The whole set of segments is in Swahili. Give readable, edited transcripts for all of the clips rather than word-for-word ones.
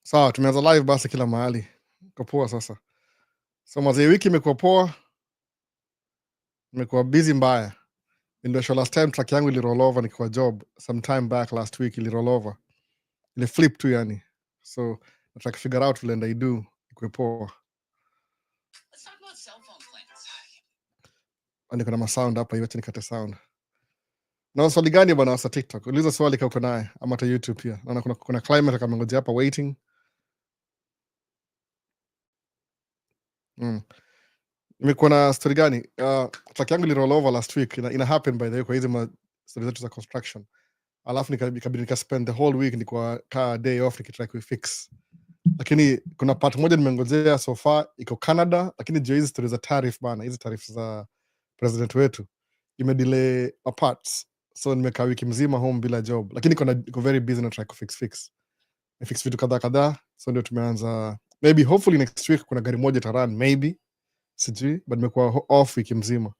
Sawa, tumeanza live basi kila mahali. Iko poa sasa. So mazee, wiki imekuwa poa, imekuwa busy mbaya. Ndio show last time track yangu ili roll over nikiwa job sometime back last week ili roll over. Ile flip tu yani. So nataka figure out vile ndio do iko poa. Ani kuna ma sound hapa hiyo, nikate sound. Na swali gani bwana wa TikTok? Uliza swali kama uko naye ama hata YouTube pia. Naona kuna climate kama ngoja hapa waiting. Nimekuwa na story gani? Track yangu ili roll over last week. Ina happen by the way kwa hizi stories zetu za construction. Alafu nikabidi nika spend the whole week nilikuwa kaa day off nikitry kuifix, lakini kuna part moja nimengojea so far iko Canada, lakini juu hizi stories za tariff bana, hizi tariff za president wetu imedelay a parts, so nimekaa wiki mzima home bila job, lakini niko very busy na try kufix vitu kadhaa, so ndio tumeanza, maybe hopefully next week kuna gari moja taran, maybe sijui, but nimekuwa off wiki mzima,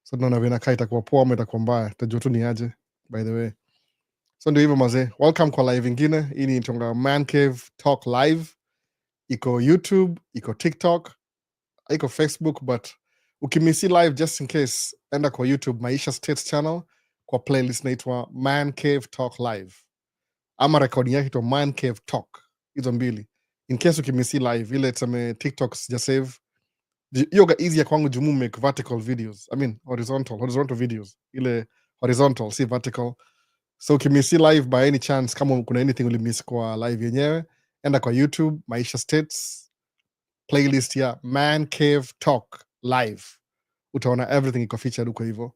so tunaona vile inakaa, itakuwa poa ama itakuwa mbaya, tutajua tu ni aje by the way. So ndio hivyo mazee, welcome kwa live ingine. Hii ni Tonga Man Cave Talk Live. Iko YouTube, iko TikTok, iko Facebook, but ukimisi live just in case, enda kwa YouTube Maisha States channel kwa playlist naitwa Man Cave Talk Live, ama recording yake ito Man Cave Talk, hizo mbili. In case ukimisi live, ile tuseme TikTok sija save, yoga easy ya kwangu jumu make vertical videos, I mean horizontal videos, ile horizontal si vertical. So ukimisi live by any chance, kama kuna anything ulimiss kwa live yenyewe, enda kwa YouTube Maisha States playlist ya Man Cave Talk Live, utaona everything iko featured huko hivyo.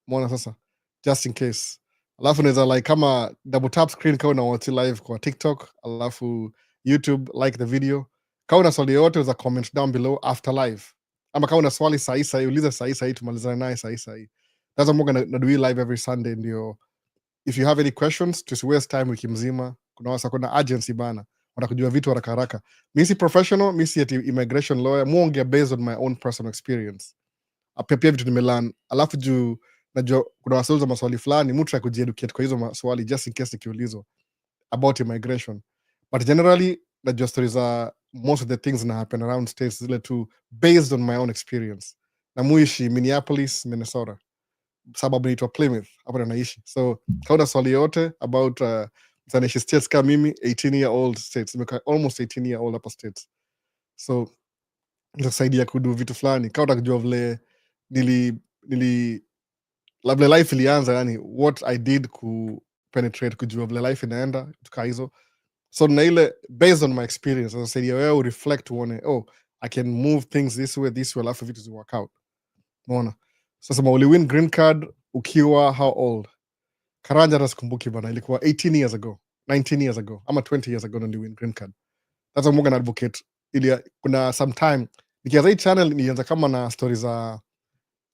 Umeona sasa, just in case. Alafu unaweza like kama double tap screen kama una watch live kwa TikTok, alafu YouTube like the video. Kama una swali yote unaweza comment down below after live, ama kama una swali sahi uliza sahi tumalizane naye sahi. That's what I'm gonna do live every Sunday, ndio if you have any questions, just waste time wiki mzima. Kuna agency bana, wanakujua vitu haraka. Mi si professional, mi si ati immigration lawyer, muongea based on my own personal experience. Pia vitu nimelearn, alafu juu najua kuna wasauliza maswali fulani, mtu akujieducate kwa hizo maswali just in case nikiulizwa about immigration. But generally najua stories are most of the things na happen around states zile tu based on my own experience. Na muishi Minneapolis, Minnesota, sababu naitwa Plymouth, hapo ndo naishi. So kauna swali yote about naishi states kama mimi, 18-year-old states, nimekaa almost 18-year-old hapa states, so nitasaidia kudu vitu fulani. Kama utakujua vile vile life ilianza, yani what I did ku penetrate, kujua vile life inaenda, tukaa hizo. So na ile based on my experience, nasaidia wewe reflect, uone I can move things this way, alafu vitu zi work out. Umeona? Sasa uli win green card ukiwa how old? Karanja hata sikumbuki bana, ilikuwa 18 years ago, 19 years ago, ama 20 years ago ndio win green card. That's why Morgan advocate, ili kuna sometime nikianza hii channel nilianza kama na stories za,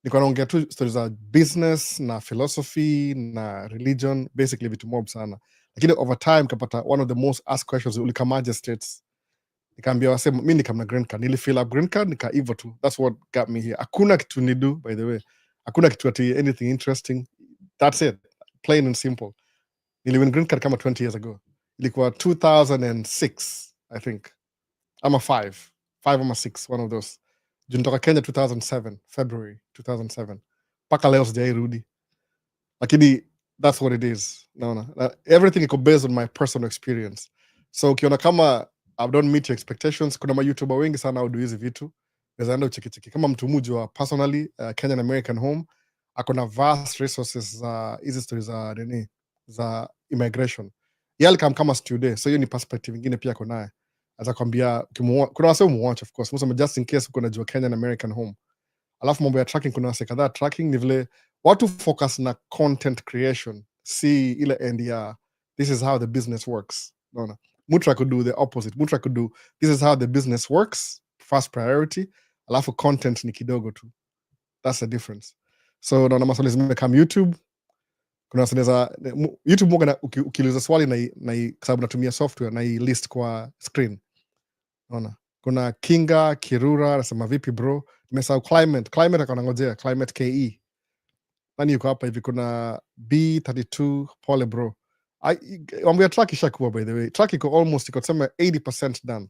nilikuwa naongea tu stories za business na philosophy na religion, basically vitu mob sana, lakini over time kapata one of the most asked questions, ulikamaje states? Nikaambia wase mimi nikam na green card, nilifill up green card, nika hivyo tu. That's what got me here. Hakuna kitu ni do, by the way, hakuna kitu ati anything interesting. That's it, plain and simple. Niliwin green card kama 20 years ago, ilikuwa 2006 I think, ama 5 ama 6, one of those. Juu nitoka Kenya 2007, February 2007, mpaka leo sijairudi, lakini that's what it is. Naona everything iko based on my personal experience. So ukiona kama I don't meet your expectations, kuna ma YouTuber wengi sana au do hizi vitu, naweza enda ucheki kama mtu mmoja personally, Kenyan American home akona vast resources za hizi stories za nini za immigration. Yale kama student, so hiyo ni perspective nyingine pia ako naye. Aza kwambia kuna wase umuwatch, of course, msema just in case uko najua Kenyan American home. Alafu mambo ya tracking, kuna wase kadhaa tracking ni vile watu focus na content creation, si ile end ya this is how the business works. Naona Mutra could do the opposite. Mutra could do this is how the business works, first priority, alafu content ni kidogo tu. That's the difference. So naona maswali zimekam YouTube, kuna wasaniza YouTube moga ukiuliza swali na sababu natumia software na list kwa screen. Naona kuna Kinga Kirura anasema vipi bro, nimesahau climate akanangojea climate KE. Nani yuko hapa hivi? Kuna B32, pole bro. mambo ya track ishakuwa, by the way. Track iko almost, iko tuseme 80% done.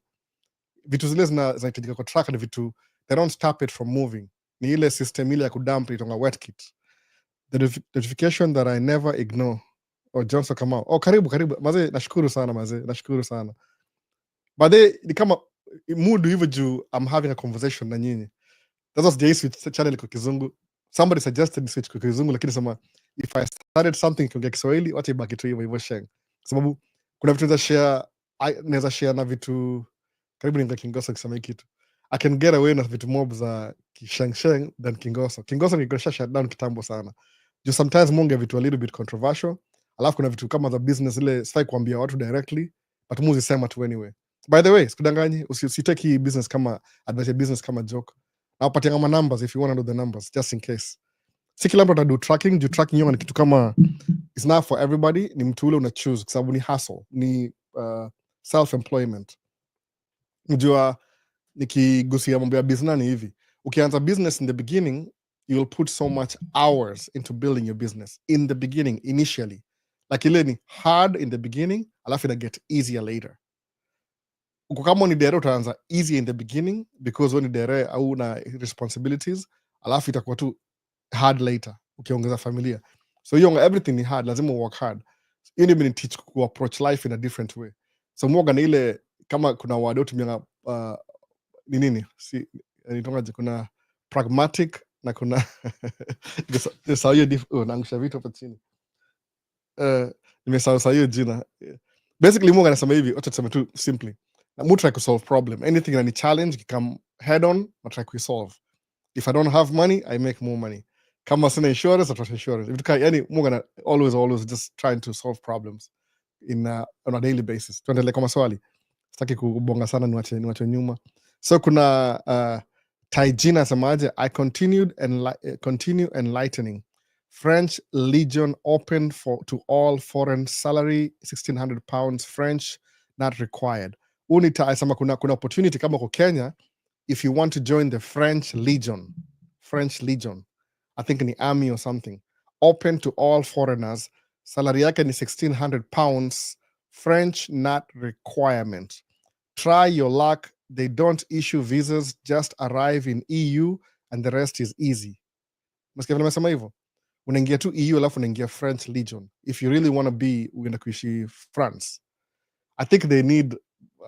Vitu zile zinahitajika kwa track ni vitu they don't stop it from moving. Ni ile system ile ya kudump itonga wet kit. The notification that I never ignore. Johnson Kamau. Karibu mazee, nashukuru sana mazee, nashukuru sana. Baadaye ni kama mood hivyo juu I'm having a conversation na nyinyi. Sasa sijai switch channel kwa Kizungu. Somebody suggested switch kwa Kizungu, lakini sema if I started something kwa Kiswahili wacha ibaki tu hivyo sheng. Sababu kuna vitu naweza share na vitu karibu ni Kingoso kusema hiki kitu. I can get away na vitu mob za kisheng than Kingoso. Kingoso nikosha shut down kitambo sana. Just sometimes monge vitu a little bit controversial. Alafu kuna vitu kama za business ile sifai kuambia watu directly, but muzi sema tu anyway. By the way, sikudanganyi, usiteki business kama advice, business kama joke. Nawapatia kama numbers if you want to know the numbers, just in case. Si kila mtu atadu tracking, juu tracking hiyo ni kitu kama it's not for everybody, ni mtu ule una choose kwa sababu ni hustle, ni self employment. Mjua nikigusia mambo ya business ni hivi. Ukianza business in the beginning, you'll put so much hours into building your business in the beginning, initially. Like ile ni hard in the beginning, alafu ina get easier later. Kama ni dere utaanza easy in the beginning because when ni dere au na responsibilities, alafu itakuwa tu hard later ukiongeza familia. So hiyo everything ni hard, lazima work hard. Hiyo ndio ni teach ku approach life in a different way. So mwoga na ile kama kuna wado tumia ni nini? Si nitongaje, kuna pragmatic na kuna sasa hiyo naangusha vitu hapo chini. Nimesahau hiyo jina. Basically mwoga anasema hivi, acha tuseme tu simply. Na try to solve problem. Anything in any challenge, come head on, I try to solve. If I don't have money, I make more money. Kama sina insurance, I try to insurance. Yani mwoga always just trying to solve problems on a daily basis. Tuendelee kwa maswali. Sitaki kubonga sana niwache nyuma. So kuna Taijina samaje, I continue enlightening. French Legion open to all foreign salary, £1,600 French, not required. Asema kuna opportunity kama kwa Kenya, if you want to join the French Legion, I think in the army or something, open to all foreigners, salary yake ni £1,600 French, not requirement. Try your luck. They don't issue visas, just arrive in EU and the rest is easy. Masikia vile nimesema hivyo? Unaingia tu EU alafu unaingia French Legion. If you really want to be uenda kuishi France. I think they need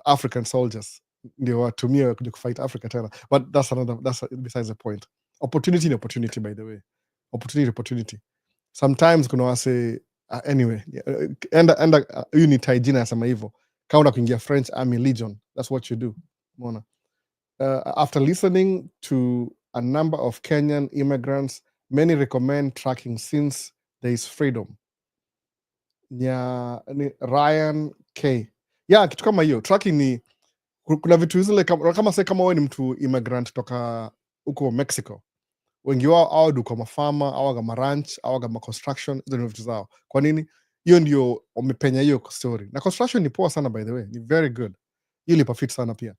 African soldiers ndio watumie kuja kufight Africa tena, but that's besides the point. Opportunity by the way, opportunity. Sometimes kuna wase anyway, enda hiyo ni Taijina yasema hivyo, kama una kuingia French Army Legion, that's what you do. Umeona? After listening to a number of Kenyan immigrants, many recommend tracking since there is freedom. Ryan K. Yeah, kitu kama hiyo tracking ni kuna vitu zile kama wewe ni mtu immigrant toka huko Mexico, wengi wao au duka mafama au kama ranch au kama construction, hizo ni vitu zao. Kwa nini? Hiyo ndio wamepenya hiyo story. Na construction ni poa sana by the way, ni very good. Hiyo lipa fit sana pia.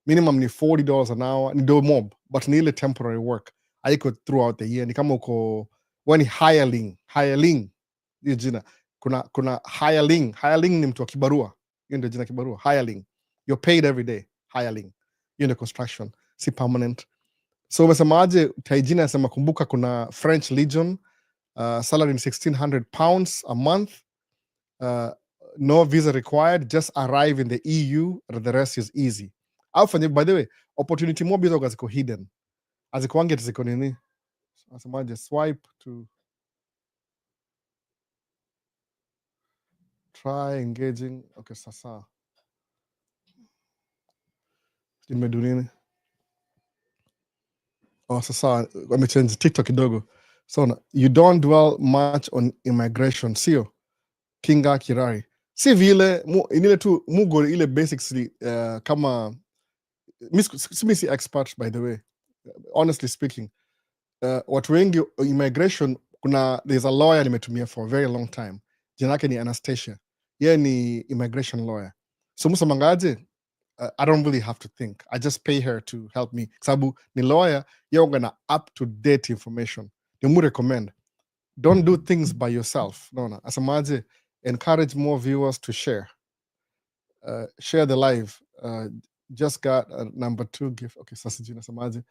Minimum ni $40 an hour, ni do mob, but ni ile temporary work. Haiko throughout the year. Ni kama uko when hireling hiyo jina. Kuna hireling ni mtu wa kibarua. Hiyo ndio jina kibarua, hireling. You're paid every day, hireling. Hiyo ndio construction, si permanent. So umesemaje? Taijina anasema kumbuka kuna French Legion, salary ni £1,600 a month, no visa required, just arrive in the EU, the rest is easy. By the way, opportunity mob hizo ziko hidden, azikuange ziko nini, asemaje, swipe to try engaging. Okay, sasa nimedu nini? Sasa wamechange TikTok kidogo. So you don't dwell much on immigration, sio Kinga Kirari, si vile inile tu mugo ile basics kama mi si expert by the way, honestly speaking. Watu wengi immigration, there's a lawyer nimetumia for a very long time, jina yake ni Anastasia, yeye ni immigration lawyer. So musamangaje, I don't really have to think. I just pay her to help me. Sabu ni lawyer, you're gonna up-to-date information. Nimu recommend. Don't do things by yourself. No. Asamaje, encourage more viewers to share. Share the live. Just got a number 2 gift. Okay, sasa sijui nasemaje.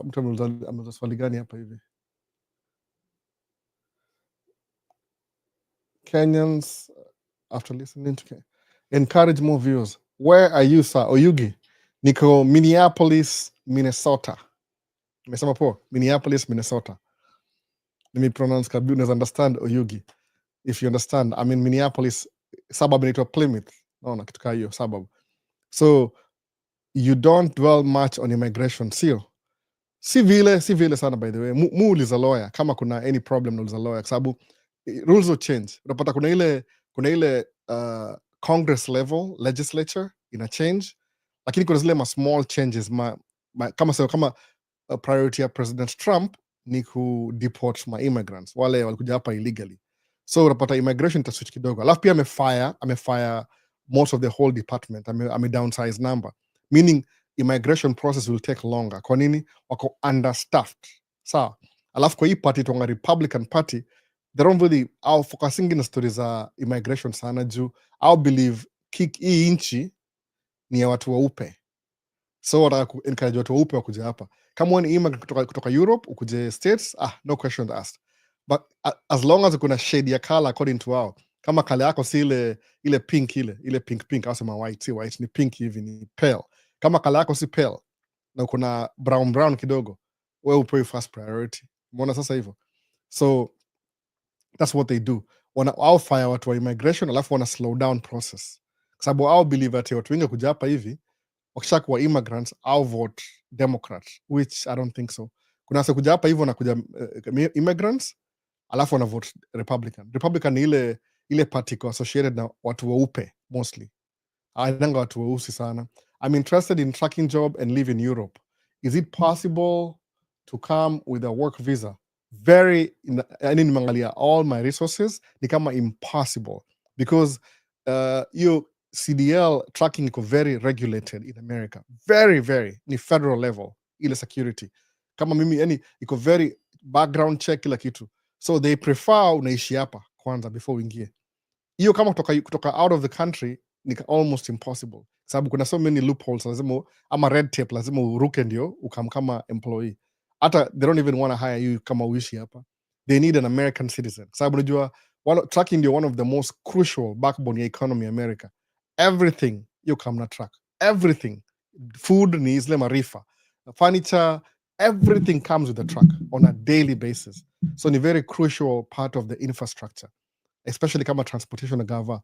Mtu ameuliza swali gani hapa hivi? Kenyans, after listening to encourage more viewers. Where are you, sir? Oyugi? Niko Minneapolis, Minnesota. Nimesema poa? Minneapolis, Minnesota. Let me pronounce kabisa, understand Oyugi. If you understand, I'm in Minneapolis, suburb inaitwa Plymouth. Naona kitu kaa hiyo suburb. So you don't dwell much on immigration, sio? Si vile sana, by the way. Mu uliza lawyer kama kuna any problem, na uliza lawyer kwa sababu rules will change. Unapata kuna ile Congress level legislature ina change, lakini kuna zile small changes kama priority ya President Trump ni ku deport ma immigrants wale walikuja hapa illegally, so unapata immigration itaswitch kidogo, alafu pia amefire most of the whole department, ame downsize number, meaning immigration process will take longer. Kwa nini? Wako understaffed, sawa. Alafu kwa hii party tonga Republican Party, they don't really au focusing na stories za immigration sana, juu au believe hii nchi ni ya watu weupe, so wataka encourage watu weupe wakuja hapa. Kama ni immigrant kutoka Europe ukuje States, no question asked, but as long as kuna shade ya color according to wao, kama kala yako si ile pink, ile pink au sema white, si white, ni pink hivi, ni pale. Kama kala yako si pale na kuna brown kidogo, wewe upewe first priority. Umeona sasa hivyo? So that's what they do. Au fire watu wa immigration, alafu wana slow down process, kwa sababu au believe ati watu wengi kuja hapa hivi wakishakuwa immigrants au vote Democrat, which I don't think so. Kuna wase kuja hapa hivyo na kuja immigrants alafu wana vote Republican. Republican ni ile party associated na watu weupe mostly, ainanga watu weusi sana. I'm interested in tracking job and live in Europe. Is it possible to come with a work visa? Yani nimeangalia all my resources, ni kama impossible because you CDL tracking iko very regulated in America, very ni federal level ile security. Kama mimi yani iko very background check kila kitu, so they prefer unaishi hapa kwanza before uingie. Hiyo kama kutoka out of the country ni almost impossible, sababu kuna so many loopholes, lazima ama red tape, lazima uruke ndio ukam kama employee. Hata they don't even want to hire you kama uishi hapa, they need an American citizen, sababu unajua tracking ndio one of the most crucial backbone ya economy America. Everything you come na track, everything. Food ni zile marifa, furniture, everything comes with a truck on a daily basis, so ni very crucial part of the infrastructure, especially kama transportation na gava.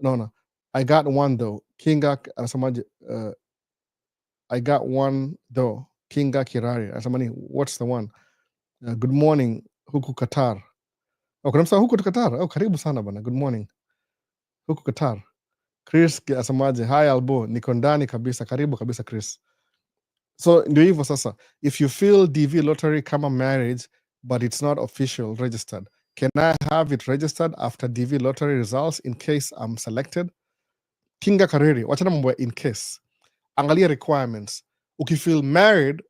No, I got one though. Kinga anasemaje? I got one though. Kinga Kirari anasemani, what's the one? Good morning huku Qatar. Kuna msa huku Qatar. Karibu sana bana. Good morning huku Qatar. Chris asemaje? Hi Albo, niko ndani kabisa. Karibu kabisa Chris. So ndio hivyo sasa, if you feel DV lottery kama marriage but it's not official registered, can I have it registered after DV lottery results in case I'm selected? Kinga Kariri, wachana mambo in case. Angalia requirements. Ukifeel married,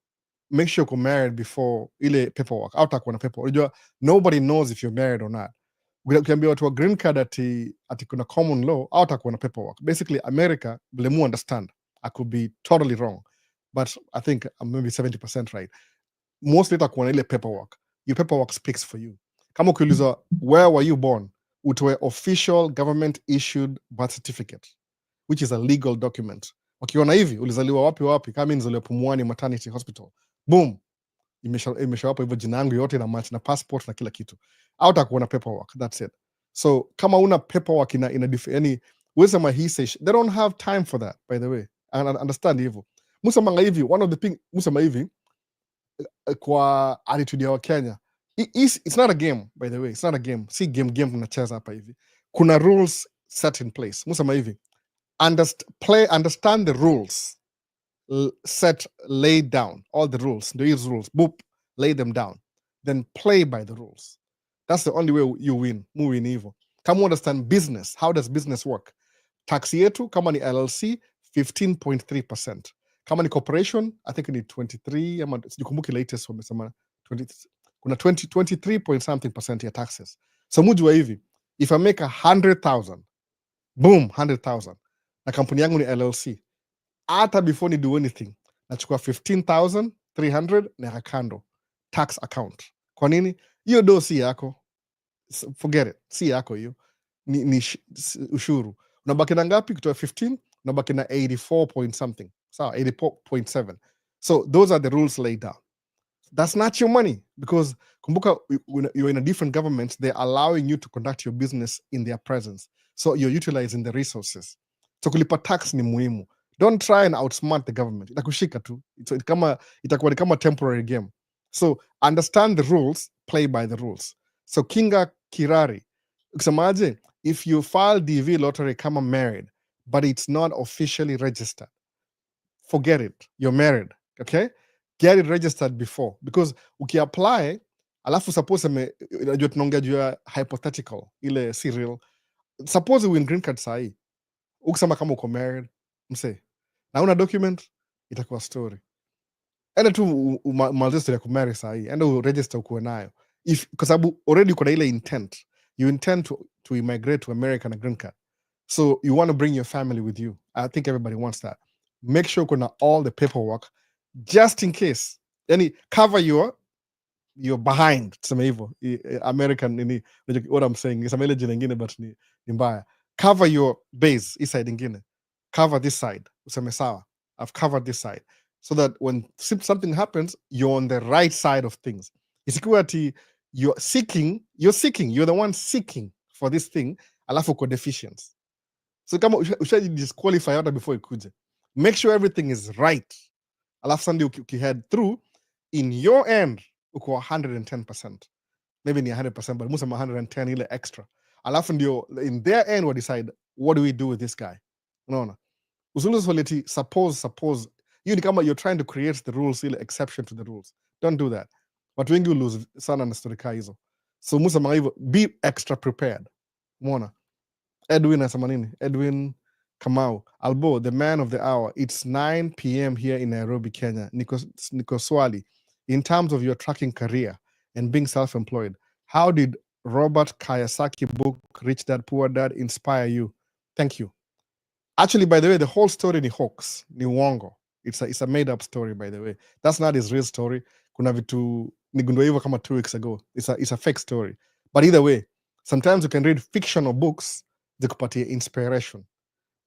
make sure you're married before ile paperwork. Au takuwa na paperwork. Unajua, nobody knows if you're married or not. Ukiambia watu wa green card ati kuna common law, au takuwa na paperwork. Basically, America, bila mu understand. I could be totally wrong, but I think I'm maybe 70% right. Mostly itakuwa na ile paperwork. Your paperwork speaks for you. Kama ukiulizwa, where were you born? Utoe official government issued birth certificate, which is a legal document. Wakiona hivi, ulizaliwa wapi, kama nizaliwa Pumwani Maternity Hospital, boom, imeshawapa hivyo jina yangu yote na match na passport na kila kitu. Au utakuwa na paperwork, that's it. So kama una paperwork yani wisema he says, they don't have time for that, by the way. And understand hivyo. Musema hivi, one of the thing musema hivi kwa attitude ya Kenya, it's not a game, by the way. It's not a game. Si game tunacheza hapa hivi. Kuna rules set in place. Musema hivi, understand the rules laid down, all the rules, these rules, boop, lay them down, then play by the rules. That's the only way you win. Mu win hivyo. Kama understand business, how does business work? Tax yetu kama ni LLC 15.3%. Kama ni corporation, I think ni 23 ama sikumbuki latest wamesema 20, kuna 23 point something percent ya taxes. So mujua hivi, if I make 100,000, boom, 100,000, na kampuni yangu ni LLC, hata before ni do anything, nachukua 15,300 na kando tax account. Kwa nini? Hiyo do si yako, forget it, si yako hiyo, ni ushuru. Unabaki na ngapi? Kutoa 15, unabaki na 84 point something, sawa, 84.7. So those are the rules laid down. That's not your money, because kumbuka, you're in a different government. They're allowing you to conduct your business in their presence, so you're utilizing the resources. So kulipa tax ni muhimu. Don't try and outsmart the government, itakushika tu. Itakuwa ni kama temporary game. So understand the rules, play by the rules. So Kinga Kirari, ukisemaje, if you file DV lottery kama married but it's not officially registered, forget it, you're married. Okay, get it registered before, because ukiapply alafu suppose unajua tunaongea juu ya hypothetical, ile si real. Suppose win green card sahi, ukisema kama uko married mse na una document, itakuwa story. Enda tu umalize story ya kumarry sahi, enda uregister ukuwe nayo, kwa sababu already uko na ile intent, you intend to immigrate to America na green card, so you want to bring your family with you. I think everybody wants that. Make sure uko na all the paperwork just in case, yani cover your behind, tuseme hivyo American nini, what I'm saying is ile jina ingine but ni mbaya. Cover your base, hii side ingine, cover this side, useme sawa, I've covered this side, so that when something happens, you're on the right side of things. Isikuwa ati you're the one seeking for this thing alafu uko deficient. So kama ushaji disqualify hata before ikuje, make sure everything is right, alafu sandi ukihead through, in your end uko 110%, maybe ni 100%, but musema 110 ile extra, alafu ndio in their end we decide what do we do with this guy. Unaona, usuliti suppose hiyo ni kama you're trying to create the rules, ile exception to the rules. Don't do that. Watu wengi lose sana na story ka hizo, so musema hivyo, be extra prepared. Umeona, Edwin anasema nini? Edwin Kamau, Albo, the man of the hour. It's 9 p.m. here in Nairobi, Kenya. Niko swali, in terms of your tracking career and being self-employed, how did Robert Kiyosaki book Rich Dad Poor Dad inspire you? Thank you. Actually, by the way, the whole story ni hoax, ni uongo. It's a made-up story, by the way. That's not his real story. Kuna vitu nigundua hivyo kama 2 weeks ago. It's a fake story. But either way, sometimes you can read fictional books zikupatie inspiration.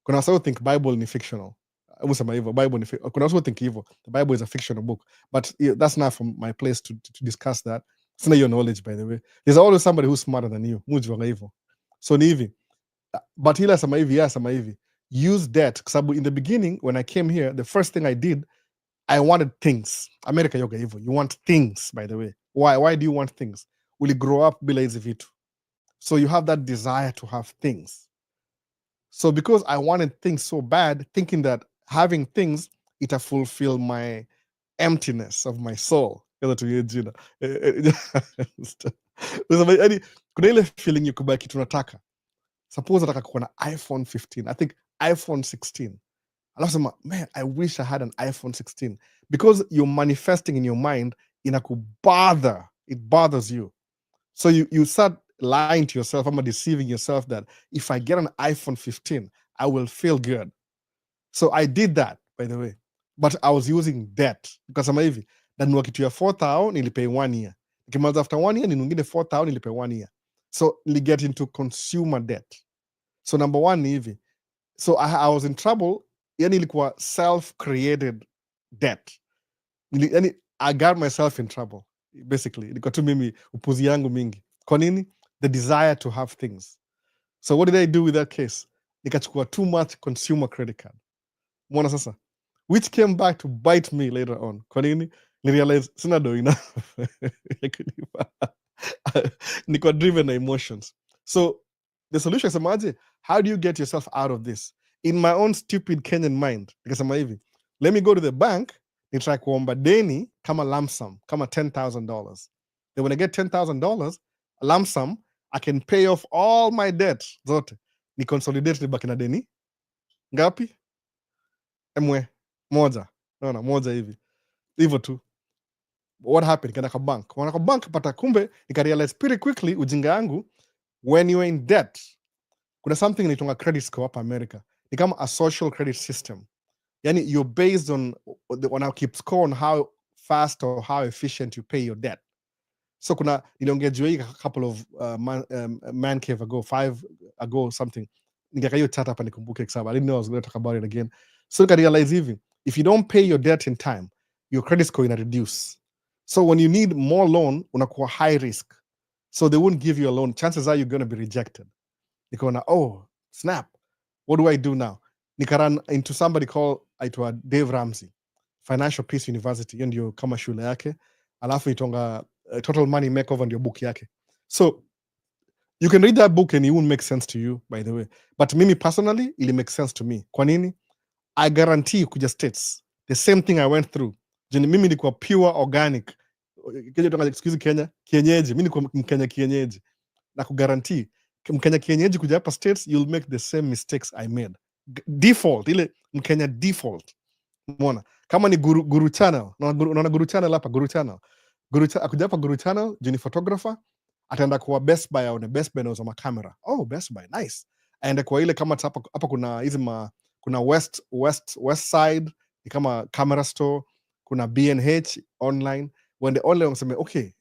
Kuna watu think Bible ni fictional. Usema hivyo, Bible ni kuna watu think hivyo, the Bible is a fictional book. But that's not from my place to discuss that. It's not your knowledge, by the way. There's always somebody who's smarter than you. Mujua hivyo. So ni hivi. But hila sama hivi, use debt. Because in the beginning, when I came here, the first thing I did, I wanted things. America yoga hivyo. You want things, by the way. Why do you want things? Will you grow up bila hizi vitu? So you have that desire to have things. So because I wanted things so bad, thinking that having things, it'll fulfill my emptiness of my soul. Kuna ile feeling you kubaki tunataka. Suppose nataka kuwa na iPhone 15. I think iPhone 16. Alafu sema, man, I wish I had an iPhone 16. Because you're manifesting in your mind, inakubother. It bothers you. So you start lying to yourself, I'm deceiving yourself that if I get an iPhone 15, I will feel good. So I did that, by the way. But I was using debt. Because I'm hivi, nanunua kitu ya 4,000, nilipay 1 year. Nikimaliza after 1 year, ninungine 4,000, nilipay 1 year. So you get into consumer debt. So number one ni hivi. So I was in trouble, yani ilikuwa self-created debt. Yani I got myself in trouble, basically. Ilikuwa tu mimi upuzi yangu mingi. Kwa nini? The desire to have things. So what did I do with that case? Nikachukua too much consumer credit card. Mwana sasa. Which came back to bite me later on. Kwa nini? Nirealize sina do enough. Niko driven na emotions. So the solution is semaje, how do you get yourself out of this? In my own stupid Kenyan mind, nikasema hivi, let me go to the bank, nitry kuomba deni kama lump sum, kama $10,000. Then when I get $10,000, a lump sum, I can pay off all my debt zote. Ni consolidate nibaki na deni. Ngapi? Moja. No, moja hivi. Hivyo tu. What happened? Nikaenda kwa bank. Kwa bank pata kumbe, nika realize pretty quickly ujinga yangu, when you're in debt, kuna something inaitwa credit score hapa America. Ni kama a social credit system. Yani you're based on how keep score on how fast or how efficient you pay your debt. So kuna niliongea juu hii a couple of man cave ago, 5 ago something. Ningeka hiyo chat hapa nikumbuke kwa sababu I didn't know I was going to talk about it again. So nika realize hivi, if you don't pay your debt in time, your credit score ina reduce. So when you need more loan, unakuwa high risk. So they won't give you a loan. Chances are you're going to be rejected. Nikaona, oh, snap. What do I do now? Nikaran into somebody called aitwa Dave Ramsey, Financial Peace University. Hiyo ndio kama shule yake. Alafu itonga Total Money Makeover ndio book yake. So you can read that book and it won't make sense to you, by the way. But mimi personally, it makes sense to me. Kwa nini? I guarantee kuja States, the same thing I went through. Jini mimi nikuwa pure organic. Excuse Kenya, kienyeji. Mimi nikuwa Mkenya kienyeji. Na kugarantii Mkenya kienyeji kuja hapa States, you'll make the same mistakes I made. Default, ile Mkenya default. Umeona? Kama ni Guru Channel, unaona Guru Channel hapa, Guru Channel. Akuja hapa Guru Channel, juu ni photographer, ataenda kwa Best Buy, aone Best Buy inauza makamera. Oh, Best Buy, nice. Aende kwa ile kama hapa kuna hizi kuna West Side, ni kama camera store, kuna B&H online. When the online wanasema, okay,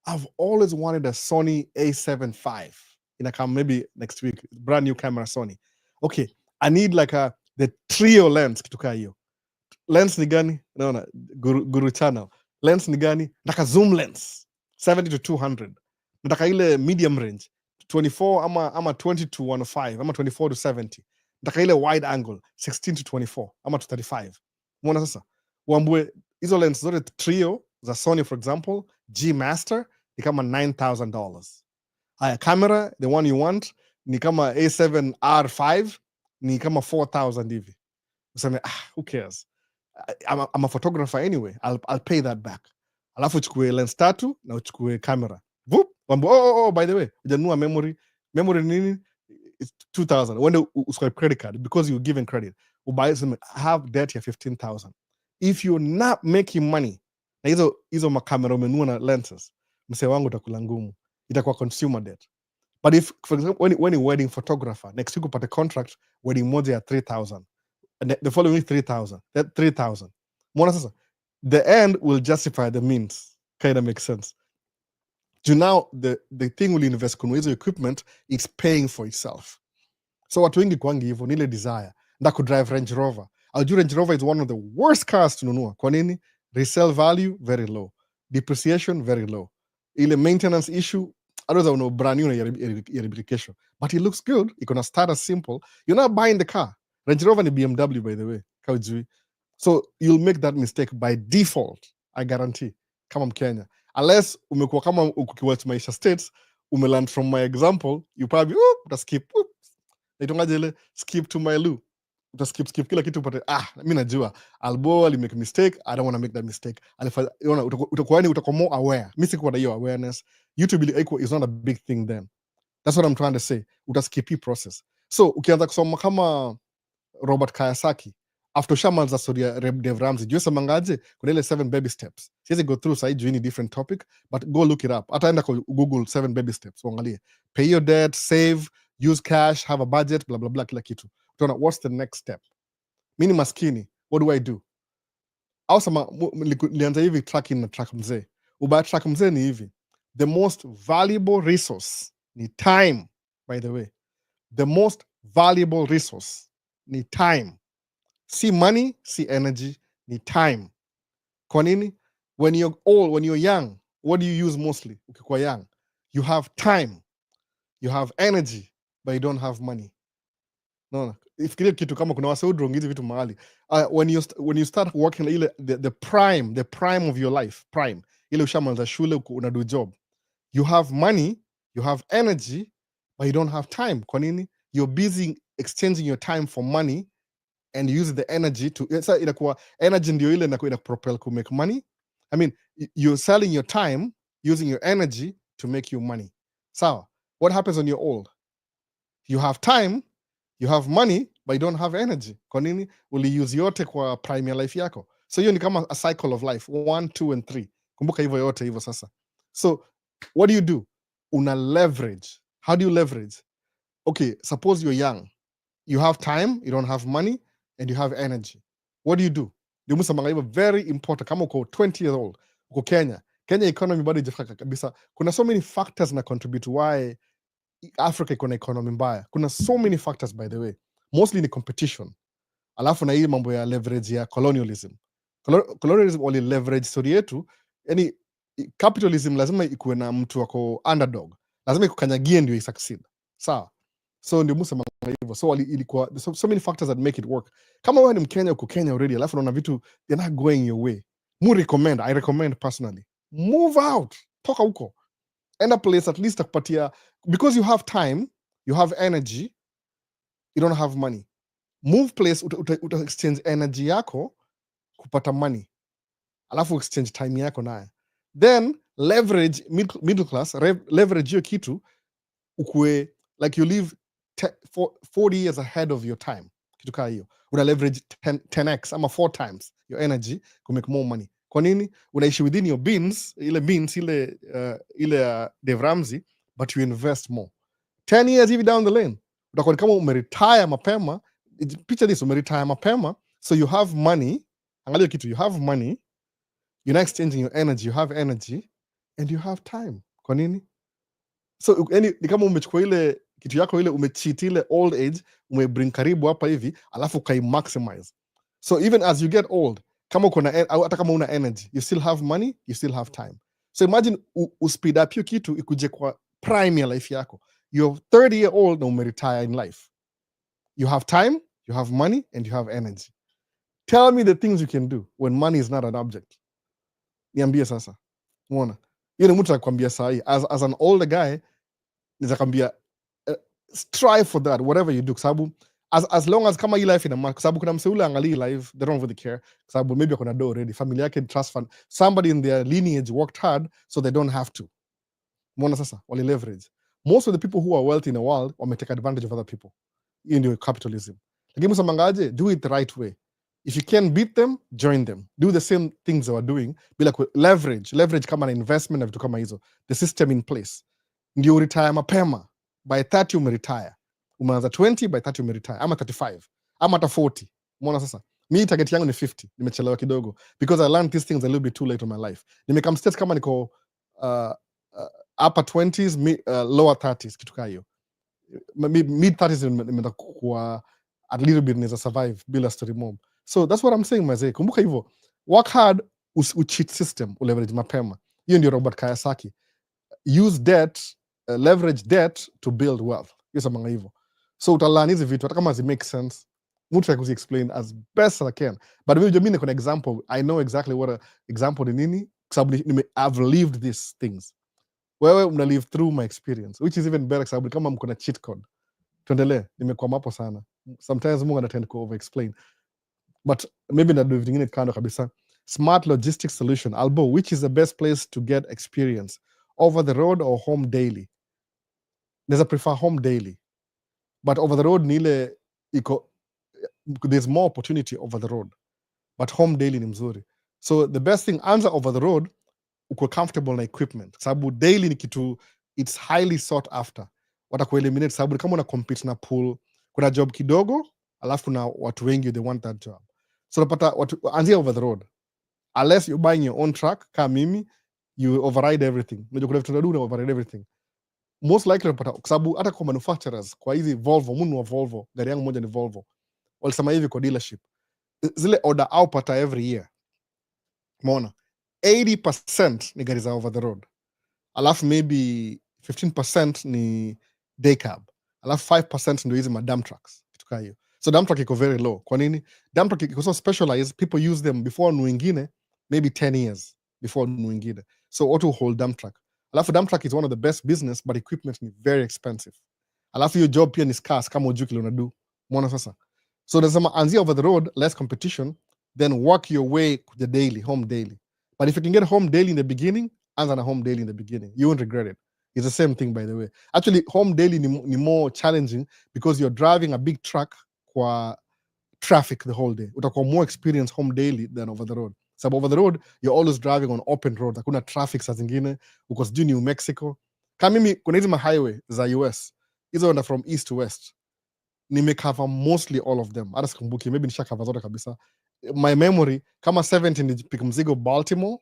I've always wanted a Sony A7 V. In a come maybe next week, brand new camera Sony. Okay, I need like the trio lens kituka hiyo. Lens ni gani? Naona Guru Channel. Lens ni gani? Nataka zoom lens 70 to 200. Nataka ile medium range 24 ama 20 to 105 ama 24 to 70. Nataka ile wide angle 16 to 24 ama to 35. Umeona sasa? Uambue hizo lens zote trio za Sony for example, G Master ni kama $9,000. Haya, camera, the one you want, ni kama A7R5, ni kama 4,000 hivi. Useme, who cares? I'm a photographer anyway. I'll pay that back. Alafu uchukue lens tatu na uchukue camera. Boop, oh, by the way, ujanunua memory. Memory nini? It's 2,000. When you swipe credit card, because you're given credit, ubuy some, have debt ya 15,000. If you're not making money, na hizo makamera umenunua na lenses, mse wangu utakula ngumu. Itakuwa consumer debt. But if, for example, when you're wedding photographer, next week upate contract, wedding moja ya 3,000. And the following 3,000. That 3,000. Mbona sasa? The end will justify the means. Kind of makes sense. So now the thing will invest kununua hizo equipment, it's paying for itself. So watu wengi kwangi hivyo, nile desire. Nda kudrive Range Rover. Aujua Range Rover is one of the worst cars to nunua. Kwa nini? Resale value, very low. Depreciation, very low. Ile maintenance issue, I don't know, brand new na replication. But it looks good. You're gonna start as simple. You're not buying the car. Range Rover ni BMW, by the way. Kaujui. So you'll make that mistake by default. I guarantee. Kama Mkenya. Unless umekuwa kama ukiwatch Maisha States, umeland from my example, you probably, utaskip. Naitongaje ile, skip to my loo. Utaskip kila kitu upate, mimi najua. Albo alimake mistake, I don't want to make that mistake. Utakuwa more aware. Mimi sikuwa na hiyo awareness. YouTube is not a big thing then. That's what I'm trying to say. Utaskip process. So ukianza kusoma kama Robert Kiyosaki, after shamaliza story ya Dave Ramsey, juu semangaje kuna ile 7 baby steps. Siwezi go through side any different topic, but go look it up. Hata enda kwa Google 7 baby steps, uangalie. Pay your debt, save, use cash, have a budget, blah blah blah, kila kitu. Utaona what's the next step. Mimi maskini, what do I do? Au sama nilianza hivi tracking na track mzee. Ubaya track mzee ni hivi. The most valuable resource ni time, by the way. The most valuable resource ni time. See money, see energy, ni time. Kwa nini? When you're old, when you're young, what do you use mostly? Ukikuwa young, you have time, you have energy, but you don't have money. No. Ifikiria kitu kama kuna wase udrong hizi vitu mahali. When you start working ile the prime of your life, prime. Ile ushamaliza shule unadu job. You have money, you have energy, but you don't have time. Kwa nini? You're busy exchanging your time for money and use the energy to inakuwa energy ndio ile inakuwa propel to make money. I mean, you're selling your time using your energy to make you money. Sawa. What happens when you're old? You have time, you have money, but you don't have energy. Kwa nini? Uli-use yote kwa prime ya life yako. So hiyo ni kama a cycle of life, 1, 2 and 3. Kumbuka hivyo yote hivyo sasa. So what do? Una leverage How do you leverage? Okay, suppose you're young, you have time, you don't have money, and you have energy. What do? Ndio msema hivyo, very important. Kama uko 20 years old, uko Kenya economy bado haijafika kabisa. Kuna so many factors na contribute why Africa iko na economy mbaya. Kuna so many factors, by the way, mostly ni competition, alafu na hii mambo ya leverage ya colonialism. Colonialism wali leverage story yetu, yani capitalism lazima ikuwe na mtu wako underdog, lazima ikukanyagie ndio isucceed, sawa? So ndio musema hivyo, so ilikuwa so many factors that make it work. Kama wewe ni Mkenya, uko Kenya already, alafu unaona vitu they're not going your way, I recommend personally, move out, toka huko, enda place at least akupatia, because you have time, you have energy, you don't have money. Move place, uta exchange energy yako kupata money, alafu exchange time yako naye, then leverage middle class, leverage hiyo kitu ukue like you live 40 years ahead of your time. Kitu kaa hiyo una leverage 10x ama 4 times your energy to make more money. Kwa nini? Unaishi within your beans, ile Dave Ramsey, but you invest more. 10 years hivi down the lane utakuwa kama umeretire mapema. Picture this, umeretire mapema, so you have money. Angalia kitu, you have money, you're not exchanging your energy, you have energy and you have time. Kwa nini? So yani ni kama umechukua ile kitu yako ile umecheat ile old age, umebring karibu hapa hivi, alafu kai maximize. So even as you get old, kama uko na hata kama una energy, you still have money, you still have time. So imagine speed up hiyo kitu ikuje kwa prime ya life yako. You're 30 year old na umeretire in life. You have time, you have money and you have energy. Tell me the things you can do when money is not an object. Niambie sasa. Umeona? Hiyo ni mtu anakuambia sahi, as an older guy nizakwambia strive for that whatever you do, sababu as long as kama hii life ina mark, sababu kuna mseule angalii life, they don't really care, sababu maybe akona do already, familia yake trust fund, somebody in their lineage worked hard so they don't have to. Umeona sasa, wali leverage. Most of the people who are wealthy in the world wame take advantage of other people. Hiyo ndio capitalism. Lakini msamangaje, do it the right way. If you can beat them, join them, do the same things they were doing, bila leverage kama na investment na vitu kama hizo, the system in place, ndio retire mapema. By 30 umeretire, umeanza 20, by 30 umeretire, ama 35 ama hata 40. Umeona sasa, mi target yangu ni 50, nimechelewa kidogo because I learned these things a little bit too late in my life. Nimekam stage kama niko upper 20s, lower 30s, kitu kaa hiyo. Mid 30s nimeenda kwa at little bit naweza survive bila story mom. So that's what I'm saying mazee, kumbuka hivyo, work hard, cheat system, uleverage mapema. Hiyo ndio Robert Kiyosaki, use debt, leverage debt to build wealth. Hiyo samanga hivyo. So utalearn hizi vitu hata kama zi make sense, mtu try explain as best as I can, but mimi niko na example, I know exactly what a example ni nini, sababu I've lived these things. Wewe una live through my experience, which is even better, sababu kama mko na cheat code. Tuendelee, nimekwama hapo sana. Sometimes Mungu anatend ku over explain, but maybe na do vingine kando kabisa. Smart logistics solution, Albo, which is the best place to get experience, over the road or home daily? Naweza prefer home daily, but over the road ni ile iko, there's more opportunity over the road, but home daily ni mzuri. So the best thing, anza over the road, uko comfortable na equipment, sababu daily ni kitu, it's highly sought after. Watakueliminate sababu kama una compete na pool, kuna job kidogo alafu kuna watu wengi they want that job, so unapata watu anzia over the road, unless you're buying your own truck kama mimi, you override everything. Unajua kuna vitu unaduna override everything, most likely unapata, kwa sababu hata kwa manufacturers, kwa hizi Volvo, munu wa Volvo, gari yangu moja ni Volvo, walisema hivi kwa dealership, zile order outpata every year, umeona 80% ni gari za over the road, alafu maybe 15% ni day cab, alafu 5% ndio hizi ma dump trucks, kitu kama hiyo. So dump truck iko very low. Kwa nini? Dump truck iko so specialized, people use them before wengine, maybe 10 years before wengine, so watu hold dump truck. Alafu dump truck is one of the best business, but equipment ni very expensive, alafu hiyo job pia ni scarce kama ujui kile unadu. Umeona sasa, so nasema anzia over the road, less competition, then work your way to the daily, home daily. But if you can get home daily in the beginning, anza na home daily in the beginning, you won't regret it. It's the same thing, by the way. Actually, home daily ni more challenging because you're driving a big truck kwa traffic the whole day. Utakuwa more experience home daily than over the road. So over the road, you're always driving on open road, hakuna traffic saa zingine, uko sijui New Mexico. Kama mimi kuna hizi highway za US hizo enda from east to west, nimecover mostly all of them, hata sikumbuki, maybe nishakava zote kabisa. My memory kama 70 nilipika mzigo Baltimore,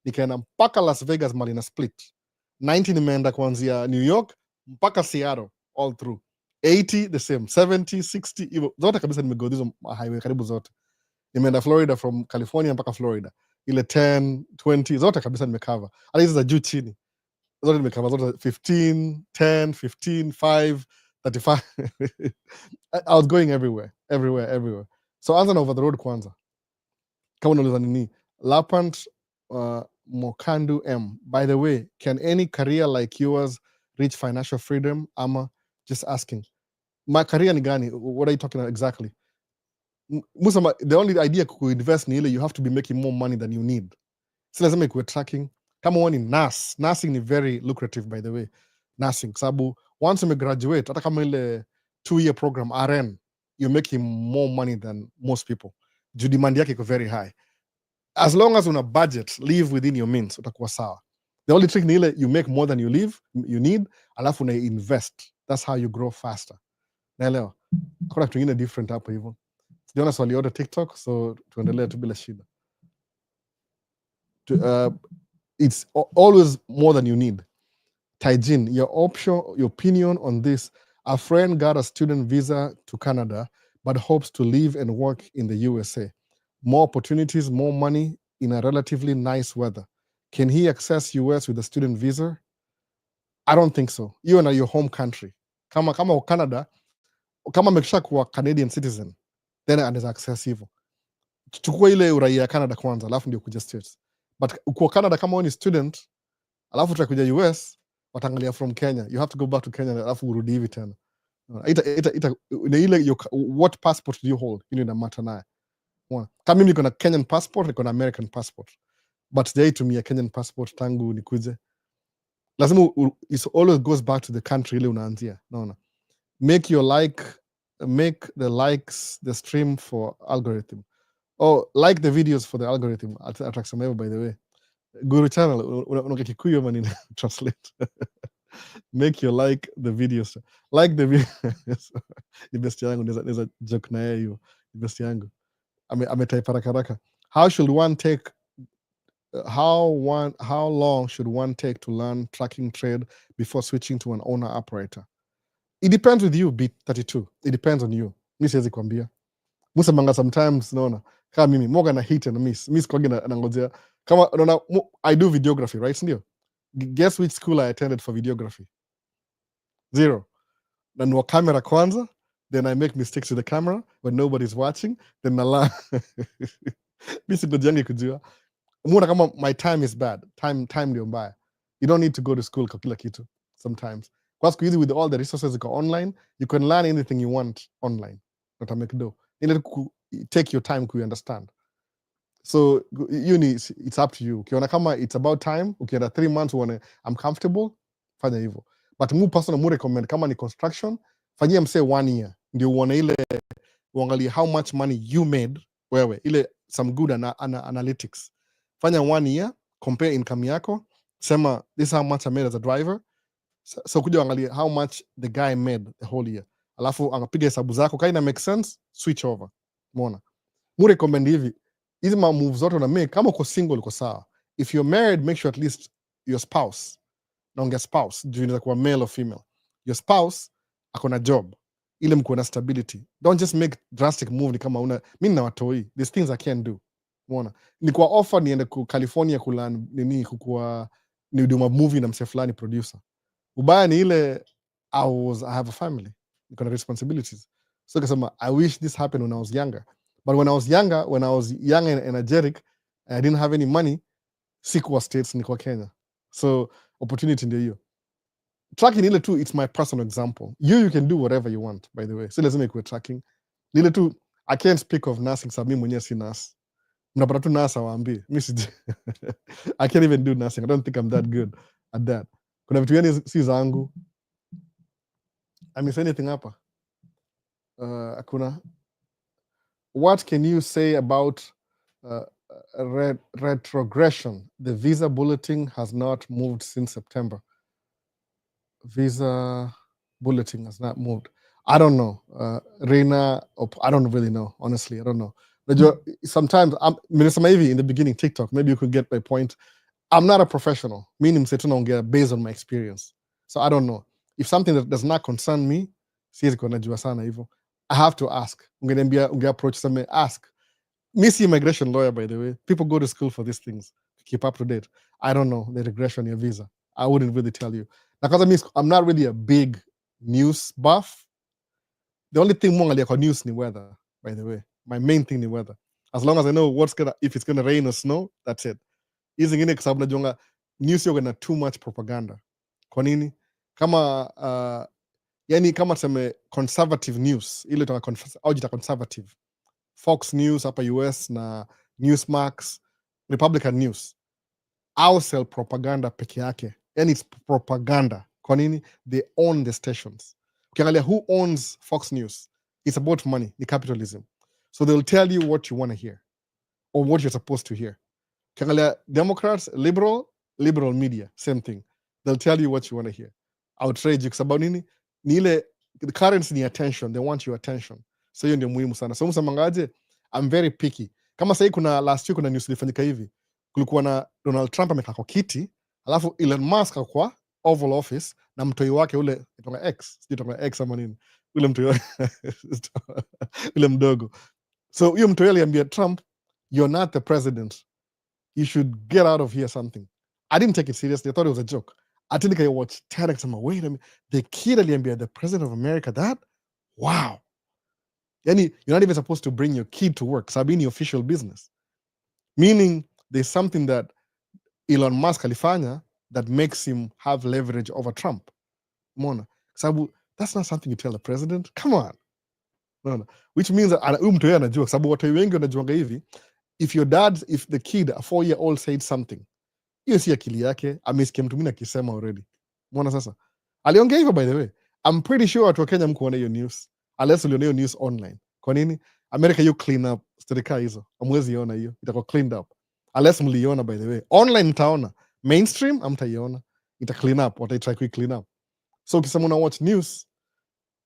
nikaenda mpaka Las Vegas mali na split. 90 nimeenda kuanzia New York mpaka Seattle all through. 80 the same, 70 60 hivyo zote kabisa, nimego hizo highway karibu zote. Nimeenda Florida from California mpaka Florida, ile 10 20 zote kabisa nimecover. Hata hizo za juu chini zote nimecover zote, 15 10 15 5 35 I was going everywhere. So anza na over the road kwanza. Kama unauliza nini, Lapant Mokandu M, by the way, can any career like yours reach financial freedom? Ama just asking. My career ni gani? What are you talking about exactly? Musama, the only idea kuinvest ni ile you have to be making more money than you need. Si lazima ikuwe tracking. Kama wewe ni nursing ni very lucrative, by the way. Nursing, sababu once you graduate, hata kama ile 2-year program RN, you're making more money than most people. Juu demand yake iko very high. As long as una budget, live within your means, utakuwa sawa. The only trick ni ile you make more than you need, alafu una invest. That's how you grow faster. Naelewa? Hakuna kitu kingine different hapo hivyo. Sijaona swali yote TikTok, so tuendelee tu bila shida. It's always more than you need. Taijin, your opinion on this. A friend got a student visa to Canada, but hopes to live and work in the USA. More opportunities, more money in a relatively nice weather. Can he access US with a student visa? I don't think so. You are your home country. Kama Canada, kama amekisha kuwa Canadian citizen, then anaweza access hivyo. Chukua ile uraia ya Canada kwanza, alafu ndio kuja States. But uko Canada kama wewe ni student, alafu utakuja US, watangalia from Kenya. You have to go back to Kenya, alafu urudi hivi tena. Ile what passport do you hold? You need a matter naye. Kama mimi niko na Kenyan passport, niko na American passport. But sijaitumia Kenyan passport tangu nikuje. Lazima it always goes back to the country ile unaanzia. Naona. Make the likes the stream for algorithm. Oh, like the videos for the algorithm. Attract some, by the way. Guru channel, unaongea Kikuyu ama nini? Translate. Make you like the videos. Like the videos. Ni best yangu, neza joke na yeye hiyo. Ni best yangu. Ametype haraka. How long should one take to learn tracking trade before switching to an owner operator? It depends with you, B32. It depends on you. Mi siwezi kwambia. Musemanga sometimes naona kama mimi moga na hit and miss. Miss kwagi na ngojea. Kama unaona I do videography, right? Ndio. Guess which school I attended for videography? Zero. Nanua camera kwanza, then I make mistakes with the camera when nobody's watching, then nala. Mi singojangi kujua. Muona kama my time is bad. Time ndio mbaya. You don't need to go to school kwa kila kitu sometimes. Kwa siku hizi with all the resources ziko online, you can learn anything you want online. Not make do. You need to take your time to understand. So it's up to you. Ukiona kama it's about time, ukienda 3 months uone I'm comfortable, fanya hivyo. But mu personal mu recommend kama ni construction, fanyia mse 1 year. Ndio uone ile uangalie how much money you made wewe, ile some good analytics. Fanya 1 year, compare income yako, sema this is how much I made as a driver. So kuja uangalie how much the guy made the whole year. Alafu anapiga hesabu zako, kama ina make sense, switch over. Umeona? Mu recommend hivi. Hizi ma moves zote una make kama uko single uko sawa. If you're married, make sure at least your spouse, naongea spouse, juu inaweza kuwa male or female. Your spouse akona job, ile mko na stability. Don't just make drastic move ni kama una mimi na watoi. These things I can't do. Umeona? Ni kwa offer niende ku California kulan nini kukua ni do movie na mse fulani producer. Ubaya ni ile I have a family. Niko na responsibilities. So kasema I wish this happened when I was younger. But when I was young and energetic, I didn't have any money, sikuwa States, niko Kenya. So opportunity ndio hiyo. Tracking ile tu, it's my personal example. You can do whatever you want, by the way. So lazima ikuwe tracking. Ile tu, I can't speak of nursing, sababu mimi mwenyewe si nurse. Mnapata tu nurse awaambie. Mimi si I can't even do nursing. I don't think I'm that good at that. Kuna vitu gani si zangu. I miss anything hapa? Hakuna. What can you say about retrogression? The visa bulletin has not moved since September. visa bulletin has not moved. I don't know. Reina, I don't really know. Honestly, I don't know. Sometimes nimesema hivi in the beginning TikTok, maybe you could get my point. I'm not a professional, meaning get based on my experience. So I don't know. If something that does not concern me, siwezi kuwa najua sana hivyo. I have to ask. Unge approach some ask. Me see immigration lawyer, by the way. People go to school for these things to keep up to date. I don't know the regression your visa. I wouldn't really tell you. Because I'm not really a big news buff. The only thing more like news ni weather, by the way. My main thing ni weather. As long as I know if it's gonna rain or snow, that's it. Hizi zingine kwa sababu najonga news yoga na too much propaganda. Kwa nini? Kama yani kama tuseme conservative news, ile au jita conservative. Fox News hapa US na Newsmax, Republican News. Au sell propaganda peke yake. Yani it's propaganda. Kwa nini? They own the stations. Ukiangalia who owns Fox News? It's about money, the capitalism. So they'll tell you what you want to hear or what you're supposed to hear. Ukiangalia Democrats, liberal media, same thing. They'll tell you what you want to hear. Outrage kwa sababu nini? Ni ile the currency ni attention. They want your attention. So hiyo ndio muhimu sana. So msamangaje, I'm very picky. Kama sasa kuna last week kuna news ilifanyika hivi. Kulikuwa na Donald Trump amekaa kwa kiti, alafu Elon Musk kwa Oval Office na mtoi wake ule itoka X, sijui itoka X ama nini. Ule mtoi ule mdogo. So huyo mtoi aliambia Trump, you're not the president. You should get out of here something. I didn't take it seriously. I thought it was a joke. I think I watched TEDx. I'm like, wait a minute. The kid aliambia the president of America that? Wow. Yani, you're not even supposed to bring your kid to work. Sabini official business. Meaning there's something that Elon Musk alifanya that makes him have leverage over Trump. Mona. Sabu, that's not something you tell the president. Come on. No. Which means that mtu yeye anajua sababu watu wengi wanajuanga hivi, if the kid, a 4-year-old said something, hiyo si akili yake, amesikia mtu mwingine akisema already. Mona sasa. Aliongea hivyo by the way. I'm pretty sure watu wa Kenya mkuona hiyo news. Unless uliona hiyo news online. Kwa nini? America you clean up story hizo. Amwezi iona hiyo. Itakuwa cleaned up. Unless mliona by the way. Online mtaona. Mainstream amtaiona. Ita clean up. Watai try clean up. So ukisema una watch news,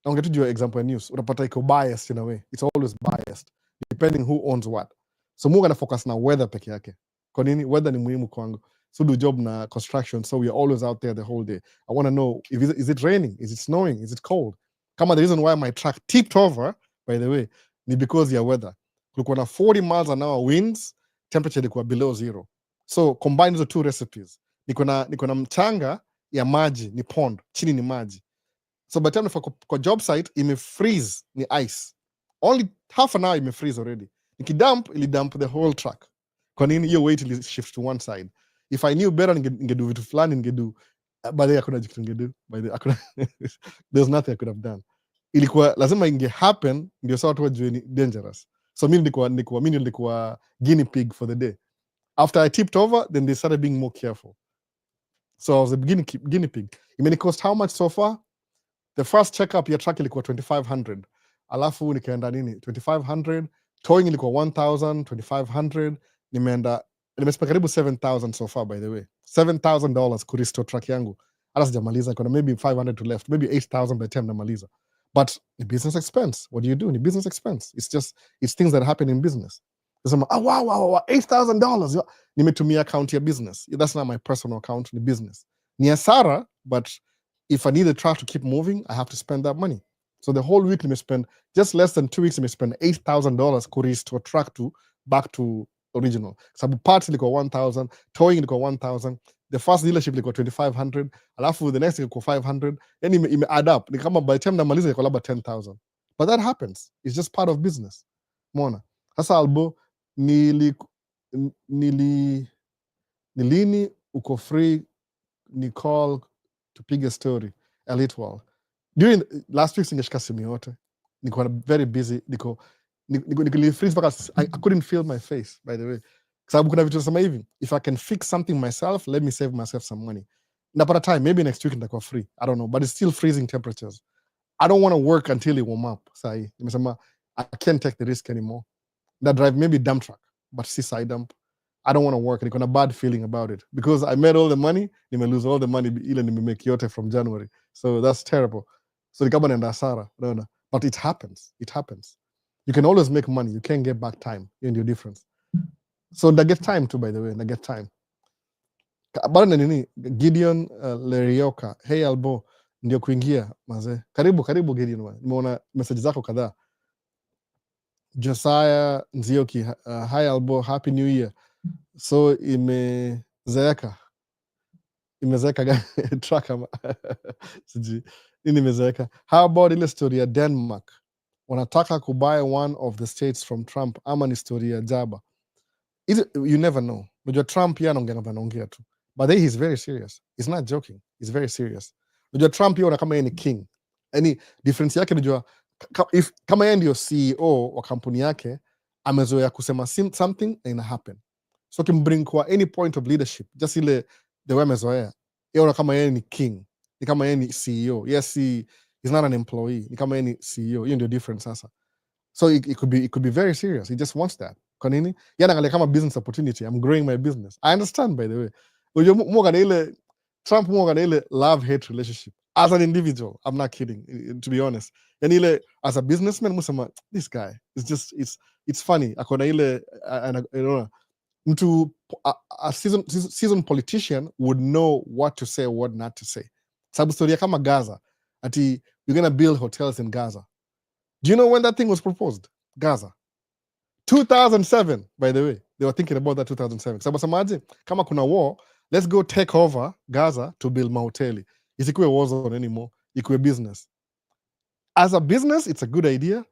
naongea tu juu example ya news, utapata iko biased in a way. It's always biased depending who owns what. So Mungu ana focus na weather peke yake. Kwa nini? Weather ni muhimu kwangu. So do job na construction, so we are always out there the whole day. I want to know, is it raining? Is it snowing? Is it cold? Kama the reason why my truck tipped over, by the way, ni because ya weather. Kulikuwa na 40 miles an hour winds, temperature ilikuwa below zero. So combine the two recipes. Niko na mchanga ya maji, ni pond, chini ni maji. So by the time kwa job site, ime freeze, ni ice. Only half an hour ime freeze already. Nikidump, ili dump the whole truck. Kwa nini hiyo weight ili shift to one side. If I knew better, ningedu vitu fulani, ningedu, by the way, hakuna jikitu ningedu, by the way, there's nothing I could have done. Ilikuwa, lazima inge happen, ndio sawa watu wajue ni dangerous. So mimi nilikuwa guinea pig for the day. After I tipped over, then they started being more careful. So I was a guinea pig. It may cost how much so far? The first checkup ya truck ilikuwa 2500. Alafu nikaenda nini? 2500. Towing ilikuwa 1000, 2500. Nimespenda karibu 7000 so far by the way. $7,000 kurestore truck yangu. Hata sijamaliza, kuna maybe 500 to left, maybe 8000 by the time namaliza. But the business expense, what do you do? The business expense. It's things that happen in business. Nasema, wow, $8,000. Nimetumia account ya business. That's not my personal account, the business. Ni hasara, but if I need the truck to keep moving, I have to spend that money. So the whole week, spend just less than 2 weeks, spend $8,000 to restore truck back to original. Sababu parts ilikuwa 1000, towing ilikuwa 1000, the first dealership ilikuwa 2500, alafu the next ilikuwa 500, yani ime add up. Ni kama by the time namaliza ilikuwa labda 10,000. But that happens. It's just part of business. Mona. Sasa albo nilini uko free ni call tupige story Elitewall. During last week singeshika simu yote. Niko very busy. Niko freeze because I couldn't feel my face, by the way. Sababu kuna vitu nasema hivi, if I can fix something myself, let me save myself some money. Napata time, maybe next week nitakuwa free. I don't know, but it's still freezing temperatures. I don't want to work until it warm up. Sahi, nimesema I can't take the risk anymore. That drive maybe dump truck, but see side dump. I don't want to work. Niko na bad feeling about it because I made all the money, nime lose all the money ile nime make yote from January. So that's terrible. So the government and Asara, no. But it happens. It happens. You can always make money. You can't get back time in your difference. So they get time too, by the way. They get time. Bado na nini Gideon Lerioka, hey Albo, ndio kuingia maze. Karibu Gideon. Nimeona message zako kadhaa. Josiah Nzioki, hi Albo, happy new year. So imezeeka track ama sijui nini imezeeka. How about ile story ya Denmark, wanataka kubuy one of the states from Trump, ama ni story ya jaba? You never know. Unajua Trump yeye anaongea tu, but then he's very serious. He's not joking, he's very serious. Unajua Trump yeye kama yeye ni king, yani difference yake unajua kama yeye ndio CEO wa kampuni yake, amezoea kusema something and ina happen. So kimbring kwa any point of leadership, just ile the way amezoea yeye kama yeye ni king, ni kama yeye ni CEO. Yes, he's not an employee, ni kama yeye ni CEO. Hiyo ndio difference sasa. So it could be very serious. He just wants that. Kwa nini? Yana angalia kama business opportunity. I'm growing my business. I understand, by the way. Unajua mwoga na ile Trump mwoga na ile love-hate relationship. As an individual, I'm not kidding, to be honest. Yani ile as a businessman, musema, this guy is just it's funny. Akona ile mtu a seasoned politician would know what to say, what not to say. Sababu storia kama Gaza, ati you're gonna build hotels in Gaza. Do you know when that thing was proposed? Gaza. 2007, by the way. They were thinking about that 2007. Sababu samaje, kama kuna war, let's go take over Gaza to build mahoteli. Isikuwe war zone anymore. Ikuwe business. As a business, it's a good idea,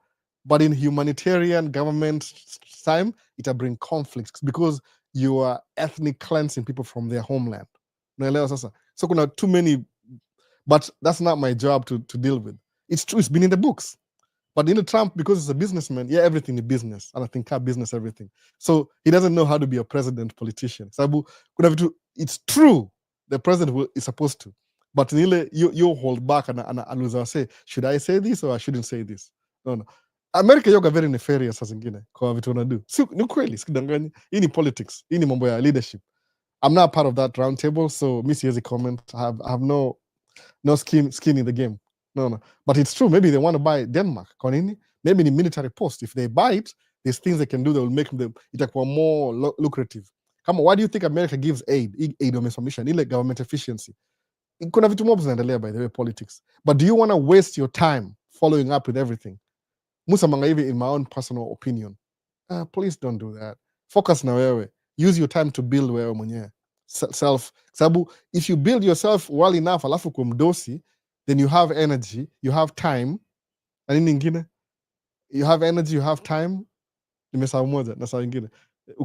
but in humanitarian government time, it'll bring conflicts because you are ethnic cleansing people from their homeland. Naelewa sasa. So kuna too many, but that's not my job to deal with. It's true, it's been in the books. But Trump, because he's a businessman, yeah, everything is business. And I think business, everything. So he doesn't know how to be a president politician. Sabu, it's true the president is supposed to. But you hold back and say, should I say this or I shouldn't say this? No. America yoga very nefarious sa zingine kwa vitu wanadu. Ni kweli, sikidanganyi. Hii ni politics. Hii ni mambo ya leadership. I'm not part of that round table, so mi siwezi comment. I have no skin in the game. No. But it's true. Maybe they want to buy Denmark. Maybe in military post. If they buy it, there's things they can do that will make them more lucrative. Come on, why do you think America gives aid? Aid or mission, government efficiency. Kuna vitu mob zinaendelea, by the way, politics. But do you want to waste your time following up with everything? Musa Mangaivi, in my own personal opinion, please don't do that. Focus na wewe. Use your time to build wewe mwenyewe. Self. Sabu, if you build yourself well enough, alafu kumdosi, then you have energy, you have time. Na nini ingine? You have energy, you have time. Nimesahau moja na saa ingine.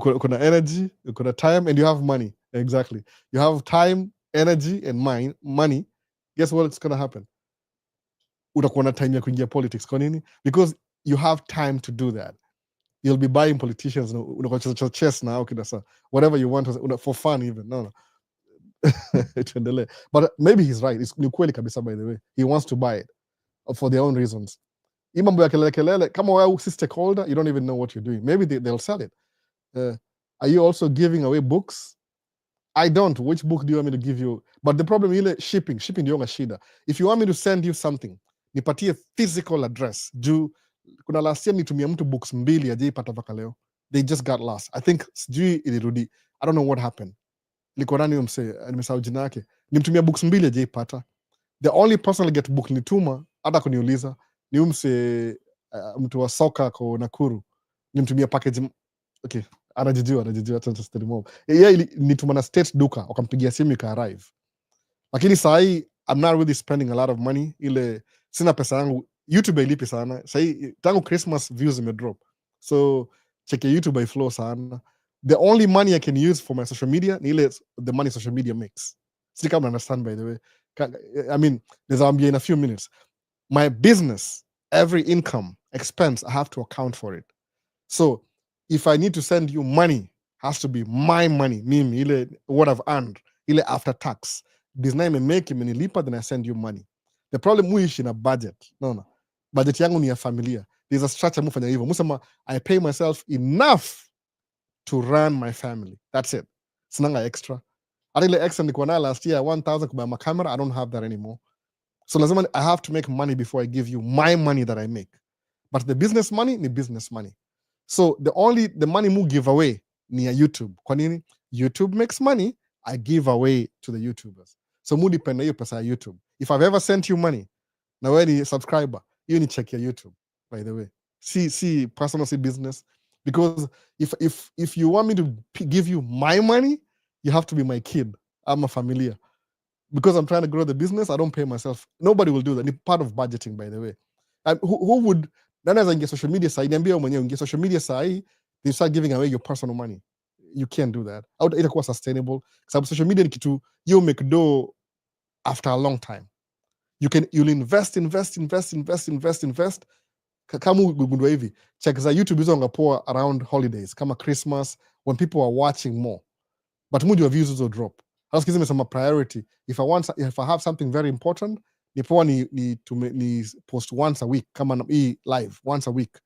Kuna energy, kuna time, and you have money. Exactly. You have time, energy, and money. Guess what's going to happen? Utakuwa na time ya kuingia politics. Kwa nini? Because you have time to do that. You'll be buying politicians. Unakuwa chess now, whatever you want for fun even. No. But maybe he's right. It's ni kweli kabisa, by the way. He wants to buy it for their own reasons. Mambo ya kelele, kama wewe si stakeholder, you don't even know what you're doing. Maybe they'll sell it. Are you also giving away books? I don't. Which book do you want me to give you? But the problem is shipping ndio shida. If you want me to send you something, nipatie physical address. Juu kuna last year nitumia mtu books 2 ajaipata mpaka leo. They just got lost. I think sijui ilirudi. I don't know what happened. Liko nani nimesahau jina yake. Nimtumia books 2 ajaipata. The only person get book nituma hata kuniuliza ni mtu wa soka kwa Nakuru. Nimtumia package. Okay, anajijua story mob. Yeye nituma na state duka, wakampigia simu ika arrive. Lakini saa hii I'm not really spending a lot of money. Ile sina pesa yangu, YouTube hailipi sana. Saa hii tangu Christmas views imedrop. So check YouTube iflow sana. The only money I can use for my social media ni ile the money social media makes. Sisi kama understand, by the way. I mean, there's ambia in a few minutes. My business, every income, expense, I have to account for it. So if I need to send you money, has to be my money, mimi, ile what I've earned, ile after tax. Business imemake imenilipa, then I send you money. The problem muishi na budget. No. Budget yangu ni ya familia. There's a structure mufanya hivyo. Musema, I pay myself enough to run my family. That's it. Sinanga extra. Hata ile extra nilikuwa nayo last year, 1,000 kubuy my camera, I don't have that anymore. So lazima I have to make money before I give you my money that I make. But the business money ni business money. So the money mu give away ni ya YouTube. Kwa nini? YouTube makes money, I give away to the YouTubers. So mu depend na hiyo pesa ya YouTube. If I've ever sent you money, na wewe ni subscriber, hiyo ni check ya YouTube, by the way. See personal, see business. Because if you want me to give you my money, you have to be my kid. I'm a familia. Because I'm trying to grow the business, I don't pay myself. Nobody will do that. It's part of budgeting, by the way. Who would nani anaweza social media side? Niambia wewe mwenyewe ingia social media side, you start giving away your personal money. You can't do that. Itakuwa sustainable. Sababu social media ni kitu you make do after a long time. You'll invest. Kama ugundua hivi, check za YouTube hizo wangapoa around holidays, kama Christmas, when people are watching more. But mood your views will drop. Halafu kizi mesema priority. If I have something very important, ni poa ni post once a week, kama live once a week,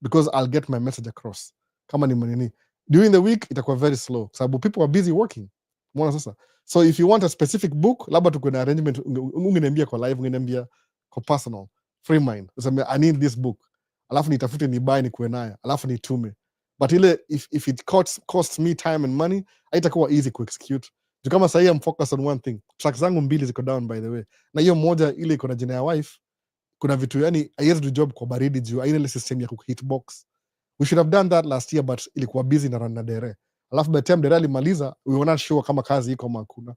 because I'll get my message across. Kama ni manini. During the week itakuwa very slow, sababu people are busy working. Mbona sasa? So if you want a specific book, labda tuko na arrangement, ungeniambia kwa live, ungeniambia kwa personal, free mind. I need this book. Alafu nitafute ni buy, ni kuwe nayo. Alafu nitume. But ile if it costs me time and money, haitakuwa easy ku execute. Kama sasa I'm focused on one thing. Tracks zangu 2 ziko down, by the way. Na hiyo moja ile iko na jina ya wife, kuna vitu yani haiwezi do job kwa baridi juu haina ile system ya hitbox. We should have done that last year, but ilikuwa busy na run na dere. Alafu by the time dere alimaliza, we were not sure kama kazi iko ama hakuna.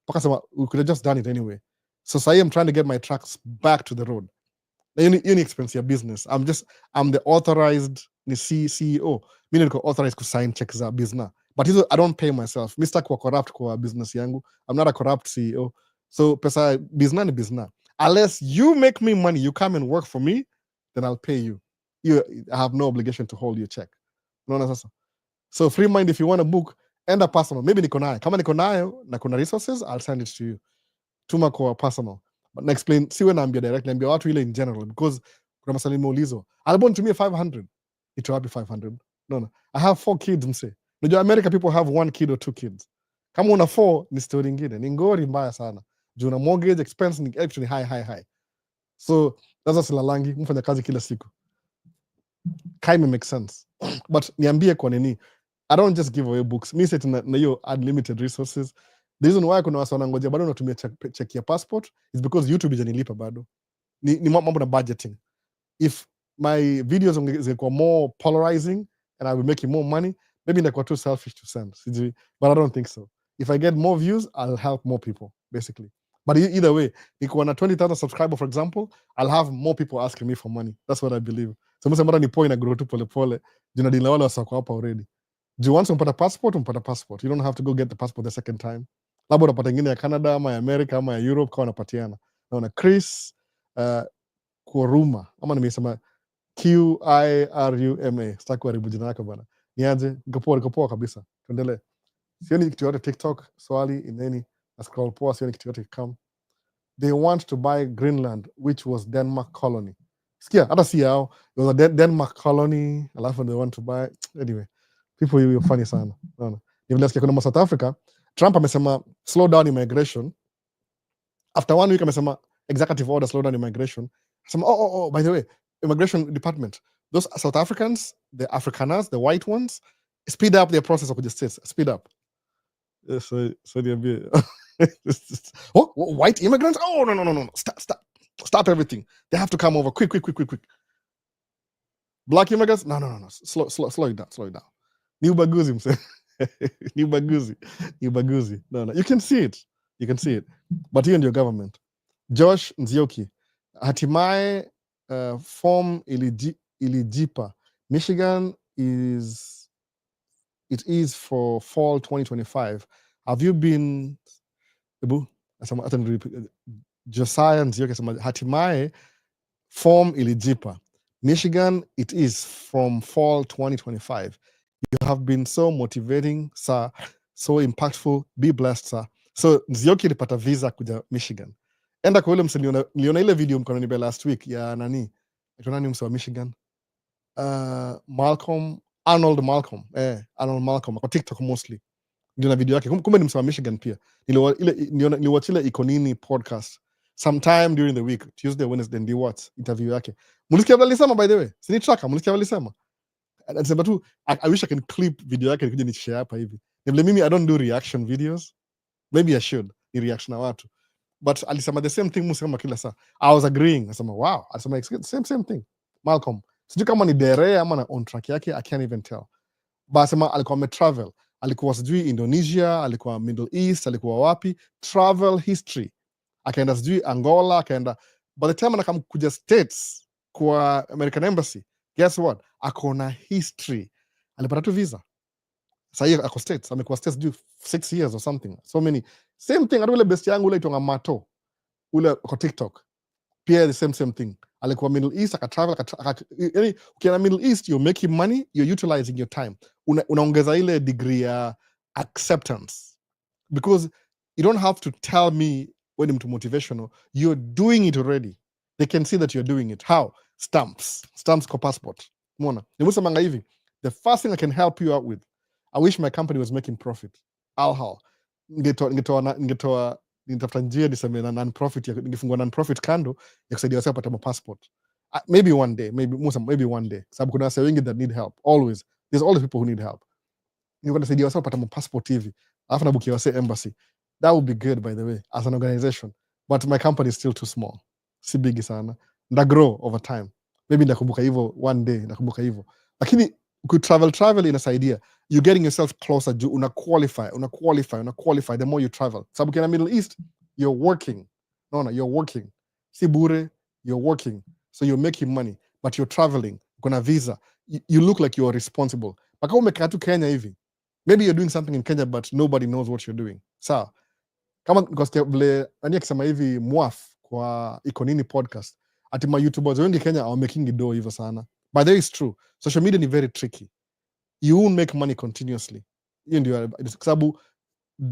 Paka sema we could have just done it anyway. So sasa I'm trying to get my tracks back to the road. Na hiyo ni expense ya business. I'm the authorized ni CEO. Mimi niko authorized ku sign checks za business. But hizo I don't pay myself. Mimi sitaki kuwa corrupt kwa business yangu. I'm not a corrupt CEO. So pesa business ni business. Unless you make me money, you come and work for me, then I'll pay you. I have no obligation to hold your check. Unaona sasa? So free mind, if you want a book, enda personal. Maybe niko nayo. Kama niko nayo na kuna resources, I'll send it to you. Tuma kwa personal. But na explain, siwe naambia direct, naambia watu ile in general, because kuna maswali nimeulizwa. Albon nitumie 500. Ito wapi 500? No. I have 4 kids mse. Unajua America people have 1 kid or 2 kids. Kama una 4 ni story nyingine. Ni ngori mbaya sana. Juu na mortgage expense ni actually high. So that's silalangi, mfanya kazi kila siku. Kaime make sense. But niambie kwa nini. I don't just give away books. Mi set na hiyo unlimited resources. The reason why kuna wasa wanangoja bado natumia check ya passport is because YouTube ijanilipa bado. Ni mambo na budgeting. If my videos zingekuwa more polarizing and I will make more money, maybe nitakuwa too selfish to send. But I don't think so. If I get more views, I'll help more people, basically. But either way, nikuwa na 20,000 subscribers, for example, I'll have more people asking me for money. That's what I believe. So mse mara ni point na grow tu pole pole. Juna dila wale wasako hapa already. Do once umpata passport. You don't have to go get the passport the second time. Labda unapata ingine ya Canada ama ya America ama ya Europe kwa wanapatiana. Naona Chris Kuruma ama nimesema Qiruma. Sitaki kuharibu jina lako bana. Niaje? Niko poa kabisa. Tuendelee. Sioni kitu yote TikTok, swali ineni na scroll poa, sioni kitu yote come. They want to buy Greenland, which was Denmark colony. Sikia, hata si yao. It was a Denmark colony, alafu they want to buy. Anyway, people you're funny sana. Naona. Nilisikia kuna South Africa, Trump amesema slow down immigration. After 1 week amesema executive order slow down immigration. Some by the way, immigration department, those South Africans, the Afrikaners, the white ones, speed up their process of the states. Speed up. So white immigrants? Oh no! Stop everything. They have to come over quick. Black immigrants? No. Slow it down. New baguzi, mse. New baguzi. No. You can see it. But you and your government. Josh Nzioki, hatimaye form ilijipa. Michigan it is for fall 2025. Have you been Josiah Nzioki asema hatimaye form ilijipa. Michigan it is from fall 2025. You have been so motivating, sir, so impactful. Be blessed, sir. So Nzioki ilipata visa kuja Michigan. Enda kwa ule mse niliona ile video mkanonibe last week ya nani? Ito nani mse wa Michigan? Arnold Malcolm kwa TikTok mostly. Ndio na video yake. Kumbe ni mse wa Michigan pia. Niliwatch ile Iko Nini podcast. sometime during the week, Tuesday, Wednesday, ndio what interview yake. Mulisikia vile alisema, by the way, sini tracker, mulisikia vile alisema. Anasema tu I wish I can clip video yake nikuje ni share hapa hivi. Ni vile mimi I don't do reaction videos. Maybe I should. Ni reaction na watu. But alisema the same thing musema kila saa. I was agreeing. Alisema wow, alisema same thing. Malcolm. Sijui kama ni dere ama na on track yake, I can't even tell. But alisema alikuwa ametravel. Alikuwa sijui Indonesia, alikuwa Middle East, alikuwa wapi, travel history. Akaenda sijui Angola, akaenda. By the time anakuja States kwa American Embassy, guess what? Akona history. Alipata tu visa. Sahii ako States, amekuwa States sijui 6 years or something. So many. Same thing, hata ule best yangu ule itonga Mato. Ule kwa TikTok. Pia the same thing. Alikuwa Middle East, akatravel, yani ukienda Middle East, you're making money, you're utilizing your time. Unaongeza ile degree ya acceptance. Because you don't have to tell me when I'm motivational, you're doing it already. They can see that you're doing it. How? Stamps kwa passport. Mona. Nimusemanga hivi, the first thing I can help you out with, I wish my company was making profit. How? Ningetafuta njia niseme na non-profit, ningefungua non-profit kando ya kusaidia wase wapate passport. Maybe one day, maybe one day. Sababu kuna wase wengi that need help. Always. There's always people who need help. Ningekuwa nasaidia wase wapate passport hivi. Alafu nabukia wase embassy. That would be good, by the way, as an organization. But my company is still too small. Si bigi sana. Nda grow over time. Maybe ndakumbuka hivyo one day, ndakumbuka hivyo. Lakini travel inasaidia. You're getting yourself closer. Una qualify. The more you travel. Sababu ukienda Middle East, you're working. No, you're working. Si bure, you're working. So you're making money, but you're traveling. Kuna visa. You look like you're responsible. Paka umekaa tu Kenya hivi. Maybe you're doing something in Kenya, but nobody knows what you're doing. Sawa. Kama vile nani akisema hivi mwaf kwa Iko Nini podcast, ati ma YouTubers wengi Kenya are making do hivyo sana. But that is true. Social media ni very tricky. You won't make money continuously. Hiyo ndio sababu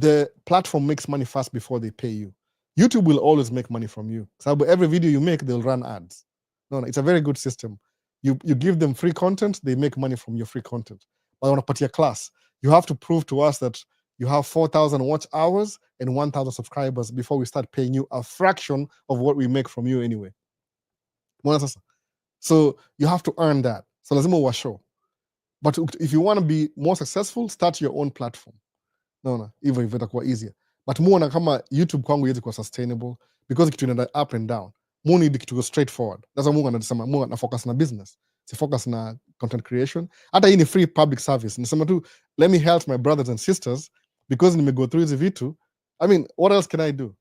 the platform makes money fast before they pay you. YouTube will always make money from you. Sababu every video you make, they'll run ads. No, it's a very good system. You give them free content, they make money from your free content. But wanapatia class, you have to prove to us that you have 4,000 watch hours and 1,000 subscribers before we start paying you a fraction of what we make from you anyway. So you have to earn that. So lazima uwashow. But if you want to be more successful, start your own platform. No, hivyo itakuwa easier. But muona kama YouTube kwangu yezi kuwa sustainable because kitu inaenda up and down. Mu need kitu go straightforward. That's why Mungu anasema Mungu na focus na business. Si focus na content creation. Hata hii ni free public service. Nasema tu, let me help my brothers and sisters because nime go through hizi vitu. I mean, what else can I do?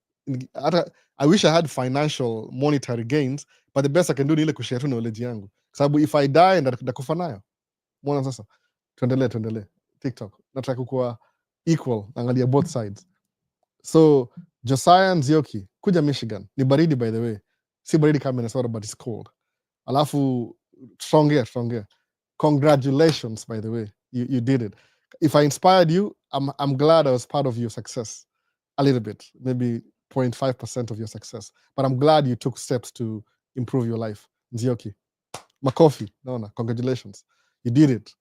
I wish I had financial monetary gains, but the best I can do ni ile kushare tu knowledge yangu. Sababu if I die, ndakufa nayo. Mbona sasa? Tuendelee. TikTok. Nataka kuwa equal, angalia both sides. So, Josiah Nzioki, kuja Michigan. Ni baridi, by the way. Si baridi kama Minnesota, but it's cold. Alafu, stronger. Congratulations, by the way. You did it. If I inspired you, I'm glad I was part of your success. A little bit. Maybe 0.5% of your success. But I'm glad you took steps to improve your life. Nzioki. Makofi. No, congratulations. You did it.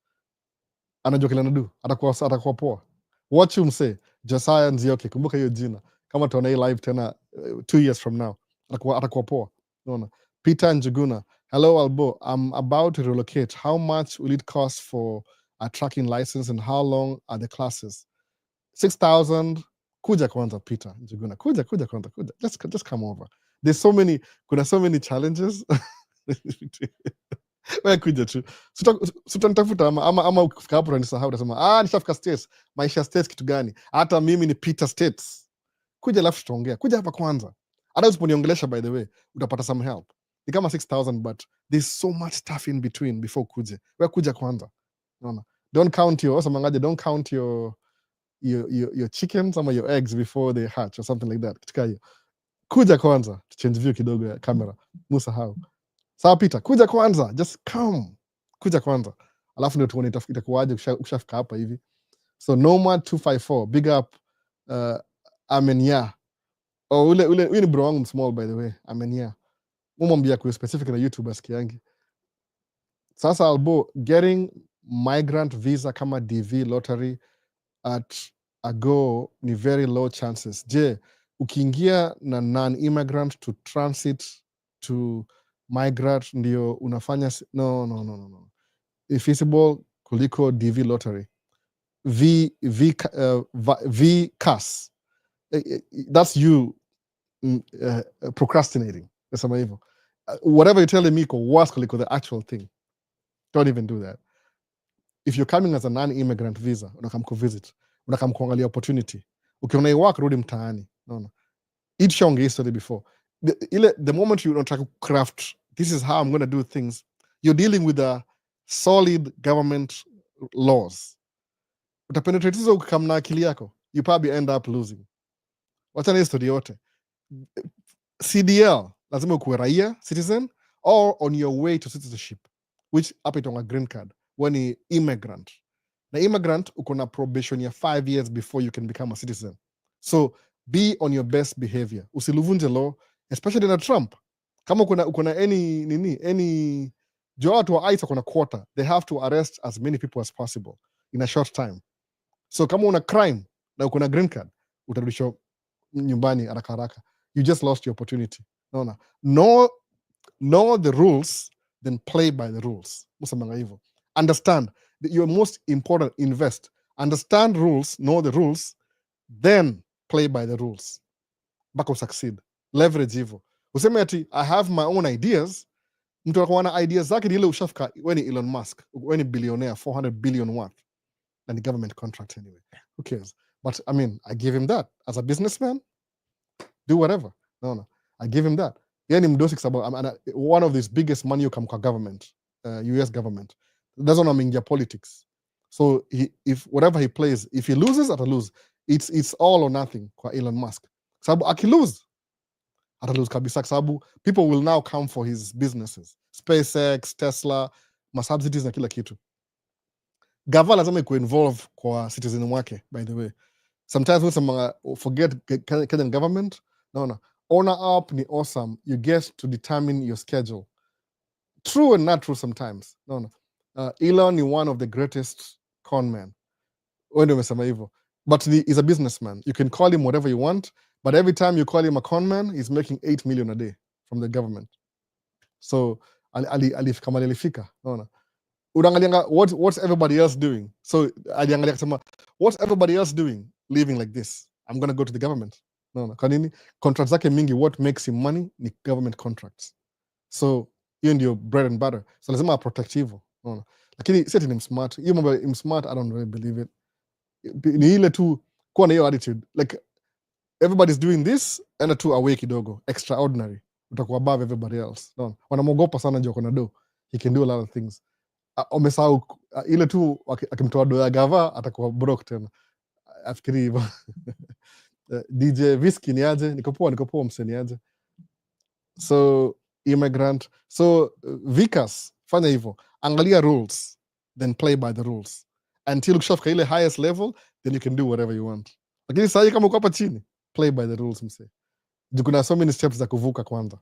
Anajua kile anadu. Atakuwa poa. Watch him say, Josiah Nzioki, kumbuka hiyo jina. Kama tuona hii live tena 2 years from now. Atakuwa poa. No. Peter Njuguna. Hello, Albo. I'm about to relocate. How much will it cost for a trucking license and how long are the classes? 6,000. Kuja kwanza, Peter Njuguna. Kuja kwanza. Just come over. Kuna so many challenges. Kuja tu. Sutanitafuta ama ukifika hapo unanisahau utasema nishafika States. Maisha States kitu gani? Hata mimi ni Peter States. Kuja alafu tutaongea. Kuja hapa kwanza. Hata usiponiongelesha, by the way, utapata some help. Ni kama 6,000 but there's so much stuff in between before kuje. Wewe kuja kwanza. Unaona? Don't count your chickens ama your eggs before they hatch or something like that. Kitu hiyo. Kuja kwanza. Change view kidogo ya camera. Musahau. Sawa Peter, kuja kwanza, just come. Kuja kwanza. Alafu ndio tuone itakuwaje ukishafika hapa hivi. So Nomad 254, big up Amenia. Ule ni bro wangu small, by the way. Amenia. Mumwambia kwa specific na YouTube asikiangi. Sasa Albo, getting migrant visa kama DV lottery at a go ni very low chances. Je, ukiingia na non-immigrant to transit to migrant ndio unafanya no. Feasible kuliko DV lottery. VCAS. That's you procrastinating. Nasema hivyo. Whatever you're telling me iko worse kuliko the actual thing. Don't even do that. If you're coming as a non-immigrant visa, unakam kuvisit, unakam kuangalia opportunity. Ukiona iwak rudi mtaani. No. Each shong history before. The moment you try to craft, this is how I'm going to do things, you're dealing with a solid government laws. Utapenetrate hizo ukikam na akili yako, you probably end up losing. Wachana history yote. CDL, lazima ukuwe raia, citizen, or on your way to citizenship, which hapa itonga green card, when ni immigrant. Na immigrant, uko na probation ya 5 years before you can become a citizen. So, be on your best behavior. Usiluvunje law, especially na Trump. Kama uko na any jo watu wa ICE kuna quota, they have to arrest as many people as possible in a short time. So kama una crime na uko na green card, utarudishwa nyumbani haraka haraka. You just lost your opportunity. Know the rules, then play by the rules. Musamanga hivyo. Understand that your most important, invest. Understand rules, know the rules, then play by the rules. Mpaka succeed. Leverage hivyo. Useme ati I have my own ideas. Mtu anakuwa na ideas zake ni ile ushafika, when Elon Musk, when billionaire 400 billion worth, and the government contract anyway. Who cares? But I mean, I give him that as a businessman. Do whatever. No. I give him that. Yani mdosi sababu one of these biggest money you come kwa government, US government. Doesn't amingia politics. So if whatever he plays, if he loses, atalose. It's all or nothing kwa Elon Musk. Sababu akilose, atalose kabisa sababu people will now come for his businesses. SpaceX, Tesla, masubsidies na kila kitu. Gava lazima iko involve kwa citizen wake, by the way. Sometimes when forget Kenyan government, no. Owner up ni awesome. You get to determine your schedule. True and not true sometimes. No. Elon is one of the greatest con men. But he's a businessman. You can call him whatever you want, but every time you call him a con man, he's making 8 million a day from the government. So, alifika. No. What's everybody else doing? So, what's everybody else doing living like this? I'm going to go to the government. No. Kanini contracts zake mingi, what makes him money ni government contracts. So hiyo ndio bread and butter. So lazima protect hivyo. No. Lakini si ati ni smart. Hiyo mambo im smart, I don't really believe it. Ni ile tu kuwa na hiyo attitude. Like everybody's doing this and tu away kidogo. Extraordinary. Utakuwa above everybody else. No. Wanamwogopa sana ndio kuna do. He can do a lot of things. Umesahau ile tu akimtoa do ya gava atakuwa broke tena. Afikiri hivyo. DJ Whiskey ni aje? Niko poa mse ni aje? So immigrant. So Vikas, fanya hivyo. Angalia rules, then play by the rules. Until ukishafika ile highest level, then you can do whatever you want. Lakini sasa kama uko hapa chini, play by the rules mse. Kuna so many steps za kuvuka kwanza.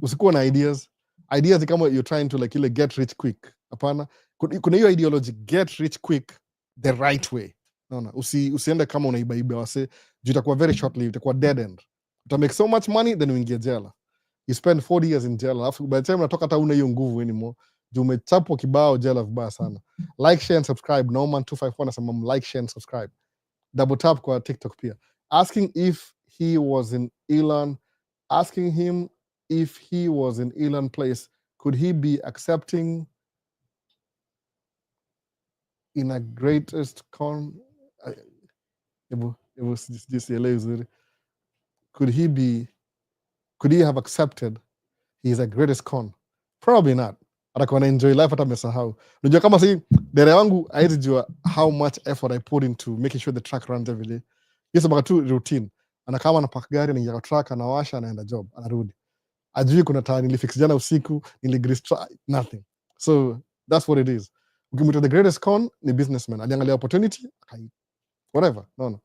Usikuwa na ideas. Ideas kama you're trying to like ile get rich quick. Hapana. Kuna hiyo ideology, get rich quick the right way. No. Usiende kama unaibaiba wase. Juu itakuwa very short lived, itakuwa dead end. Uta make so much money, then uingie jela. You spend 40 years in jail. Alafu by the time unatoka hata una hiyo nguvu anymore. Juu umechapwa kibao jela vibaya sana. Like, share and subscribe. Norman 254 nasema like, share and subscribe. Double tap kwa TikTok pia. Asking him if he was in Elon place, could he be accepting in a greatest con? Could he have accepted he's a greatest con? Probably not. Atakuwa na enjoy life hata amesahau. Unajua kama si dere wangu haizi jua how much effort I put into making sure the truck runs every day. Yes, baka tu routine. Anakama na park gari anaingia kwa truck, anawasha, anaenda job, anarudi. Ajui kuna taa nilifix jana usiku, niligrease nothing. So that's what it is. Ukimwita the greatest con ni businessman. Aliangalia opportunity, whatever. No.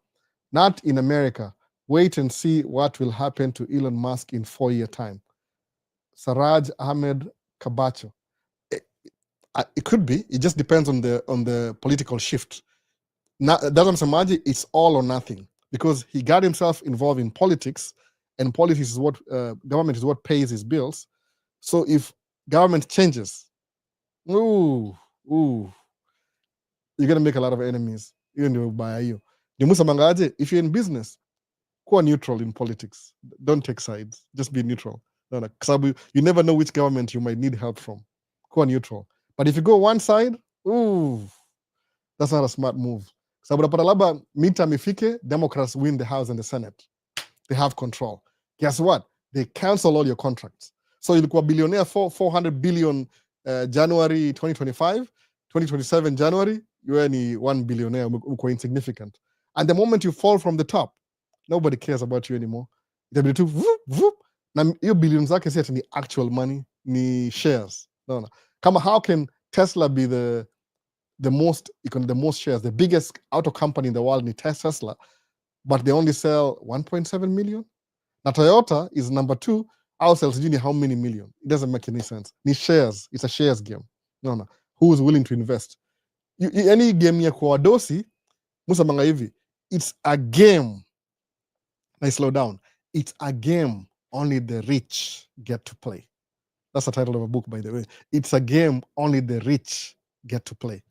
Not in America. Wait and see what will happen to Elon Musk in 4-year time. Saraj Ahmed Kabacho. It could be. It just depends on the political shift. That's what I'm saying. It's all or nothing. because he got himself involved in politics, and politics is what government is what pays his bills. So if government changes, ooh, ooh, you're gonna make a lot of enemies. Hiyo ndio ubaya hiyo. Ni Musa Mangaje, if you're in business, kuwa neutral in politics. Don't take sides. Just be neutral. No, no, sababu you never know which government you might need help from. Kuwa neutral. But if you go one side, ooh, that's not a smart move. Sababu unapata labda midterm ifike, Democrats win the House and the Senate. They have control. Guess what? They cancel all your contracts. So ilikuwa billionaire 400 billion January 2025, 2027 January, you're any 1 billionaire, uko insignificant. And the moment you fall from the top, nobody cares about you anymore. Itabidi tu vup, vup. Na hiyo billion zake si ati ni actual money, ni shares. No. Kama how can Tesla be the most shares, the biggest auto company in the world ni Tesla, but they only sell 1.7 million? Now Toyota is number 2, outsells you how many million? It doesn't make any sense. Ni shares. It's a shares game. No. Who is willing to invest? Any game ya kwa dosi, Musa manga hivi, it's a game. Now slow down. It's a game only the rich get to play. That's the title of a book, by the way. It's a game only the rich get to play.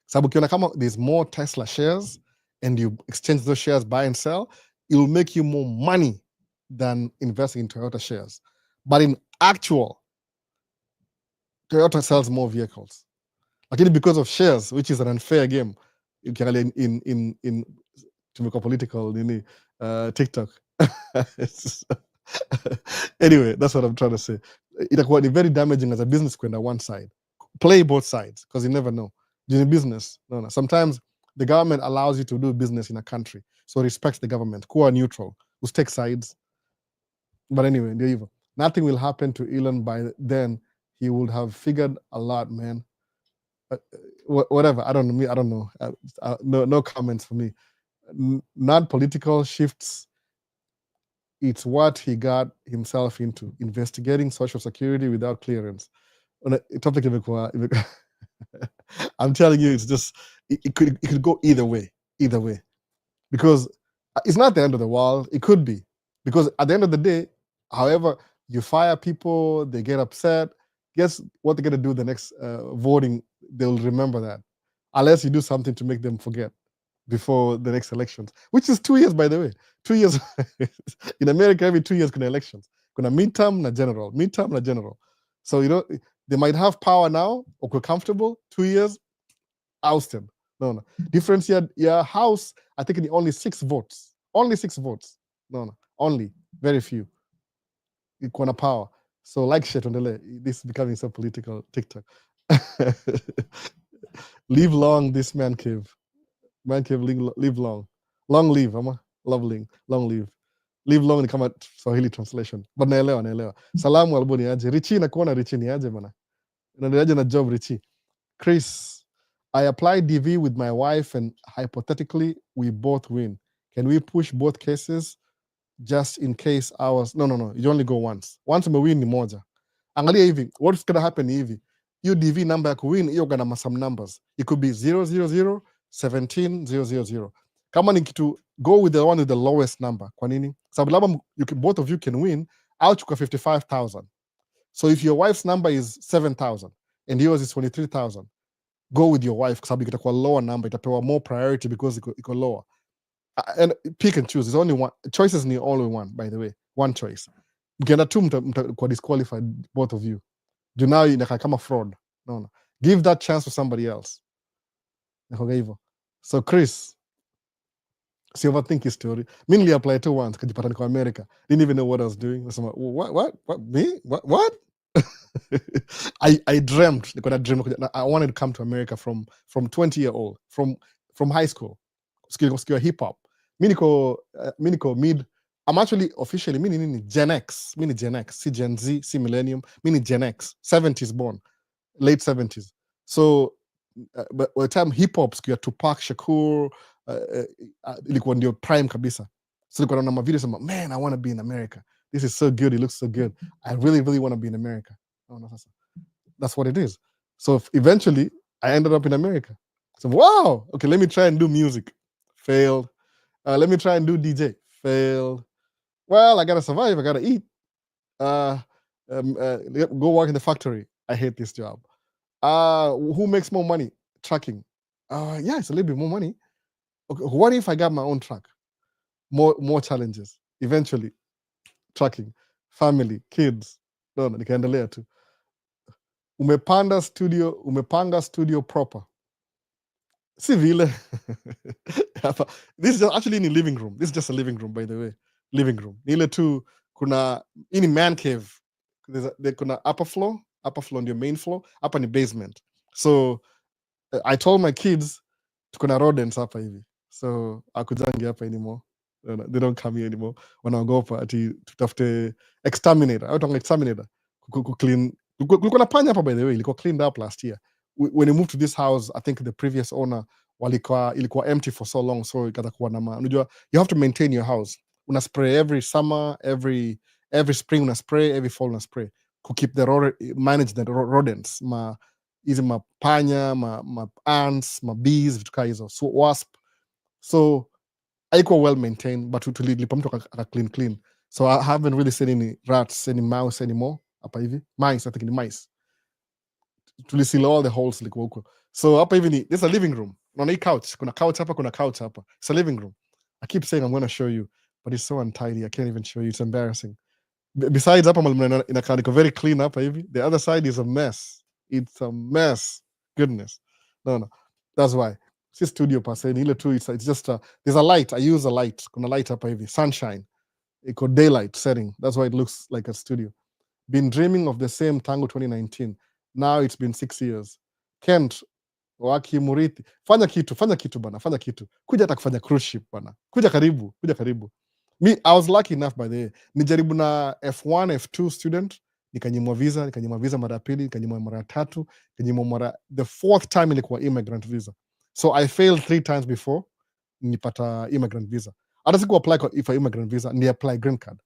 Sababu ukiona kama there's more Tesla shares and you exchange those shares, buy and sell, it will make you more money than investing in Toyota shares. But in actual, Toyota sells more vehicles. Lakini because of shares, which is an unfair game, ukiangalia in tumekuwa political nini TikTok. Anyway, that's what I'm trying to say. Itakuwa ni very damaging as a business kwenda one side. Play both sides because you never know. Doing business, no. Sometimes the government allows you to do business in a country, so respect the government. Kuwa neutral. We'll take sides. But anyway, ndio hivyo. Nothing will happen to Elon by then. He would have figured a lot, man. Whatever. I don't know. No comments for me. Not political shifts. It's what he got himself into, investigating social security without clearance. Topic I'm telling you, it's just it could go either way, because it's not the end of the world. It could be, because at the end of the day, however you fire people, they get upset. Guess what they're gonna do the next voting? They'll remember that, unless you do something to make them forget before the next elections, which is 2 years, by the way. 2 years in America, every 2 years kuna elections. Kuna midterm na general. So they might have power now, or comfortable. 2 years, ousted. No. Difference here, your house, I think only 6 votes. Only 6 votes. No. Only. Very few. Iko na power. So like shit on the this is becoming so political. TikTok. Live long this man cave. Man cave, live long. Long live, ama? Long live. Live long ni kama Swahili translation. But naelewa. Salamu albo ni aje. Richie nakuona Richie ni aje bana. Unaendeleaje na job Richie? Chris, I applied DV with my wife and hypothetically we both win. Can we push both cases just in case ours? No. You only go once. Once umewin ni moja. Angalia hivi, what's gonna happen hivi? Your DV number ya kuwin, hiyo gana some numbers. It could be 000 17 000. Kama ni kitu, go with the one with the lowest number. Kwa nini? Sababu labda both of you can win, auchukua 55,000. So if your wife's number is 7,000 and yours is 23,000, go with your wife, sababu itakuwa lower number, itapewa more priority because iko lower. And pick and choose. It's only one. Choices ni only one, by the way. One choice. Mkienda tu mtakuwa disqualified, both of you. Do now inakaa kama fraud. No. Give that chance to somebody else. Nakoga hivyo. So Chris, si overthink his story. Mi niliapply to once, kajipata niko America. Didn't even know what I was doing. Nasema, what? Me? What? I dreamt. I wanted to come to America from 20-year-old, from high school. Skiwa hip hop. Mi niko mid. I'm actually officially mi Gen X. Mi ni Gen X. Si Gen Z, si Millennium. Mi ni Gen X. 70s born. Late 70s. So but by the time hip hop skiwa Tupac Shakur ilikuwa ndio prime kabisa. So nilikuwa naona mavideo sema, man, I want to be in America. This is so good. It looks so good. I really, really want to be in America. That's what it is. So eventually, I ended up in America. So, wow, okay, let me try and do music. Failed. Let me try and do DJ. Failed. Well, I gotta survive. I gotta eat. Go work in the factory. I hate this job. Who makes more money? Trucking. Yeah, it's a little bit more money. Okay, what if I got my own truck? More challenges. Eventually, trucking, family, kids. No, nikaendelea tu. Umepanga studio proper. Si vile. This is actually in the living room. This is just a living room, by the way. Living room. Ile tu kuna ini man cave. Kuna upper floor on your main floor, hapa ni basement. So I told my kids kuna rodents hapa hivi. So akujangi hapa anymore. They don't come here anymore. Wanaogopa ati tutafute exterminator. Au tonga exterminator. Clean. Kulikuwa na panya hapa, by the way. Ilikuwa cleaned up last year. When you moved to this house, I think the previous owner ilikuwa empty for so long, so ikatakuwa na unajua, you have to maintain your house. Una spray every summer, every spring una spray, every fall una spray to keep manage the rodents, hizi mapanya, ma ants, ma bees, vitu kaa hizo, so wasp. So haikuwa well maintained, but tulilipa mtu clean. So I haven't really seen any rats, any mouse anymore hapa hivi. Mice, I think ni mice. Tulisila all the holes likuwa huko. So hapa hivi this is a living room. Unaona hii couch, kuna couch hapa. It's a living room. I keep saying I'm going to show you, but it's so untidy. I can't even show you. It's embarrassing. Besides hapa inakaa niko very clean hapa hivi. The other side is a mess. It's a mess. Goodness. No. That's why. Si studio per se, ile tu, it's just there's a light. I use a light. Kuna light hapa hivi. Sunshine. Iko daylight setting. That's why it looks like a studio. Been dreaming of the same tangu 2019. Now it's been 6 years. Kent Waki Murithi, fanya kitu bana, fanya kitu. Kuja hata kufanya cruise ship bana. Kuja karibu. Me, I was lucky enough, by the way. Nijaribu na F1, F2 student, nikanyimwa visa mara pili, nikanyimwa mara tatu, the fourth time ilikuwa immigrant visa. So I failed 3 times before nipata immigrant visa. Hata siku apply for immigrant visa, ni apply green card.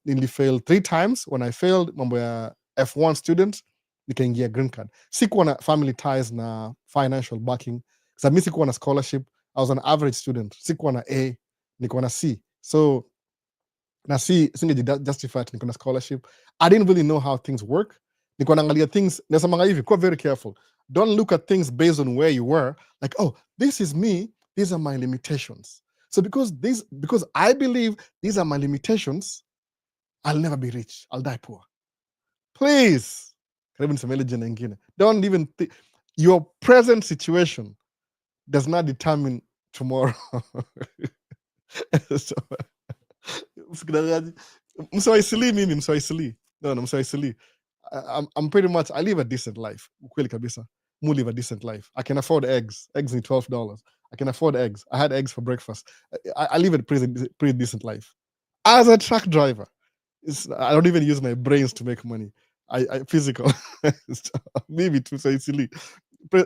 Nearly failed 3 times. When I failed mambo ya F1 student, nikaingia green card. Sikuwa na family ties na financial backing. Because mi sikuwa na scholarship. I was an average student. Sikuwa na A, nikuwa na C. So na C, justify nikuwa na scholarship. I didn't really know how things work. Nikuwa naangalia things, nasamanga hivi, kuwa very careful. Don't look at things based on where you were. Like, oh, this is me. These are my limitations. So because I believe these are my limitations, I'll never be rich. I'll die poor. Please. Don't even think. Your present situation does not determine tomorrow. Mswaisili mimi, mswaisili. No, mswaisili. I'm pretty much, I live a decent life. Ukweli kabisa. Mu live a decent life. I can afford eggs. Eggs need $12. I can afford eggs. I had eggs for breakfast. I live a pretty decent life. As a truck driver, I don't even use my brains to make money. I physical. Maybe too so silly.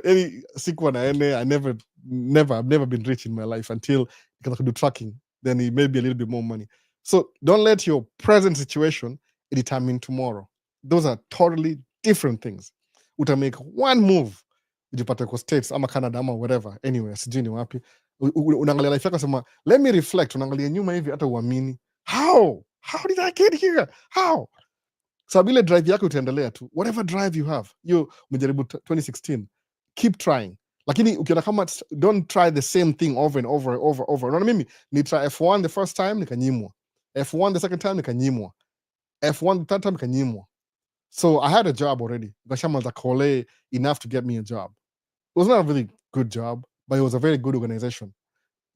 Any sikuwa na ene, I've never been rich in my life until I could do trucking. Then it may be a little bit more money. So don't let your present situation determine tomorrow. Those are totally different things. Uta make one move, ujipate kwa States ama Canada ama whatever, anywhere, sijui ni wapi. Unaangalia life yako sema, let me reflect. Unaangalia nyuma hivi hata uamini. How did I get here? How? So vile drive yako utaendelea tu. Whatever drive you have. Umejaribu 2016. Keep trying. Lakini ukiona kama don't try the same thing over and over. Unaona mimi ni try F1 the first time nikanyimwa. F1 the second time nikanyimwa. F1 the third time nikanyimwa. So I had a job already. Gashamanza Kole enough to get me a job. It was not a really good job, but it was a very good organization.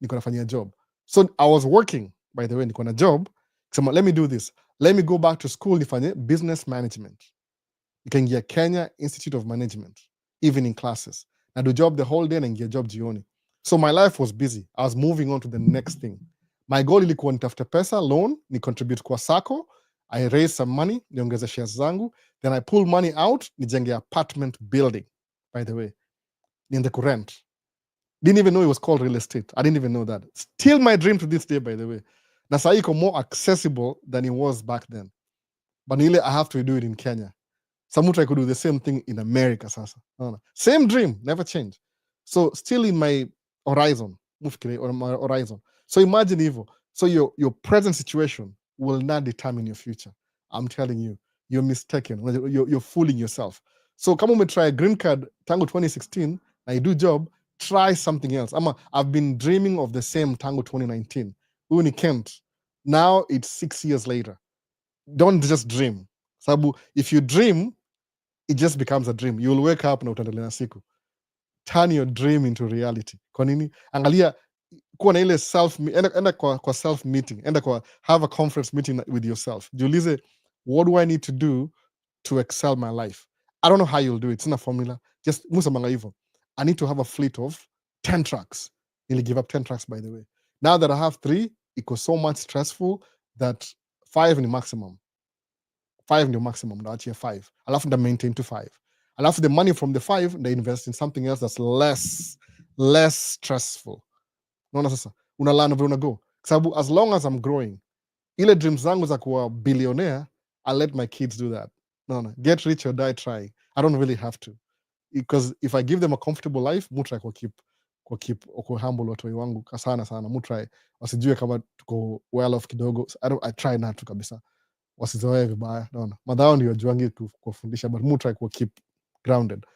Niko nafanyia job. So I was working, by the way, niko na job. So let me do this. Let me go back to school nifanye business management. Nikaingia Kenya Institute of Management, evening classes. Na do job the whole day na ingia job jioni. So my life was busy. I was moving on to the next thing. My goal ilikuwa nitafute pesa, loan, ni contribute kwa sacco. I raise some money, niongeze shares zangu. Then I pull money out, nijenge apartment building, by the way. Niende kurent. Didn't even know it was called real estate. I didn't even know that. Still my dream to this day, by the way. Na saa iko more accessible than it was back then. But nile I have to do it in Kenya. Samutra I could do the same thing in America sasa. No. Same dream, never change. So still in my horizon. mufikire on my horizon. So imagine hivyo. So your present situation will not determine your future. I'm telling you, you're mistaken. You're fooling yourself. So kama umetry green card tangu 2016 na you do job, try something else. I've been dreaming of the same tangu 2019. Huyu ni Kent. Now it's 6 years later. Don't just dream. Sababu if you dream, it just becomes a dream. You'll wake up na utaendelea na siku. Turn your dream into reality. Kwa nini? Angalia kuwa na ile enda kwa self meeting, have a conference meeting with yourself. Jiulize, what do I need to do to excel my life? I don't know how you'll do it. It's not a formula. Just musamanga hivyo. I need to have a fleet of 10 trucks. Nearly give up 10 trucks, by the way. Now that I have 3, it was so much stressful that 5 in the maximum. 5 ndio maximum, naachia 5 alafu nda maintain to 5 alafu the money from the 5 nda invest in something else that's less stressful. Unaona sasa unalana vile unago, sababu as long as I'm growing, ile dreams zangu za kuwa billionaire, I'll let my kids do that. No, get rich or die trying. I don't really have to, because if I give them a comfortable life, mutry kwa humble watoi wangu sana mutry wasijue kama tuko well off kidogo. I try not to kabisa, wasizoee vibaya. Naona madhao ndio wajuangi kuwafundisha, but mu try ku keep grounded.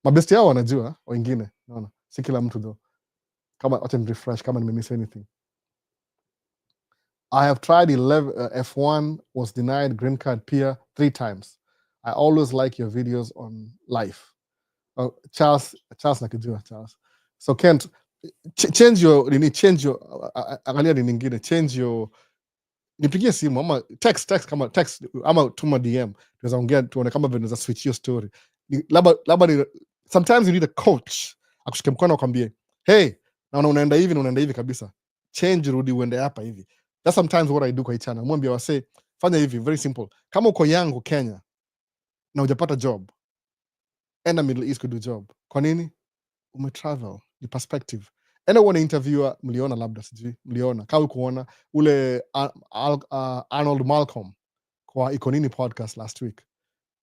Mabesti yao wanajua wengine, naona si kila mtu though. Kama wacha refresh kama nimemiss anything. I have tried F1, was denied green card pia 3 times. I always like your videos on life. Charles nakijua Charles. So Kent, change your angalia ni nyingine, change your nipigie simu ama text kama text ama tuma DM, tunaweza ongea tuone kama vile tunaweza switch your story. Labda sometimes you need a coach akushike mkono akwambie, hey, naona unaenda hivi kabisa, change, rudi uende hapa hivi. That's sometimes what I do kwa hii channel. Mwambie wase fanya hivi, very simple. Kama uko yangu Kenya na hujapata job, enda Middle East kudo job. Kwa nini? Umetravel, ni perspective. Enda uone interviewer, mliona labda sijui mliona kama kuona ule Arnold Malcolm kwa Iko Nini podcast last week.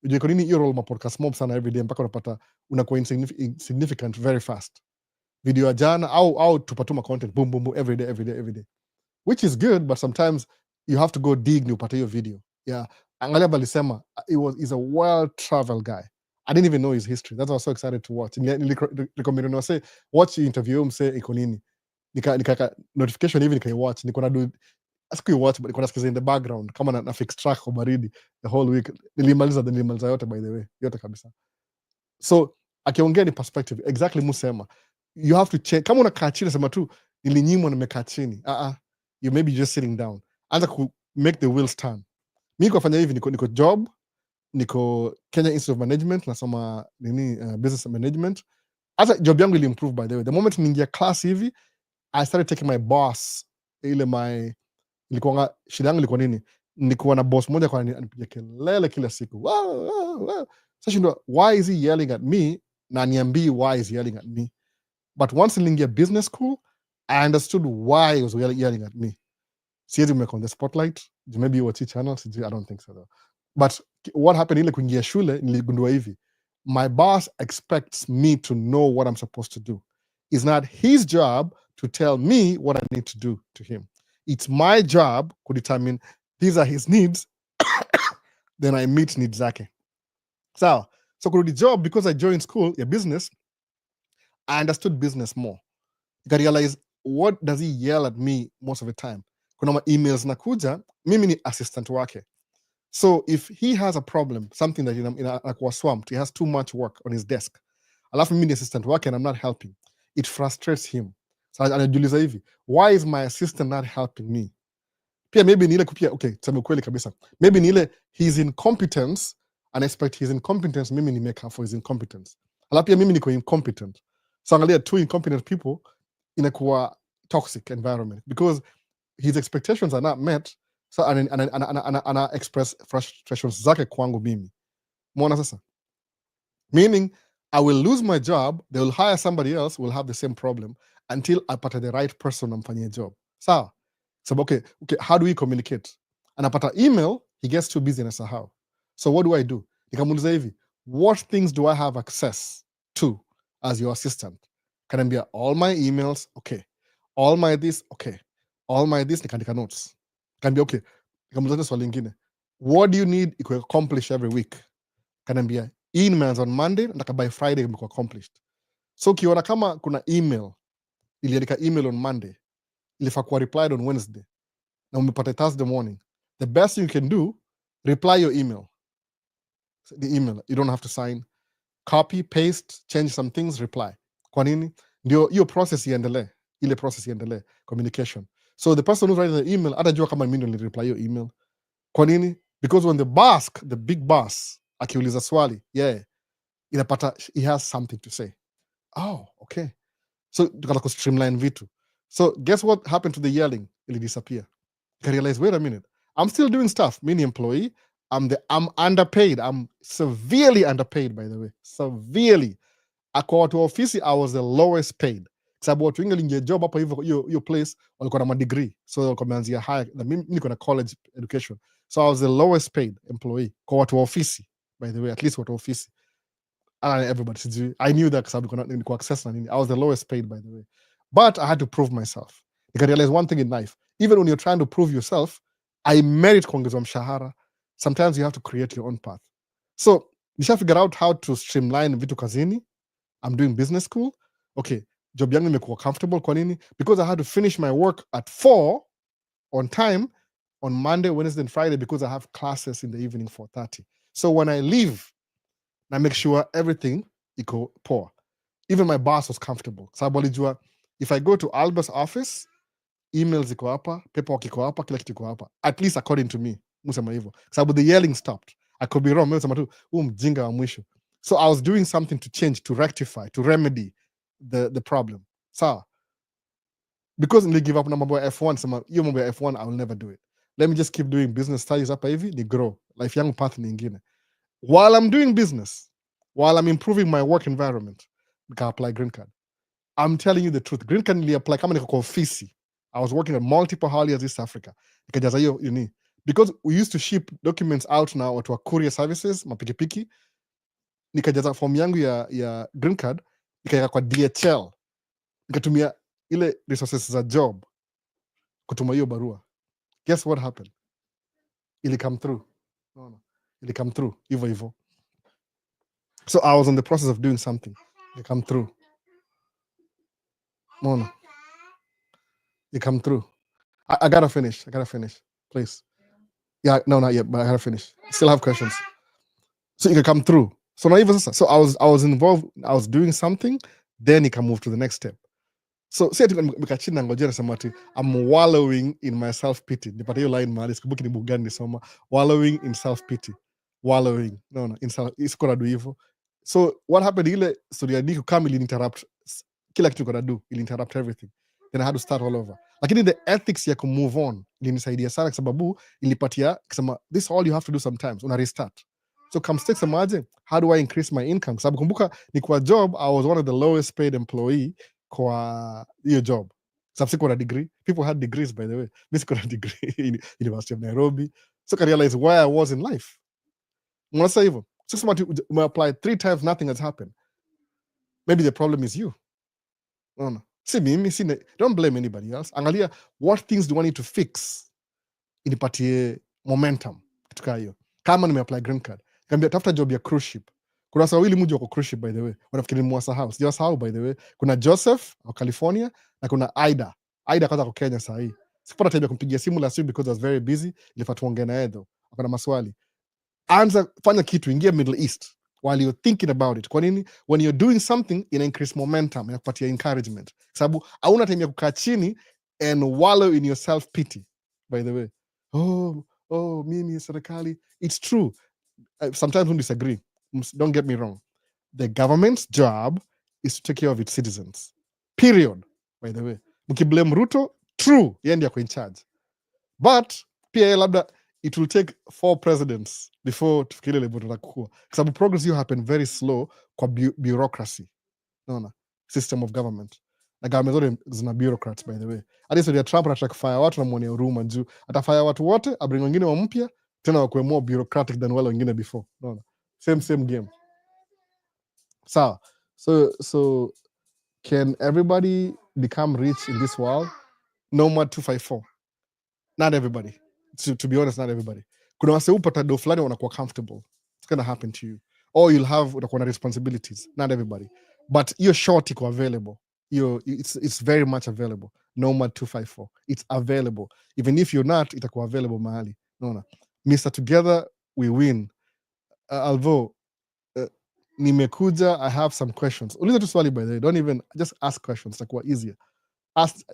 Ujue Iko Nini hiyo role ma podcast mob sana every day mpaka unapata unakuwa insignificant very fast. Video ya jana au tupatuma content boom boom every day, which is good, but sometimes you have to go dig ni upate hiyo video. Yeah, angalia balisema he's a well travel guy. I didn't even know his history. That's why I was so excited to watch. Recommend no say watch the interview mse Iko Nini. Nika notification hivi nikaiwatch. Niko na do watch, but niko nasikiza in the background kama na fix track kwa baridi the whole week. Nilimaliza yote, by the way, yote kabisa. So akiongea ni perspective exactly musema. You have to change. Kama unakaa chini sema tu nilinyimwa nimekaa chini. You may be just sitting down. Anza ku make the wheels turn. Mimi kwa fanya hivi niko job, niko Kenya Institute of Management, nasoma business management. Hata job yangu ili improve, by the way. The moment niingia class hivi, I started taking my boss ilikuwa shida yangu ilikuwa nini? Nilikuwa na boss moja kwa anipiga kelele kila siku. Sasa shindwa, why is he yelling at me? Na niambii why is he yelling at me? But once niliingia business school, I understood why he was yelling at me. Siwezi mweka on the spotlight. Maybe watch channel, I don't think so though. But what happened ile kuingia shule, niligundua hivi. My boss expects me to know what I'm supposed to do. It's not his job to tell me what I need to do to him. It's my job to determine these are his needs, then I meet needs zake. So kurudi job, because I joined school, business, I understood business more. You can realize, what does he yell at me most of the time? Kuna emails nakuja, mimi ni assistant wake. So if he has a problem, something that anakuwa swamped, he has too much work on his desk, alafu mimi ni assistant wake and I'm not helping, it frustrates him. So anajiuliza hivi, why is my assistant not helping me? Pia maybe ni ile kupia, okay, tuseme kweli kabisa, maybe ni ile his incompetence, and expect his incompetence mimi ni make up for his incompetence. Alafu pia mimi niko incompetent. So angalia, 2 incompetent people inakuwa toxic environment, because his expectations are not met. So ana express frustrations zake kwangu mimi. Muona sasa? Meaning, I will lose my job, they will hire somebody else, will have the same problem until I pata the right person amfanyie job. Sawa? So okay, how do we communicate? Anapata email, he gets too busy anasahau. So what do? Nikamuuliza hivi, what things do I have access to as your assistant? Kanambia all my emails, okay. all my this, okay, all my this, nikaandika notes, kaniambia okay, nikamuuliza swali lingine, what do you need iko accomplish every week? Kaniambia hii nimeanza on Monday, nataka by Friday imekuwa accomplished. So ukiona kama kuna email iliandika email on Monday, ilifaa kuwa replied on Wednesday na umepata Thursday morning, the best thing you can do, reply your email, the email you don't have to sign, copy paste, change some things, reply. Kwa nini? Ndio hiyo process iendelee, ile process iendelee, communication. So the person who's writing the email atajua kama mimi ndio reply your email. Kwa nini? Because when the boss, the big boss, akiuliza swali, yeah, inapata he has something to say. Oh, okay. So tukataka ku streamline vitu. So guess what happened to the yelling? Ili disappear. I realized, wait a minute, I'm still doing stuff. Meaning employee, I'm underpaid. I'm severely underpaid, by the way. Severely. Kwa watu wa ofisi, I was the lowest paid. Sababu watu wengi waliingia job hapo hivyo hiyo place walikuwa na madegree. So walikuwa wameanzia higher. Na mimi niko na college education. So I was the lowest paid employee kwa watu wa ofisi, by the way, at least watu wa ofisi. Everybody sijui. I knew that sababu nilikuwa access na nini. I was the lowest paid, by the way. But I had to prove myself. You can realize one thing in life. Even when you're trying to prove yourself, I merit kuongezwa mshahara. Sometimes you have to create your own path. So nisha figure out how to streamline vitu kazini. I'm doing business school. Okay, job yangu imekuwa comfortable. Kwa nini? Because I had to finish my work at 4 on time on Monday, Wednesday, and Friday because I have classes in the evening 4:30. So when I leave, I make sure everything iko poor. Even my boss was comfortable. Sababu alijua if I go to Albert's office, emails iko hapa, paperwork iko hapa, kila kitu iko hapa. At least according to me. Musema hivyo. Sababu the yelling stopped. I could be wrong. Mimi nasema tu mjinga wa mwisho. So I was doing something to change, to rectify, to remedy the problem. Sawa. Because nili give up na mambo ya F1, sema hiyo mambo ya F1 I will never do it. Let me just keep doing business studies hapa hivi, ni grow. Life yangu path ni ingine. While I'm doing business, while I'm improving my work environment, nika apply green card. I'm telling you the truth. Green card nili apply kama niko kwa ofisi. I was working at multiple hauliers East Africa. Nikajaza hiyo uni. Because we used to ship documents out now watu wa courier services, mapikipiki. Nikajaza form yangu ya green card, nikaweka kwa DHL. Nikatumia ile resources za job kutuma hiyo barua. Guess what happened? Ili come through. No. Ili come through. Hivyo. So I was in the process of doing something. It come through. No. It come through. I gotta finish. Please. Yeah, no, not yet, but I gotta finish. Still have questions. So it can come through. So not even so I was involved, I was doing something, then it can move to the next step. So say nikachini ngojea nasema ati I'm wallowing in my self pity. Nipata hiyo line mahali sikumbuki ni bugani nisoma. Wallowing in self pity. Wallowing. No, in self isikora do hivyo. So what happened ile story ya Niku kama ili interrupt kila kitu kona do, ili interrupt everything. Then I had to start all over. Lakini the ethics ya ku move on ilinisaidia sana kwa sababu ilipatia kusema this all you have to do sometimes, una restart. So come stakes samaje, how do I increase my income? Kwa sababu kumbuka ni kwa job I was one of the lowest paid employee kwa hiyo job. Sababu sikuwa na degree. People had degrees, by the way. Mimi sikuwa na degree in University of Nairobi. So I realized where I was in life. Unasa hivyo. So sema umeapply 3 times, nothing has happened. Maybe the problem is you. No. Si mimi, don't blame anybody else. Angalia what things do I need to fix inipatie momentum. Kitu kaa hiyo. Kama nimeapply green card. Kaambia tafuta job ya cruise ship. Kuna watu wawili mmoja wako cruise ship, by the way. Wanafikiri nimewasahau. Sijawasahau, by the way. Kuna Joseph wa California na kuna Aida. Aida kwanza kwa Kenya saa hii. Sikupata time ya kumpigia simu last week because I was very busy. Ilifaa tuongee na yeye though. Akona maswali. Anza fanya kitu, ingia Middle East while you're thinking about it. Kwa nini? When you're doing something, ina increase momentum, inakupatia encouragement. Sababu hauna time ya kukaa chini and wallow in your self pity, by the way. Oh, mimi serikali. It's true. Sometimes we disagree. Don't get me wrong. The government's job is to take care of its citizens. Period. By the way. Mkiblame Ruto, true. Yeye ndiye ako in charge. But pia labda it will take 4 presidents before tufikiri level tutakua. Kwa sababu progress you happen very slow kwa bureaucracy. Naona system of government. Na government zote zina bureaucrats, by the way. Hadi sio Trump anataka kufire watu na muone huruma juu. Atafire watu wote, abring wengine wa mpya, tena wakuwe more bureaucratic than wale wengine before. Naona. Same game. So can everybody become rich in this world, Nomad 254. Not everybody. To be honest, not everybody. Kuna wase upata do fulani wanakuwa comfortable. It's gonna happen to you. Or you'll have utakuwa na responsibilities. Not everybody. But your short iko available. It's very much available. Nomad 254. It's available. Even if you're not, itakuwa available mahali. Naona. Mr. Together we win. Although nimekuja, I have some questions. Uliza tu swali by the way. Don't even just ask questions. Itakuwa easier.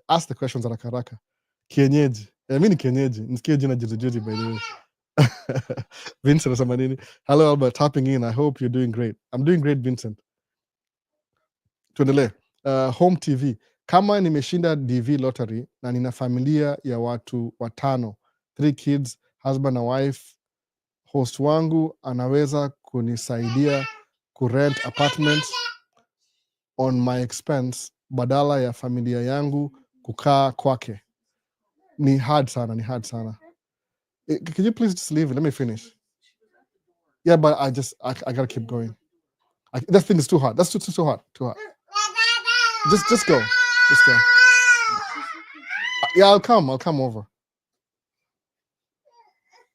Ask the questions haraka haraka. Kienyeji. Mi ni kienyeji. Nisikie jina juzi by the way. Vincent anasema nini? Hello Albert, tapping in. I hope you're doing great. I'm doing great, Vincent. Tuendelee. Home TV. Kama nimeshinda DV lottery na nina familia ya watu watano, 3 kids, husband na wife, host wangu anaweza kunisaidia kurent apartments on my expense badala ya familia yangu kukaa kwake. Ni hard sana. Can you please just leave it? Let me finish. Yeah, but I gotta keep going. That thing is too hard. That's too hard. Too hard. Just go. Just go. Yeah, I'll come over.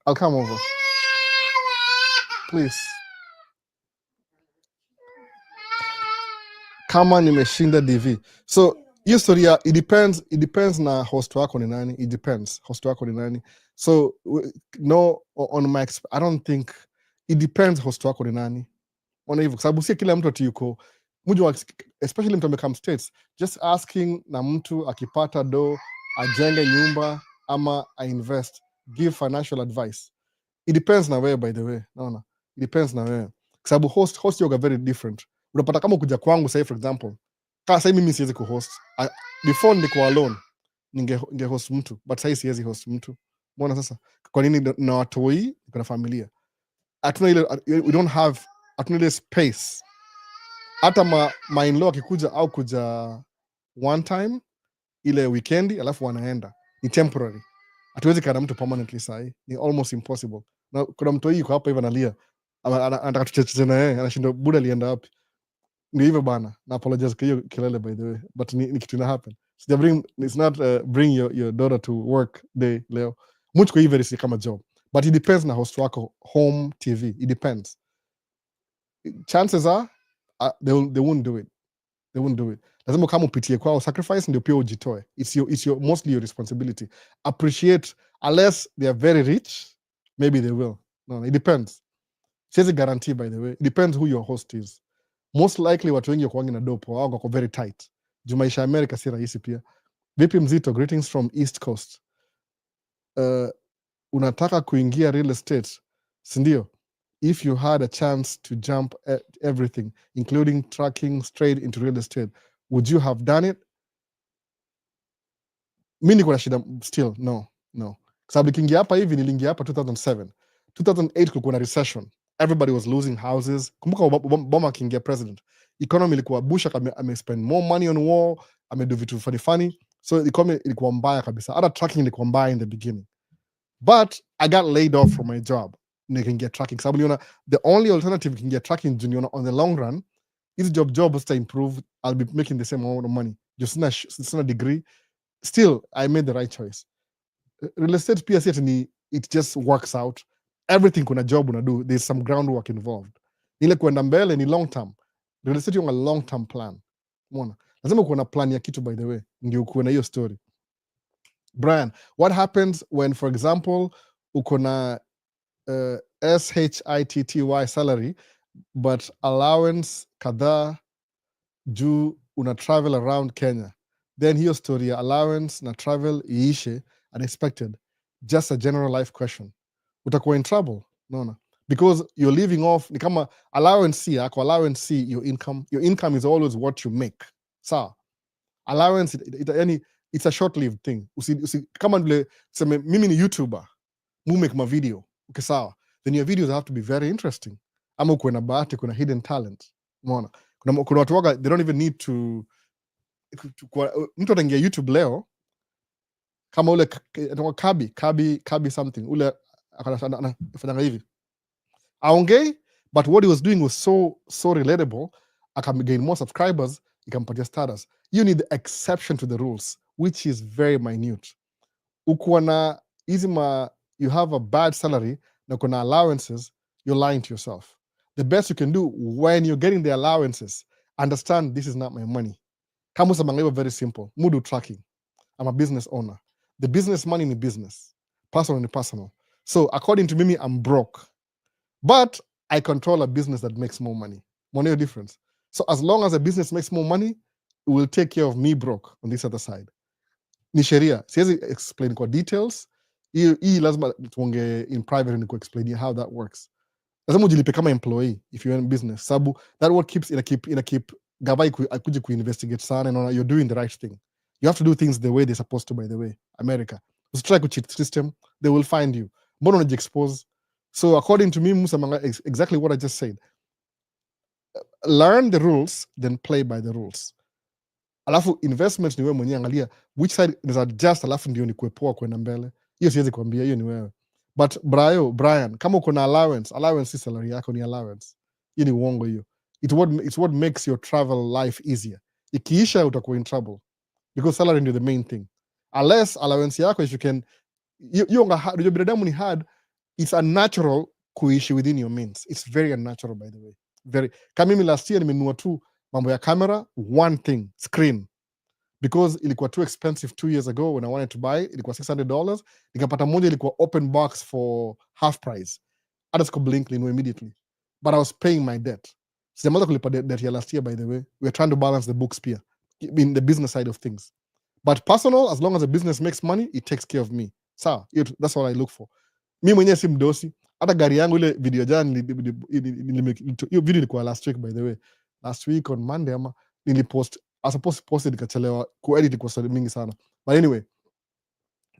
I'll come over. Please. Kama nimeshinda DV. So hiyo storia, it depends na host wako ni nani. It depends. Host wako ni nani. So no, on my I don't think it depends host wako ni nani. Ona hivyo, kwa sababu si kila mtu ati yuko mujua, especially mtu amekam states, just asking na mtu akipata do ajenge nyumba ama ainvest, give financial advice. It depends na wewe, by the way. Naona, it depends na wewe, kwa sababu host yoga very different. Unapata kama kuja kwangu, say for example, kama sasa mimi siwezi kuhost. Before nilikuwa alone, ninge host mtu, but sasa siwezi host mtu. Mbona sasa? Kwa nini? Na watoi, niko na familia. Hatuna ile, we don't have, hatuna ile space. Hata my in-law akikuja au kuja one time ile weekendi alafu wanaenda, ni temporary. Hatuwezi kaa na mtu permanently sahi, ni almost impossible. Na kuna mtu yuko hapa hivi analia, anataka tucheze na yeye, anashinda buda alienda wapi. Ndio hivyo bana, na apologize kwa hiyo kelele by the way, but ni kitu ina happen. It's not bring your daughter to work day leo. Much kwa hivyo si kama job, but it depends na host wako home TV. It depends. Chances are they won't do it. They won't do it. Lazima kama upitie kwao sacrifice ndio pia ujitoe. It's your mostly your responsibility. Appreciate, unless they are very rich, maybe they will. No, it depends. Siwezi guarantee, by the way. It depends who your host is. Most likely watu wengi wako na dopo, wao wako very tight. Maisha America si rahisi pia. Vipi Mzito, greetings from East Coast. Unataka kuingia real estate, si ndio? If you had a chance to jump at everything, including tracking straight into real estate, would you have done it? Mi niko na shida still. No. Sababu nikiingia hapa hivi, niliingia hapa 2007. 2008 kulikuwa na recession. Everybody was losing houses. Kumbuka Obama akiingia president, economy ilikuwa, Bush ame-spend more money on war, amedo vitu funny. So economy ilikuwa mbaya kabisa. Hata tracking ilikuwa mbaya in the beginning. But I got laid off from my job. Nikaingia tracking. Sababu niona the only alternative nikiingia tracking junior on the long run, is job to improve, I'll be making the same amount of money. Just not a degree. Still, I made the right choice. Real estate pia it just works out. Everything kuna job unadu, there's some groundwork involved. Ile kuenda mbele ni long term. Real estate yung a long term plan. Umeona? Lazima kuwa na plan ya kitu, by the way, ndio kuwa na hiyo story. Brian, what happens when, for example, uko na SHITTY salary but allowance kadhaa juu una travel around Kenya, then hiyo story ya allowance na travel iishe unexpected? Just a general life question. Utakuwa in trouble, naona, because you're living off, ni kama allowance yako, allowance si your income is always what you make. Sawa, allowance yani it's a short-lived thing. Kama vile sema mimi ni YouTuber, make my video, okay, sawa, then your videos have to be very interesting. Ama uko na bahati, kuna hidden talent. Umeona, kuna watu waga, they don't even need to mtu anaingia YouTube leo kama ule Kabi something, ule anafanya hivi aongei, but what he was doing was so relatable, gain more subscribers, ikampatia status. You need the exception to the rules, which is very minute. Ukiwa na hizi you have a bad salary na uko na allowances, you're lying to yourself. The best you can do when you're getting the allowances, understand this is not my money. Kama usamangaiwa very simple. Mudu tracking. I'm a business owner. The business money ni business. Personal ni personal. So according to Mimi, I'm broke. But I control a business that makes more money. Money difference. So as long as a business makes more money, it will take care of me broke on this other side. Ni sheria. Siwezi explain kwa details. Hii lazima tuonge in private ni explain how that works. Lazima ujilipe kama employee if you're in business. Sabu that what keeps keep gavai akuje investigate sana and you're doing the right thing. You have to do things the way they're supposed to, by the way. America. Usitry kucheat system, they will find you. Mbona unajiexpose? So according to me, Musa, exactly what I just said. Learn the rules, then play by the rules. Alafu investment ni wewe mwenyewe, angalia which side is adjust, alafu ndio ni kuepoa kwenda mbele. Hiyo siwezi kuambia, hiyo ni wewe. But Brian, kama uko na allowance si salary yako, ni allowance. Hiyo ni uongo hiyo. It's what makes your travel life easier. Ikiisha utakuwa in trouble because salary ndio the main thing. Unless allowance yako, if you can, hiyo binadamu ni hard. It's unnatural kuishi within your means. It's very unnatural, by the way. Very. Kama mimi last year nimenunua tu mambo ya camera, one thing, screen. Because ilikuwa too expensive 2 years ago when I wanted to buy, ilikuwa $600. Nikapata moja ilikuwa open box for half price. Hata siku blink linunua immediately. But I was paying my debt. Sijamaliza kulipa debt ya last year, by the way. We're trying to balance the books pia, in the business side of things. But personal, as long as the business makes money, it takes care of me. Sawa, that's what I look for. Mi mwenyewe si mdosi. Hata gari yangu ile video jana, hiyo video ilikuwa last week, by the way. Last week on Monday ama nilipost. I was supposed to post it, nikachelewa kuedit kwa sababu mingi sana. But anyway,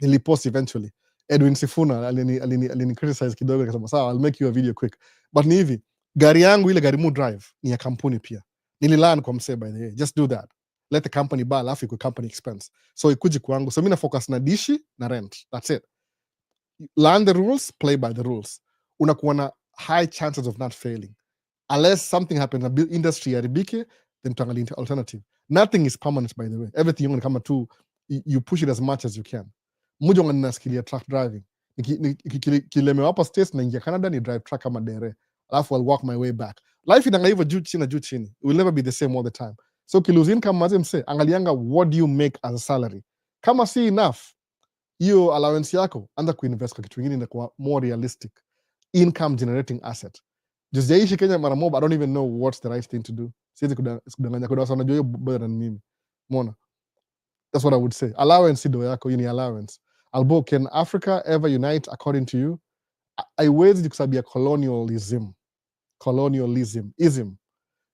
nilipost eventually. Edwin Sifuna alini criticize kidogo, akasema sawa, I'll make you a video quick. But ni hivi, gari yangu ile gari mu drive ni ya kampuni pia. Nililearn kwa msee, by the way. Just do that. Let the company buy, alafu iko company expense. So ikuji kwangu. So mimi na focus na dishi na rent. That's it. Learn the rules, play by the rules. Unakuwa na high chances of not failing. Unless something happens, a industry haribike, then tuangalie alternative. Nothing is permanent, by the way. Everything you're going to come to, you push it as much as you can. Mmoja wangu nina skill ya truck driving. Kilemewa hapa States na ingia Canada ni drive truck kama dere. Alafu I'll walk my way back. Life inanga hivyo juu chini juu chini. It will never be the same all the time. So kilose income maze mse, angalianga what do you make as a salary. Kama si enough, hiyo allowance yako, anza kuinvest kwa kitu kingine na kwa more realistic income generating asset. Just jaishi Kenya mara moja, I don't even know what's the right thing to do. Siwezi kudanganya kwa sababu najua hiyo better than mimi. Umeona? That's what I would say. Allowance si do yako, ni allowance. Albo, can Africa ever unite according to you? Haiwezi kusabia colonialism. Colonialism.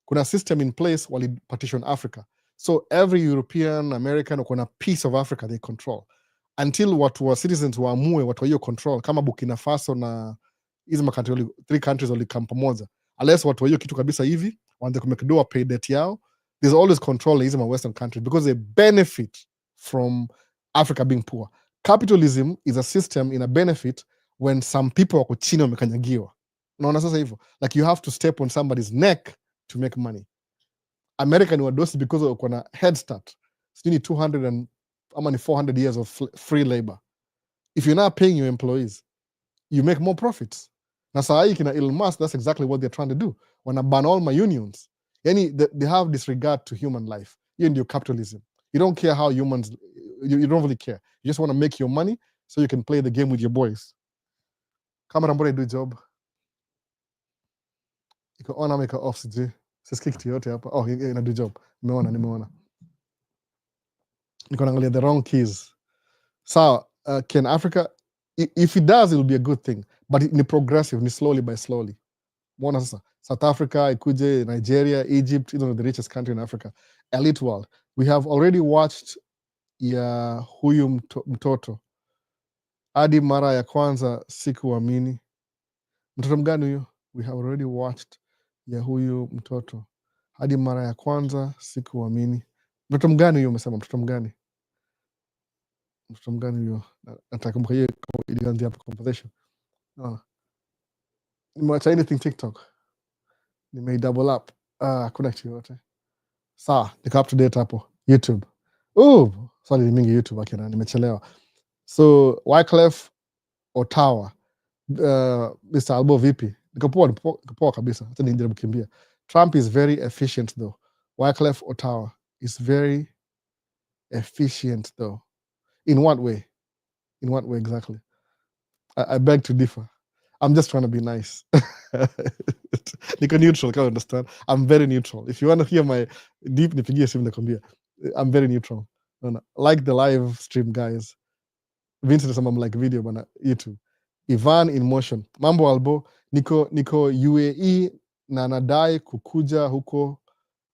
Kuna system in place wali partition Africa. So every European, American, uko na piece of Africa they control. Until watu wa citizens waamue watu wa hiyo control, kama Burkina Faso na hizi makantri, 3 countries walikam pamoja. Unless watu wa hiyo kitu kabisa hivi, waanze kumekidoa pay debt yao, there's always control in hizi western countries because they benefit from Africa being poor. Capitalism is a system in a benefit when some people wako chini wamekanyagiwa. Unaona sasa hivyo? Like you have to step on somebody's neck to make money. America ni wadosi because wako na head start. So you need 200 and ama ni 400 years of free labor. If you're not paying your employees, you make more profits. Na saa hii kina Elon Musk, that's exactly what they're trying to do. Wana ban all my unions. Yani they have disregard to human life. Hiyo ndio capitalism. You don't care how humans, you don't really care. You just want to make your money so you can play the game with your boys. Kama mbona do job. Iko on ama iko off sije. Sisikii kitu yote hapa. Oh, ina do job. Nimeona. Niko naangalia the wrong keys. So, can Africa, if it does, it will be a good thing. But ni progressive, ni slowly by slowly. Mbona sasa? South Africa, ikuje, Nigeria, Egypt, the richest country in Africa. Elite world. We have already watched ya huyu mtoto. Hadi mara ya kwanza sikuamini. Mtoto mgani huyo? We have already watched ya huyu mtoto. Hadi mara ya kwanza sikuamini. Mtoto mgani huyo umesema? Mtoto mgani? Mtoto mgani huyo? Natakumbuka hiyo ilianzia hapo conversation. Nimewacha anything TikTok. Nimei double up. Hakuna kitu yote. Sawa, niko up to date hapo YouTube. Swali ni mingi YouTube akina, nimechelewa. So Wyclef Ottawa, Mr. Albo vipi? Niko poa kabisa, hata nijaribu kukimbia. Trump is very efficient though. Wyclef Ottawa is very efficient though. In what way? In what way exactly? I beg to differ. I'm just trying to be nice. Niko neutral, can't understand. I'm very neutral. If you want to hear my deep nipigie simu nakwambia. I'm very neutral. No. Like the live stream guys. Vincent anasema like video bana YouTube. Ivan in motion. Mambo Albo, niko UAE na nadai kukuja huko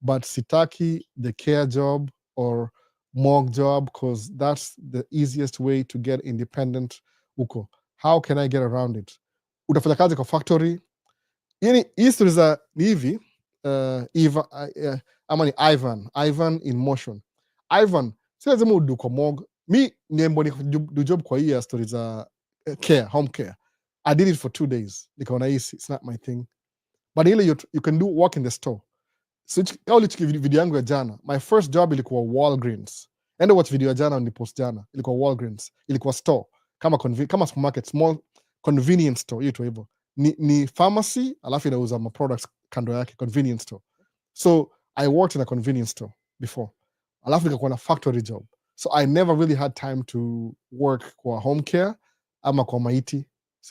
but sitaki the care job or morgue job because that's the easiest way to get independent huko. How can I get around it? Utafanya kazi kwa factory. Yani hii story za ni hivi ama ni Ivan in motion. Ivan, si lazima udu kwa morgue. Mi niembo ni do job kwa hii story za care, home care. I did it for 2 days. Nikaona hii it's not my thing. But ile you can do work in the store. So kama ulichiki video yangu ya jana, my first job ilikuwa Walgreens. Enda watch video ya jana ni post jana. Ilikuwa Walgreens. Ilikuwa store. Kama supermarket, small convenience store, hiyo tu hivyo. Ni pharmacy, alafu inauza ma products kando yake, convenience store. So I worked in a convenience store before. Alafu nikakuwa na factory job. So I never really had time to work kwa home care ama kwa maiti.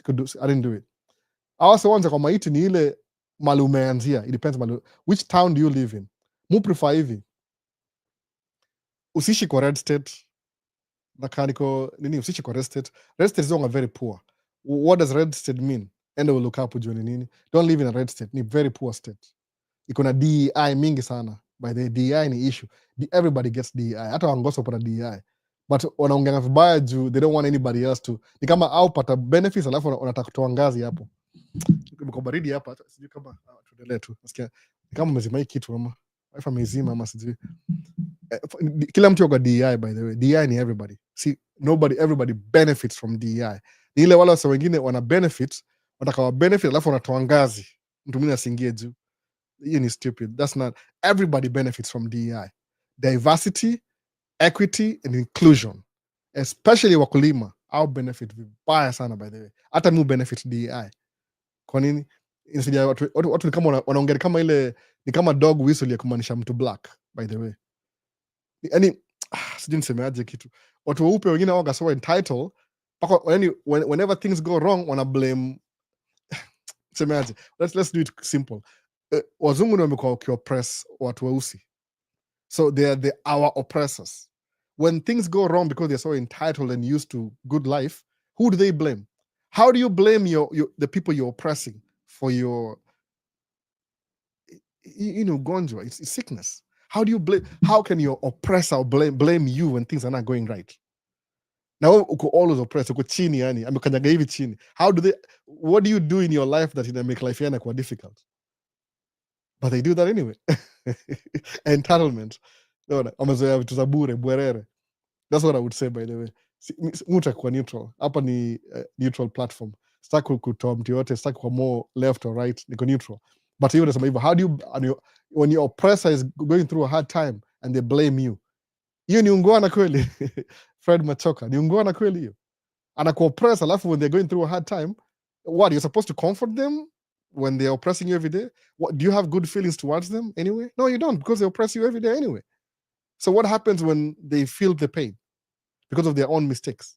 I didn't do it. Also ones kwa maiti ni ile mali umeanzia. It depends which town do you live in. Mu prefer hivi. Usishi kwa red state. Nakaniko nini usishi kwa red state. Red state is very poor. What does red state mean? Enda look up ujue ni nini. Don't live in a red state. Ni very poor state. Iko na DEI mingi sana. By the DEI ni issue. Everybody gets DEI. Hata wangoso pata DEI. But wanaongeanga vibaya juu they don't want anybody else to. Ni kama au pata benefits alafu wanataka kutoa ngazi hapo. Kwa baridi hapa sijui kama tuendelee tu. Nasikia kama umezima hii kitu ama wifi amezima ama sijui. Kila mtu yuko DEI by the way. DEI ni everybody. See, everybody benefits from DEI. Ni ile wale wasa wengine wana benefits, wataka wa benefit alafu wanatoa ngazi. Mtu mwingine asingie juu. Hiyo ni stupid. That's not everybody benefits from DEI. Diversity, equity and inclusion. Especially wakulima, au benefit vibaya sana by the way. Hata mu benefit DEI. Kwa nini? Inasaidia watu ni kama wanaongea kama ile ni kama dog whistle ya kumaanisha mtu black by the way. Yaani sijui nisemeaje kitu. Watu weupe wengine waga so entitled yani whenever things go wrong wana blame semeaje. Let's do it simple. Wazungu ndio wamekuwa wakioppress watu weusi. So they are our oppressors. When things go wrong because they're so entitled and used to good life, who do they blame? How do you blame the people you're oppressing for your gonjwa? It's sickness. How do you blame? How can your oppressor blame you when things are not going right? Now uko always oppressed, uko chini yani, amekanyaga hivi chini. What do you do in your life that make life yana kwa difficult? But they do that anyway. Entitlement. Wamezoea vitu za bure, bwerere. That's what I would say by the way. Muta kwa neutral. Hapa ni neutral platform. Sitaki kutoa mtu yote, sitaki kwa more left or right, niko neutral. But hiyo nasema hivyo, how do you when your oppressor is going through a hard time and they blame you? Hiyo ni ungwana kweli. Fred Machoka, ni ungwana kweli hiyo. Anakuoppress alafu when they're going through a hard time, what, you're supposed to comfort them when they're oppressing you every day? What, do you have good feelings towards them anyway? No, you don't, because they oppress you every day anyway. So what happens when they feel the pain because of their own mistakes?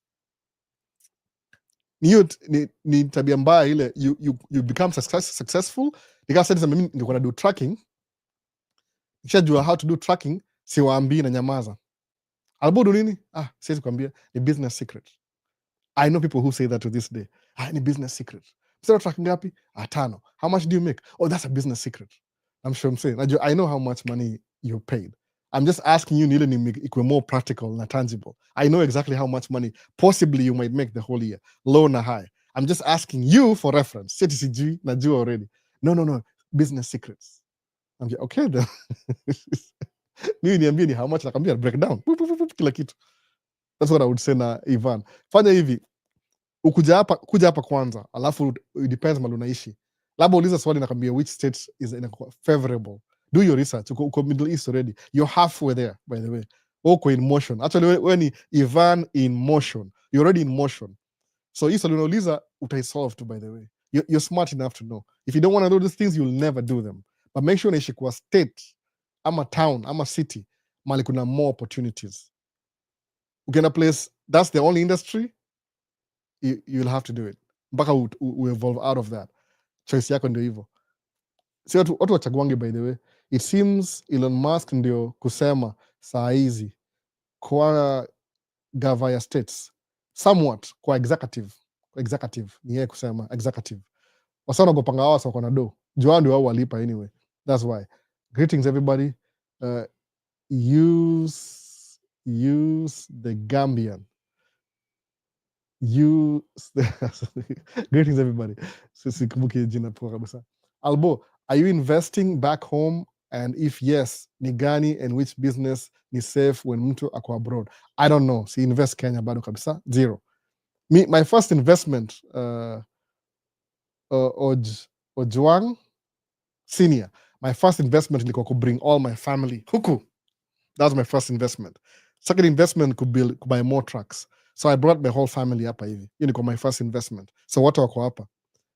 Ni tabia mbaya ile you become successful. Nikasema mimi ningekuwa na do tracking. Nikishajua how to do tracking, siwaambii na nyamaza. Albudu nini? Siwezi kuambia, ni business secret. I know people who say that to this day. Ni business secret. Msema tracking ngapi? 5. How much do you make? Oh, that's a business secret. I'm sure I'm saying. I know how much money you paid. I'm just asking you nile ni ikwe more practical na tangible. I know exactly how much money possibly you might make the whole year, low na high. I'm just asking you for reference. CTCG najua already. No. Business secrets. I'm like, okay then. Mimi niambie ni how much, nakwambia breakdown. Kila kitu. That's what I would say na Ivan. Fanya hivi. Kuja hapa kwanza, alafu it depends mahali unaishi. Labda uliza swali nakwambia which state is favorable. do your research. Uko Middle East already, you're halfway there, by the way. Uko in motion. Actually, when Ivan in motion, you're already in motion. So hii swali unauliza utaisolve tu, by the way. You're smart enough to know. If you don't want to do these things, you'll never do them. But make sure unaishi kwa state ama town ama city mali kuna more opportunities. Ukienda place that's the only industry, you'll have to do it mpaka evolve out of that. Choice yako ndio hivyo. Si watu wachaguange, by the way. It seems Elon Musk ndio kusema saa hizi kwa gava ya states somewhat kwa executive ni yeye kusema executive wasa nagopanga hawa wako na do jua ndio wao walipa anyway. That's why. Greetings everybody. Use the Gambian. Greetings everybody. Sikumbuki jina poa kabisa. Albo, are you investing back home, and if yes, ni gani and which business ni safe when mtu ako abroad? I don't know. Si invest Kenya bado kabisa. Zero. My first investment Ojwang Senior. My first investment ilikuwa ku bring all my family huku. That was my first investment. Second investment could buy more trucks. So I brought my whole family hapa hivi. Hiyo ilikuwa my first investment. So watu wako hapa.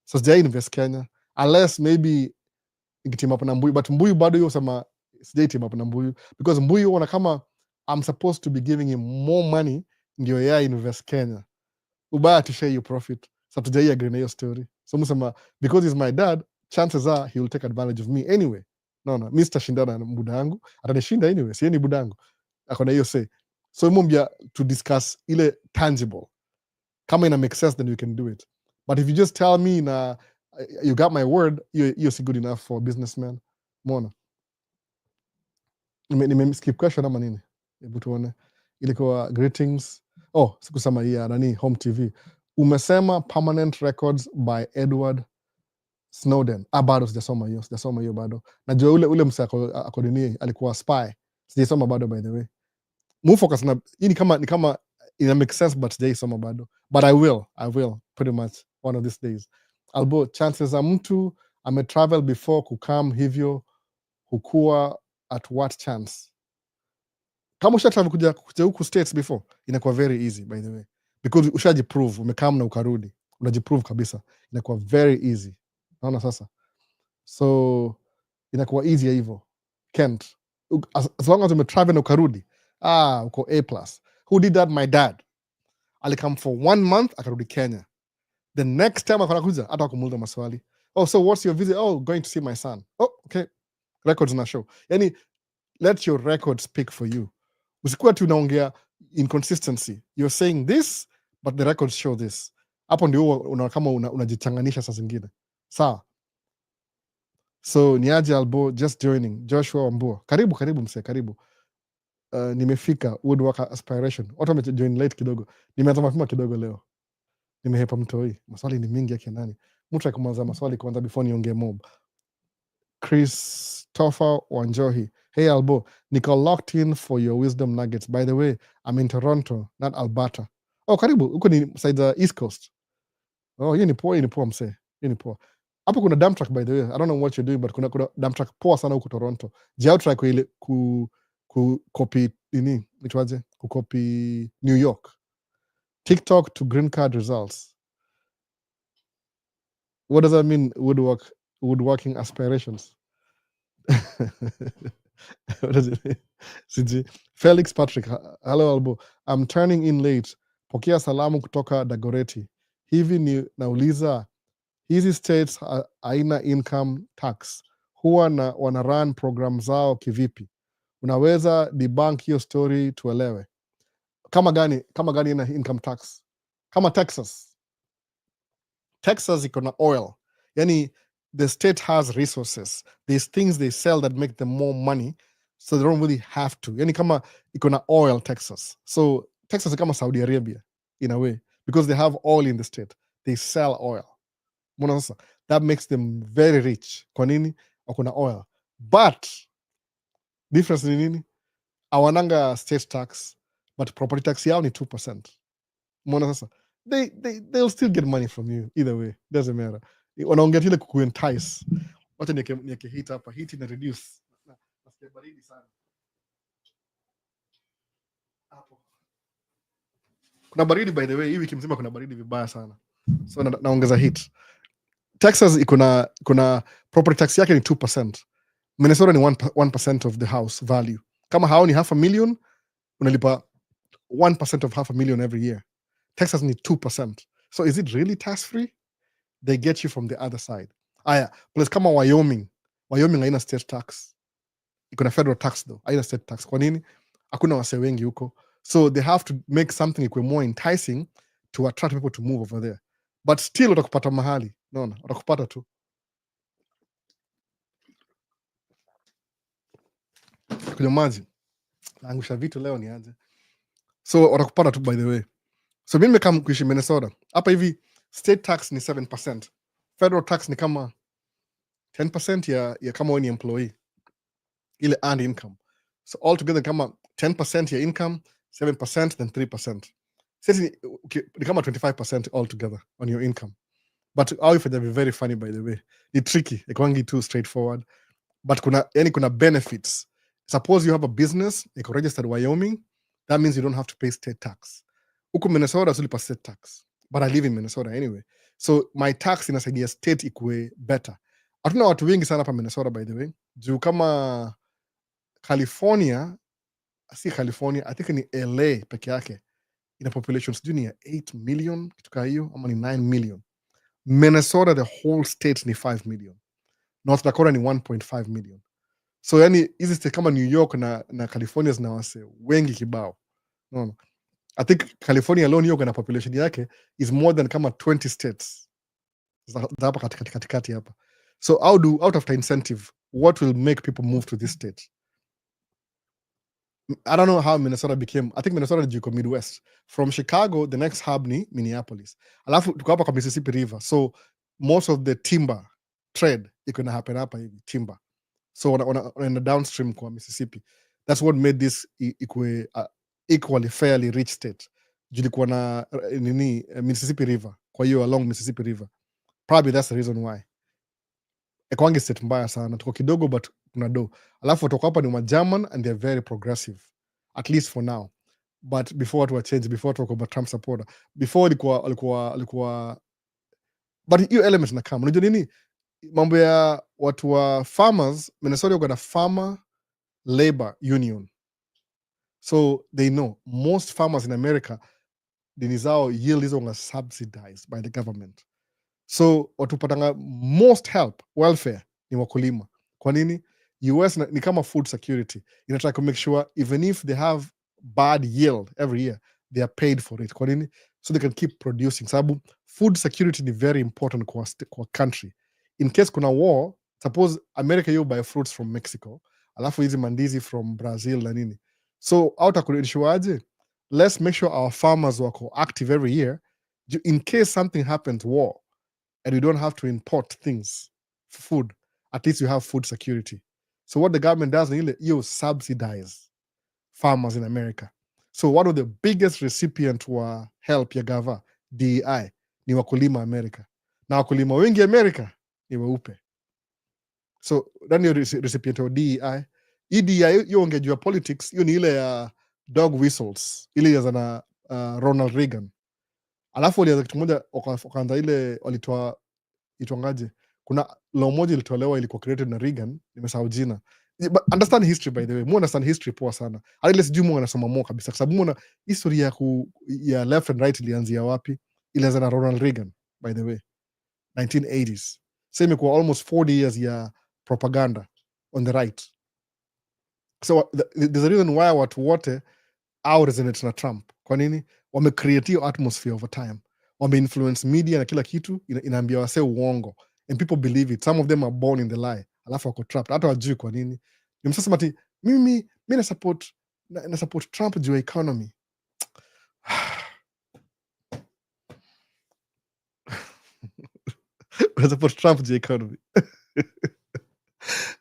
So sijai invest Kenya unless maybe team up na Mbuyu, but Mbuyu bado hiyo sema sijai team up na Mbuyu because Mbuyu ona kama I'm supposed to be giving him more money ndio yeye invest Kenya. Ubaya to share your profit. So tujai agree na hiyo story. So msema because he's my dad, chances are he will take advantage of me anyway. No, mi sitashindana na buda yangu, atanishinda anyway, si ni buda yangu. Akona hiyo say. So mumbia to discuss ile tangible. Kama ina make sense, then you can do it. But if you just tell me na you got my word, you're si good enough for a businessman. Mona. Nime skip question ama nini? Hebu tuone. Ilikuwa greetings. Oh, sikusema hii nani Home TV. Umesema permanent records by Edward Snowden. Bado sijasoma hiyo bado. Najua ule mse ako nini alikuwa spy. Sijasoma bado, by the way. Move focus na hii ni kama ina make sense but sijaisoma bado. But I will pretty much one of these days. Albo, chances za mtu travel before kukam hivyo hukua at what chance? Kama usha travel kuja huku states before, inakuwa very easy, by the way, because ushajiprove, umekam na ukarudi, unajiprove kabisa, inakuwa very easy. Naona sasa, so inakuwa easy hivyo. Kent, as long as umetravel na ukarudi, uko A+. Who did that? My dad. Alikam for 1 month, akarudi Kenya. The next time akanakuja, hata kumuuliza maswali. Oh, so what's your visit? Oh, going to see my son. Oh, okay. Records na show. Yani, let your records speak for you. Usikuwa tu unaongea inconsistency. You're saying this, but the records show this. Hapo ndio kama unajichanganisha saa zingine. Sawa. So niaje Albo, just joining. Joshua Wambua. Karibu mse, karibu. Nimefika woodwork aspiration. Watu wamejoin late kidogo. Nimeanza mapema kidogo leo. Nimehepa mtoi. Maswali ni mingi yake nani. Mtu akianza maswali kwanza before niongee mob. Christopher Wanjohi. Hey Albo, niko locked in for your wisdom nuggets. By the way, I'm in Toronto, not Alberta. Oh, karibu. Huko ni side the East Coast. Oh, hiyo ni poa mse. Hiyo ni poa. Hapo kuna dump truck, by the way. I don't know what you're doing, but kuna dump truck poa sana huko Toronto. Jao try ku copy nini? Itwaje? Ku copy New York. TikTok to green card results. What does that mean? Woodworking aspirations. What does it mean? CG. Felix Patrick. Hello Albo. I'm turning in late. Pokea salamu kutoka Dagoretti. Hivi ni nauliza, hizi states haina income tax, huwa wana run program zao kivipi? Unaweza debunk hiyo story tuelewe. Kama gani ina income tax? Kama Texas iko na oil. Yani the state has resources. There's things they sell that make them more money, so they don't really have to. Yani kama iko na oil Texas. So Texas is kama Saudi Arabia in a way, because they have oil in the state. They sell oil. That makes them very rich. Kwa nini? Wako na oil. But difference ni nini? Awananga state tax, but property tax yao ni 2%. Mbona sasa? They'll still get money from you either way. Doesn't matter. Wanaongea ile kukuentice. Wacha niweke heat hapa. Heat ina reduce. baridi sana hapo. Kuna baridi by the way, hii wiki mzima kuna baridi vibaya sana, so naongeza heat. Texas kuna property tax yake ni 2%. Minnesota ni 1% of the house value. Kama hao ni $500,000, unalipa 1% of $500,000 every year. Texas ni 2%. So is it really tax free? They get you from the other side. Aya, plus kama Wyoming haina state tax. Iko na federal tax though, haina state tax. Kwa nini? Hakuna wase wengi huko. So they have to make something ikuwe more enticing to attract people to move over there. But still utakupata mahali. Unaona? Utakupata tu. Kunywa maji. Naangusha vitu leo ni aje. So watakupata tu by the way. So mimi nimekam kuishi Minnesota. Hapa hivi state tax ni 7%. Federal tax ni kama 10% ya kama wewe ni employee. Ile earned income. So altogether kama 10% ya income, 7%, then 3%. Sasa ni kama 25% altogether on your income. But how if it be very funny by the way. Ni tricky. Ikwangi too straightforward. But kuna benefits. Suppose you have a business, iko registered Wyoming, that means you don't have to pay state tax. Huku Minnesota sulipa state tax. But I live in Minnesota anyway. So my tax inasaidia state ikuwe better. Hatuna watu wengi sana hapa Minnesota by the way. Juu kama California, I think ni LA peke yake. Ina population sijui ni ya 8 million, kitu kaa hiyo, ama ni 9 million. Minnesota, the whole state ni 5 million. North Dakota ni 1.5 million. So yani hizi state kama New York na California zina wase wengi kibao. No. I think California alone hiyo na population yake is more than kama 20 states. Za hapa katikati hapa. So out of the incentive, what will make people move to this state? I don't know how Minnesota became. I think Minnesota ni juko Midwest. From Chicago, the next hub ni Minneapolis. Alafu tuko hapa kwa Mississippi River. So most of the timber trade iko na happen hapa hivi, timber. So on a downstream kwa Mississippi. That's what made this equally fairly rich state. Julikuwa na Mississippi River. Kwa hiyo along Mississippi River. Probably that's the reason why. Ekwangi state mbaya sana. Tuko kidogo but kuna do. Alafu watoka hapa ni German and they're very progressive. At least for now. But before it was changed, before talk about Trump supporter, before alikuwa but hiyo element na kama unajua nini mambo ya watu wa farmers. Minnesota yuko na farmer labor union, so they know most farmers in America dini zao yield hizo nga subsidized by the government. So watupatanga most help welfare ni wakulima. Kwa nini? US ni kama food security, inataka to make sure even if they have bad yield every year they are paid for it. Kwa nini? So they can keep producing. Sababu food security ni very important kwa country. In case kuna war, suppose America you buy fruits from Mexico, alafu hizi mandizi from Brazil na nini. So out akuensure aje, let's make sure our farmers wako active every year in case something happens, war, and we don't have to import things for food. At least you have food security. So what the government does, you subsidize farmers in America. So one of the biggest recipients wa help ya gava DEI ni wakulima America, na wakulima wengi America ni weupe. So nani recipient wa DEI? Hii DEI hiyo ungejua politics, hiyo ni ile ya dog whistles, ile ya zana Ronald Reagan. Alafu walianza kitu moja, wakaanza ile walitoa itwangaje, kuna law moja ilitolewa, ilikuwa created na Reagan, nimesahau jina. But understand history by the way, mu understand history poa sana. Hadi ile sijui mu anasoma mo kabisa, kwa sababu mu na history ya left and right ilianzia wapi. Ilianza na Ronald Reagan by the way, 1980s. So imekuwa almost 40 years ya propaganda on the right. So there's a reason why watu wote au resonate na Trump. Kwa nini? Wamecreate hiyo atmosphere over time, wameinfluence media na kila kitu inaambia wase uongo, and people believe it. Some of them are born in the lie, alafu wako trapped, hata wajui kwa nini. Nimsasa mati mimi na support Trump juu ya economy. Na support Trump juu ya economy.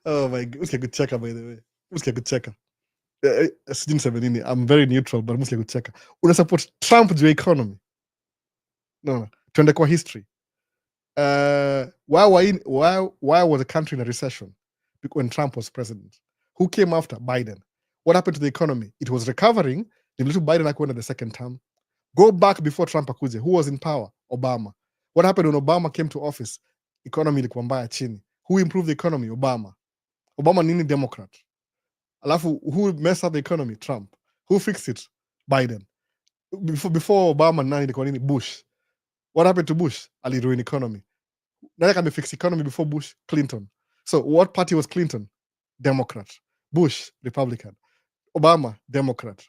Oh my god, usikia kucheka by the way, usikia kucheka. Sijui niseme nini, I'm very neutral but usikia kucheka. Una support Trump juu ya economy? No, tuende kwa history. Why was the country in a recession when Trump was president? Who came after? Biden. What happened to the economy? It was recovering. The little Biden went the second term. Go back before Trump akuje. Who was in power? Obama. What happened when Obama came to office? Economy ilikuwa mbaya chini. Who improved the economy? Obama. Obama nini? Democrat. Alafu, who messed up the economy? Trump. Who fixed it? Biden. Before Obama nani ilikuwa nini? Bush. What happened to Bush? Aliruin economy. Nani kamefix economy before Bush? Clinton. So what party was Clinton? Democrat. Bush, Republican. Obama, Democrat.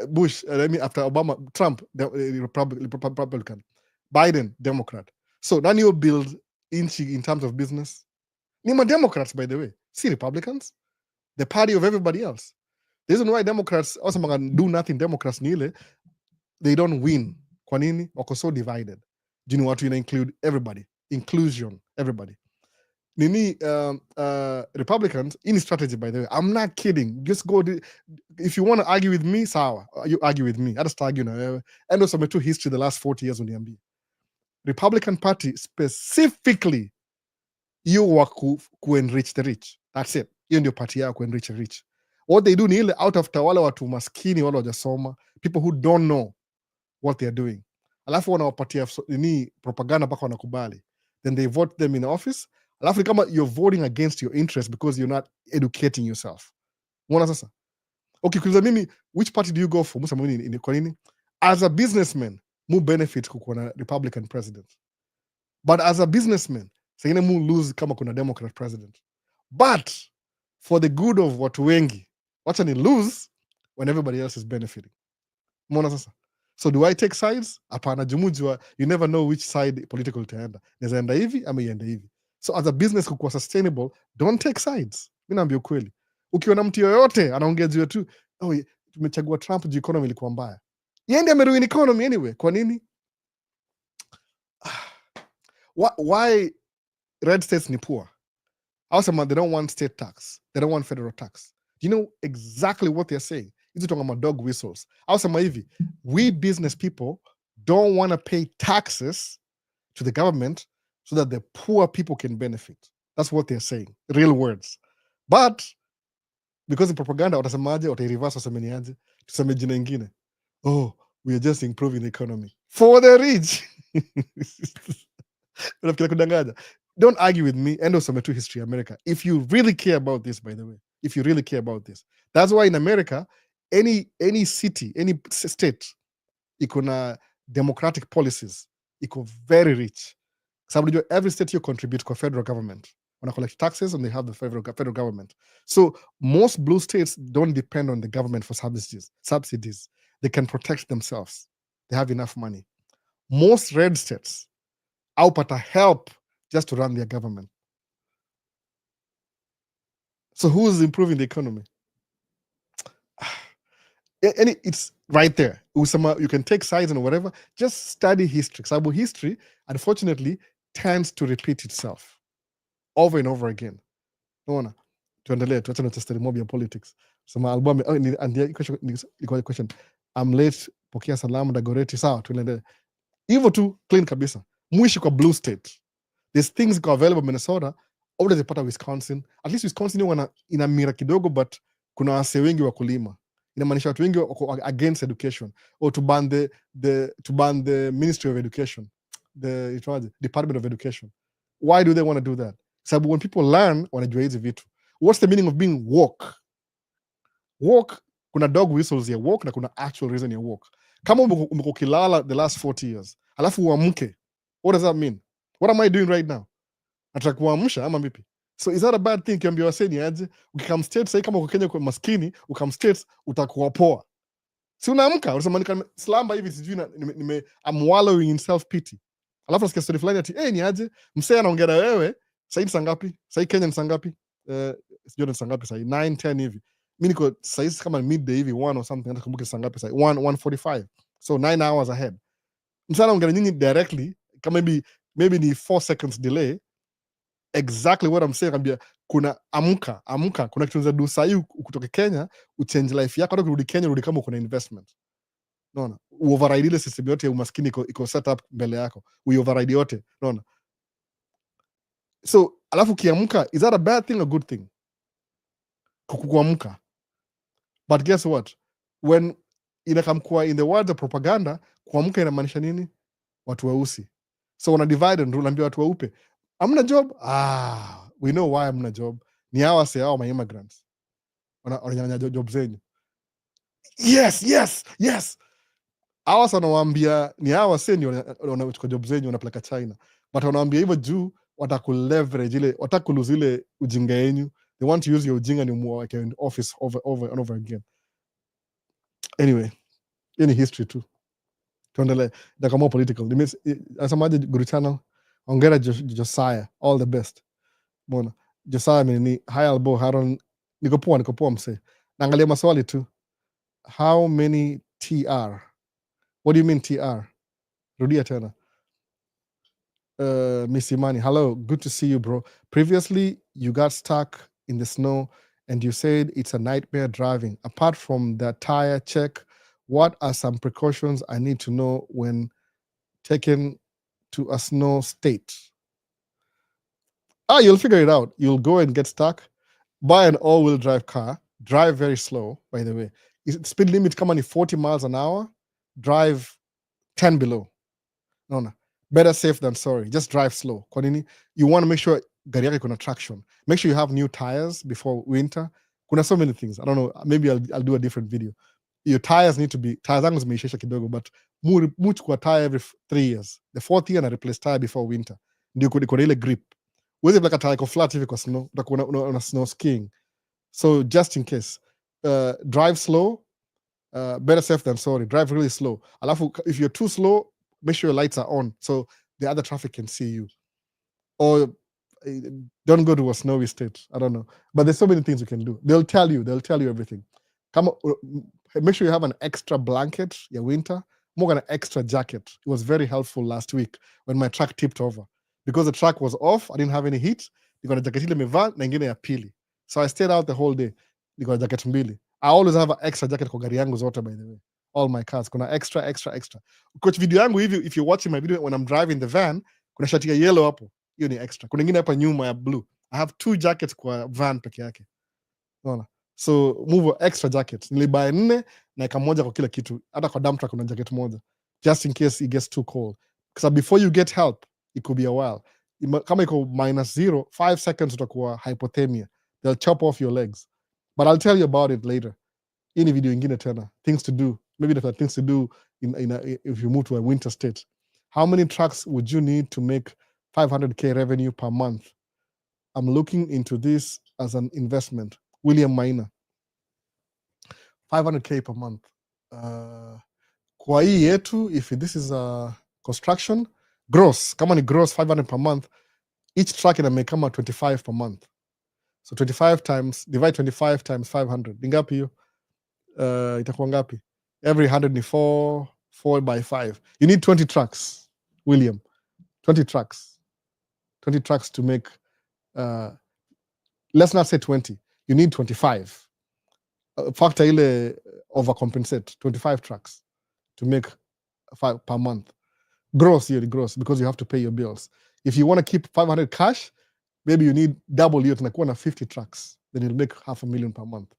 Bush, after Obama, Trump, Republican. Biden, Democrat. So then you build in terms of business. Nima Democrats, by the way. See Republicans? The party of everybody else. The reason why Democrats also do nothing, Democrats nile, they don't win. Kwa nini? Wako so divided. Do you know what? You include everybody. Inclusion, everybody. Nini Republicans in strategy, by the way. I'm not kidding. Just go. If you want to argue with me, sawa. You argue with me. I just argue now. And also my history the last 40 years uniambia. Republican Party specifically, you work to enrich the rich. That's it. Hiyo ndio party yao, enrich the rich. What they do ni ile out of wale watu maskini wale wajasoma, people who don't know what they're doing. Alafu wanawapatia ni propaganda mpaka wanakubali. Then they vote them in office. Alafu kama you're voting against your interest because you're not educating yourself. Unaona sasa? Okay, kuuliza mimi, which party do you go for? Musa mimi kwa nini? As a businessman, mu benefit kukuwa na Republican president. But as a businessman, sayine mu lose kama kuna Democrat president. But for the good of watu wengi, wacha ni lose when everybody else is benefiting. Umeona sasa? So do I take sides? Hapana, jumujua, you never know which side political itaenda. Inaweza enda hivi ama iende hivi. So as a business kukuwa sustainable, don't take sides. Mimi naambia ukweli. Ukiona mtu yoyote anaongea juu tu, oh, tumechagua Trump juu economy ilikuwa mbaya. Yeye ndiye ameruin economy anyway. Kwa nini? Why red states ni poor? Also, they don't want state tax. They don't want federal tax. Do you know exactly what they're saying? Hizi talking about dog whistles. Also, we business people don't want to pay taxes to the government so that the poor people can benefit. That's what they're saying. Real words. But because the propaganda, watasemaje, watareverse wasemeniaje, tuseme jina ingine. Oh, we are just improving the economy for the rich. Don't argue with me. End of some history America. If you really care about this, by the way, if you really care about this, that's why in America, any city, any state, iko na democratic policies, iko very rich. Sababu every state you contribute to federal government. When I collect taxes and they have the federal government. So most blue states don't depend on the government for subsidies. They can protect themselves. They have enough money. Most red states, output help just to run their government. So who's improving the economy? And it's right there. You can take sides and whatever. Just study history. Sababu history, unfortunately, tends to repeat itself over and over again. Unaona? Tuendelee, tuache na story mob ya politics. Sema album, question. I'm late, pokea salamu Dagoreti. Sawa, tuendelee. Hivyo tu, clean kabisa. Mwishi kwa blue state. There's things go available in Minnesota, au zipata Wisconsin. At least Wisconsin ina mira kidogo, but kuna wase wengi wa kulima. Inamaanisha watu wengi wako against education, or to ban the Ministry of Education, the Department of Education. Why do they want to do that? Sababu when people learn, wanajua hizi vitu. What's the meaning of being woke? Woke, kuna dog whistles ya woke na kuna actual reason ya woke. Kama umekuwa kilala the last 40 years, alafu uamke, what does that mean? What am I doing right now? Nataka kuamsha ama vipi? So is that a bad thing? Kiambia waseni aje, ukikam states sasa kama uko Kenya kwa maskini, ukam states utakuwa poa. Si unaamka, unasema nika slamba hivi sijui I'm wallowing in self pity. Alafu nasikia story fulani ati ni aje, msee anaongea na wewe, sasa ni saa ngapi? Sasa Kenya ni saa ngapi? Sijui ni saa ngapi sasa, 9 10 hivi. Mimi niko sasa kama midday hivi 1 or something, hata kumbuka saa ngapi sasa, 1:45. So 9 hours ahead. Msee anaongea nyinyi directly, kama maybe ni 4 seconds delay. Exactly what I'm saying. Ambia kuna amka, kuna kitu za do sahi kutoka Kenya, uchange life yako, hata kurudi Kenya, rudi kama kuna investment. Unaona? Override ile system yote ya umaskini iko set up mbele yako. Override yote, unaona? So, alafu kiamka, is that a bad thing or good thing? kuamka. But guess what, when inakamkuwa in the world of propaganda, kuamka inamaanisha nini? Watu weusi. So wana divide and rule, ambia watu weupe amna job. We know why amna job. Ni hawa se hao immigrants wananyanya job zenyu. Yes. Hawa wanawaambia ni hawa se ndio wanachukua job zenyu wanapeleka China, but wanawaambia hivyo juu watakuleverage ile, watakulose ile ujinga yenyu. They want to use your ujinga ni muweke in office over and over again. Anyway, any history too. Tuendelee dakika more political. Asemaje Guru Channel? Ongera Josiah, all the best. Mbona Josiah ni hi albo Haron, niko poa mse. Naangalia maswali tu. How many TR? What do you mean TR? Rudia tena. Miss Imani, hello, good to see you, bro. Previously, you got stuck in the snow and you said it's a nightmare driving. Apart from the tire check, what are some precautions I need to know when taken to a snow state? You'll figure it out. You'll go and get stuck. Buy an all-wheel drive car. Drive very slow, by the way. Speed limit kama ni 40 miles an hour. Drive 10 below. No. Better safe than sorry. Just drive slow. Kwa nini? You want to make sure gari yako kuna traction. Make sure you have new tires before winter. Kuna so many things. I don't know. Maybe I'll do a different video. Your tires need to be, tires zangu zimeishesha kidogo, but mu chukua tire every 3 years. The 4th year na replace tire before winter. Ndio kuna ile grip. Uwezi peleka tire iko flat hivi kwa snow. Utakuwa una snow skiing. So just in case, drive slow. Better safe than sorry. Drive really slow. Alafu, if you're too slow, make sure your lights are on so the other traffic can see you. Or don't go to a snowy state. I don't know. But there's so many things you can do. They'll tell you everything. Make sure you have an extra blanket, your winter, more than an extra jacket. It was very helpful last week when my truck tipped over. Because the truck was off, I didn't have any heat. Niko na jacket ile imevaa na ingine ya pili. So I stayed out the whole day. Niko na jacket mbili. I always have an extra jacket kwa gari yangu zote, by the way. All my cars. Kuna extra. Coach video yangu hivi, if you're watching my video when I'm driving the van, kuna shati ya yellow hapo. Hiyo ni extra. Kuna ingine hapa nyuma ya blue. I have 2 jackets kwa van peke yake. Unaona? So move extra jackets. Nilibuy 4 na eka moja kwa kila kitu. Hata kwa dump truck kuna jacket moja. Just in case it gets too cold. Because before you get help, it could be a while. Kama iko -0, 5 seconds utakuwa hypothermia. They'll chop off your legs. But I'll tell you about it later. Ini video ingine tena. Things to do. Maybe there are things to do if you move to a winter state. How many trucks would you need to make 500K revenue per month? I'm looking into this as an investment. William Maina. 500K per month. Kwa hii yetu, if this is a construction, gross, kama ni gross 500 per month, each truck ina make kama 25 per month. So 25 times, divide 25 times 500. Ni ngapi hiyo? Itakuwa ngapi? Every 100 ni 4 by 5. You need 20 trucks, William. 20 trucks. 20 trucks to make, let's not say 20. You need 25. Factor ile overcompensate. 25 trucks to make 5 per month. Gross, because you have to pay your bills. If you want to keep 500 cash, maybe you need double hiyo, tunakuwa na 50 trucks. Then you'll make $500,000 per month.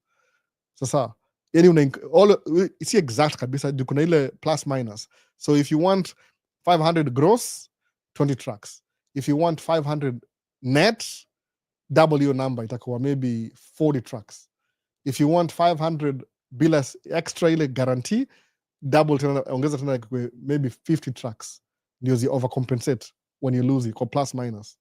Sasa, it's exact kabisa, kuna ile plus minus. So if you want 500 gross, 20 trucks. If you want 500 net, double your number, itakuwa maybe 40 trucks. If you want 500 bila extra ile guarantee, double tena, ongeza tena maybe 50 trucks. Ndio zi overcompensate when you lose it, kwa plus minus.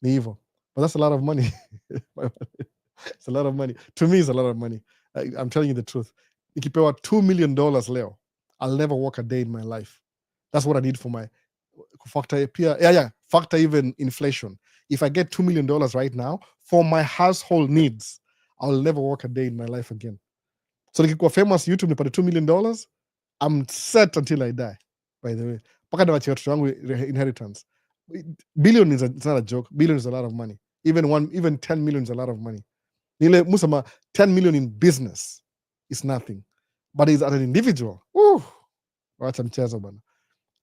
Ni hivyo. But that's a lot of money. It's a lot of money. To me, it's a lot of money. I'm telling you the truth. Nikipewa $2 million leo, I'll never work a day in my life. That's what I need for my factor. Factor even inflation. If I get $2 million right now for my household needs, I'll never work a day in my life again. So nikikuwa famous YouTube nipate $2 million, I'm set until I die, by the way. Paka nawachia watoto wangu inheritance. Billion it's not a joke. Billion is a lot of money. Even 10 million is a lot of money. Nile musama 10 million in business is nothing. But as an individual, wacha mchezo bana.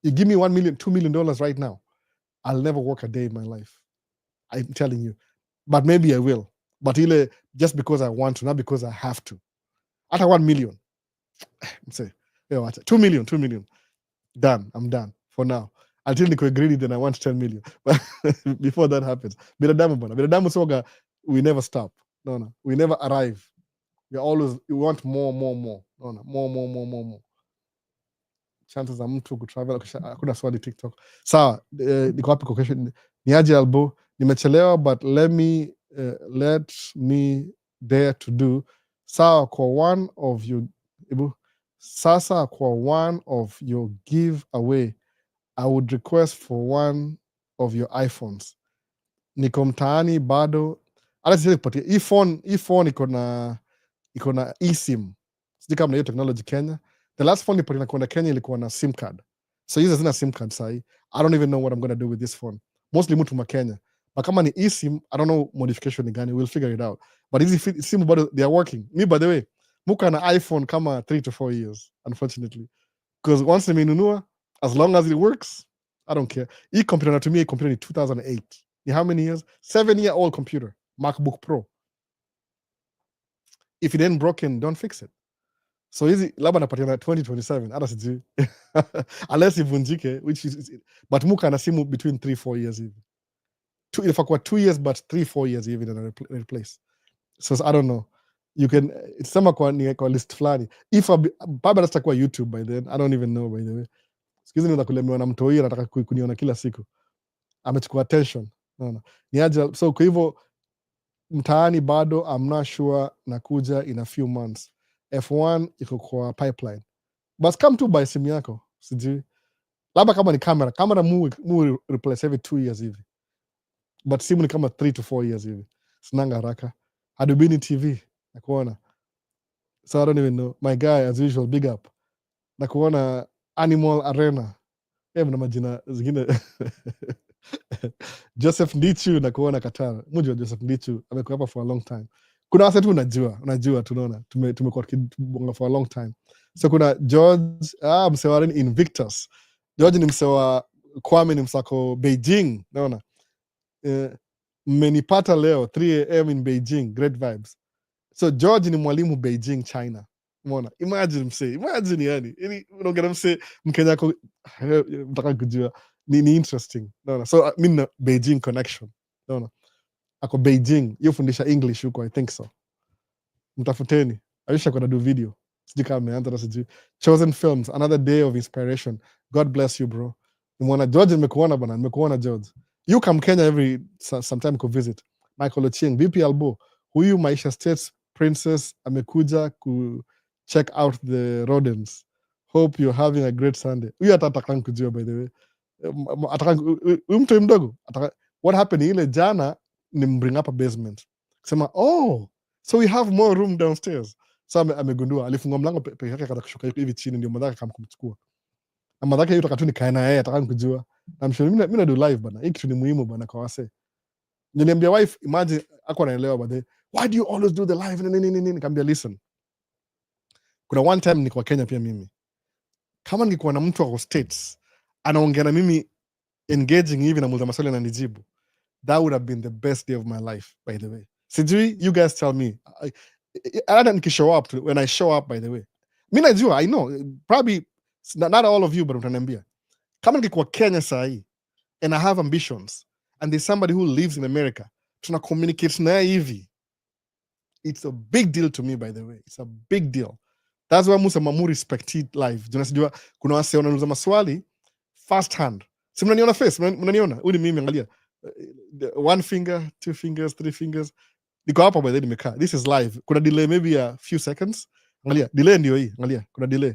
You give me $1 million, $2 million right now, I'll never work a day in my life. I'm telling you. But maybe I will. but ile just because I want to, not because I have to. Hata 1 million mse, 2 million, 2 million, done, I'm done for now, until niko greedy then I want 10 million. But before that happens, binadamu soga, we never stop. No, we never arrive. We want more. No, more. Chances za mtu kutravel, hakuna swali TikTok. Sawa, niko wapi kwa question? Niaje Albo, nimechelewa but let me dare to do. Sawa kwa one of you, sasa kwa one of your giveaway, I would request for one of your iPhones. Niko mtaani bado, hata siwezi kupatia hii phone iko na eSIM. Sijui kama na hiyo technology Kenya. The last phone nilipotina kwenda Kenya ilikuwa na SIM card. So hizi hazina SIM card sahi. I don't even know what I'm going to do with this phone. Mostly mtu ma Kenya. But kama ni eSIM, I don't know modification ni gani. We'll figure it out. But hizi simu bado they are working. Me by the way, muka na iPhone kama 3 to 4 years, unfortunately. Because once nimenunua, as long as it works, I don't care. Hii computer natumia, hii computer ni 2008. Ni how many years? 7-year-old computer. MacBook Pro. If it ain't broken, don't fix it. So hizi labda napatia 2027, hata sijui. Unless ivunjike, which is, but muka na simu between 3-4 years hivi. If kwa 2 years but 3-4 years hivi na replace. So I don't know. You can, sema kwa list fulani. If baba natakuwa YouTube by then, I don't even know by the way. Sikizi niweza kulemewa na mtoi anataka kuniona kila siku. Amechukua attention. No. Niaje, so kwa hivyo mtaani bado, I'm not sure nakuja in a few months. F1 iko kwa pipeline. Bas come tu by simu yako, sijui. Labda kama ni kamera mu replace every 2 years hivi. But simu ni kama 3 to 4 years hivi. Sinanga haraka. Hadubini TV, nakuona. So I don't even know. My guy, as usual, big up. Nakuona Animal Arena. Mna majina zingine. Joseph Ndichu nakuona Qatar. Mujua Joseph Ndichu amekuwa hapa for a long time. Kuna wase tu unajua tunaona tumekuwa tukibonga for a long time. So kuna George, msewa Invictus. George ni msewa Kwame, ni msako Beijing, naona. Mmenipata leo 3 AM in Beijing, great vibes. So George ni mwalimu Beijing, China. Umeona? Imagine yani. Unaongea mse Mkenya yako mtaka kujua ni interesting. Naona. So mimi na Beijing connection. Naona. Ako Beijing, yofundisha English huko, I think so. Mtafuteni. Aisha kwa do video. Sijui kama ameanza na sijui. Chosen Films, another day of inspiration. God bless you, bro. Nimeona George, nimekuona George. You come Kenya every sometime to visit. Michael Ochieng, VP Albo. Huyu Maisha States Princess amekuja ku check out the rodents. Hope you're having a great Sunday. Huyu atataka kujua by the way. Huyu mtu mdogo. What happened ile jana ni bring up a basement. Sema, so we have more room downstairs. So amegundua, alifunga mlango peke yake akataka kushuka hivi chini, ndio madhaka kama kumchukua. Na madhaka hiyo takatuni kaena yeye ataka kujua. Namshauri mimi na do live bana. Hiki kitu ni muhimu bana kwa wase. Niliambia wife, imagine ako anaelewa by the way. Why do you always do the live? Nikamwambia listen. Kuna one time niko Kenya pia mimi. Kama ningekuwa na mtu wa States anaongea na mimi engaging hivi na muuliza maswali na nijibu, that would have been the best day of my life by the way. Sijui, you guys tell me. When I show up by the way. Mimi najua, I know, probably not all of you, but utaniambia. Kama ningekuwa Kenya sahi and I have ambitions and there's somebody who lives in America, tuna communicate na hivi. It's a big deal to me by the way. It's a big deal. That's why Musa Mamu respect it live. Tunasijua kuna wase wanauliza maswali first hand. Si mnaniona face, mnaniona? Huyu ni mimi angalia. 1 finger, 2 fingers, 3 fingers. Niko hapa by the way nimekaa. This is live. Kuna delay maybe a few seconds. Angalia, delay ndio hii. Angalia, kuna delay.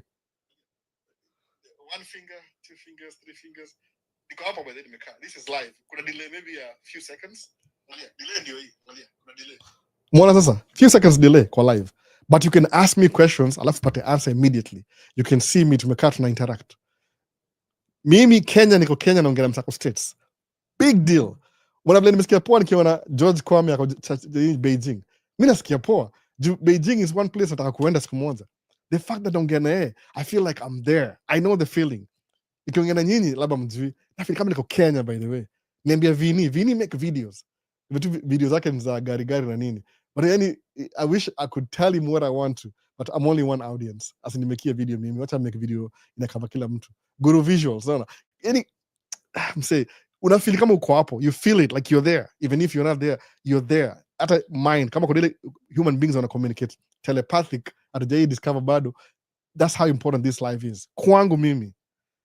1 finger, 2 fingers, 3 fingers. Niko hapa by the way nimekaa. This is live. Kuna delay maybe a few seconds. Angalia, delay ndio hii. Angalia, kuna delay. Mwona sasa, few seconds delay kwa live. But you can ask me questions, alafu pate answer immediately. You can see me, tumekaa tuna interact. Mimi Kenya, niko Kenya naongea na msako States. Big deal. Mwana vile nimesikia poa nikiona George Kwame yako Beijing. Mimi nasikia poa. Beijing is one place nataka kuenda siku moja. The fact that naongea na yeye, I feel like I'm there. I know the feeling. Nikiongea na nyinyi labda mjui. Na feel kama niko Kenya by the way. Niambia Vini make videos. Vitu video zake ni za gari na nini. but yani I wish I could tell him what I want to, but I'm only one audience. As nimekia video mimi, wacha make video inakava kila mtu. Guru visuals, naona. Yani msee, unafeel kama uko hapo, you feel it like you're there, even if you're not there, you're there. Hata mind, kama kuna ile human beings wana communicate telepathic, hatujai discover bado. That's how important this life is. Kwangu mimi,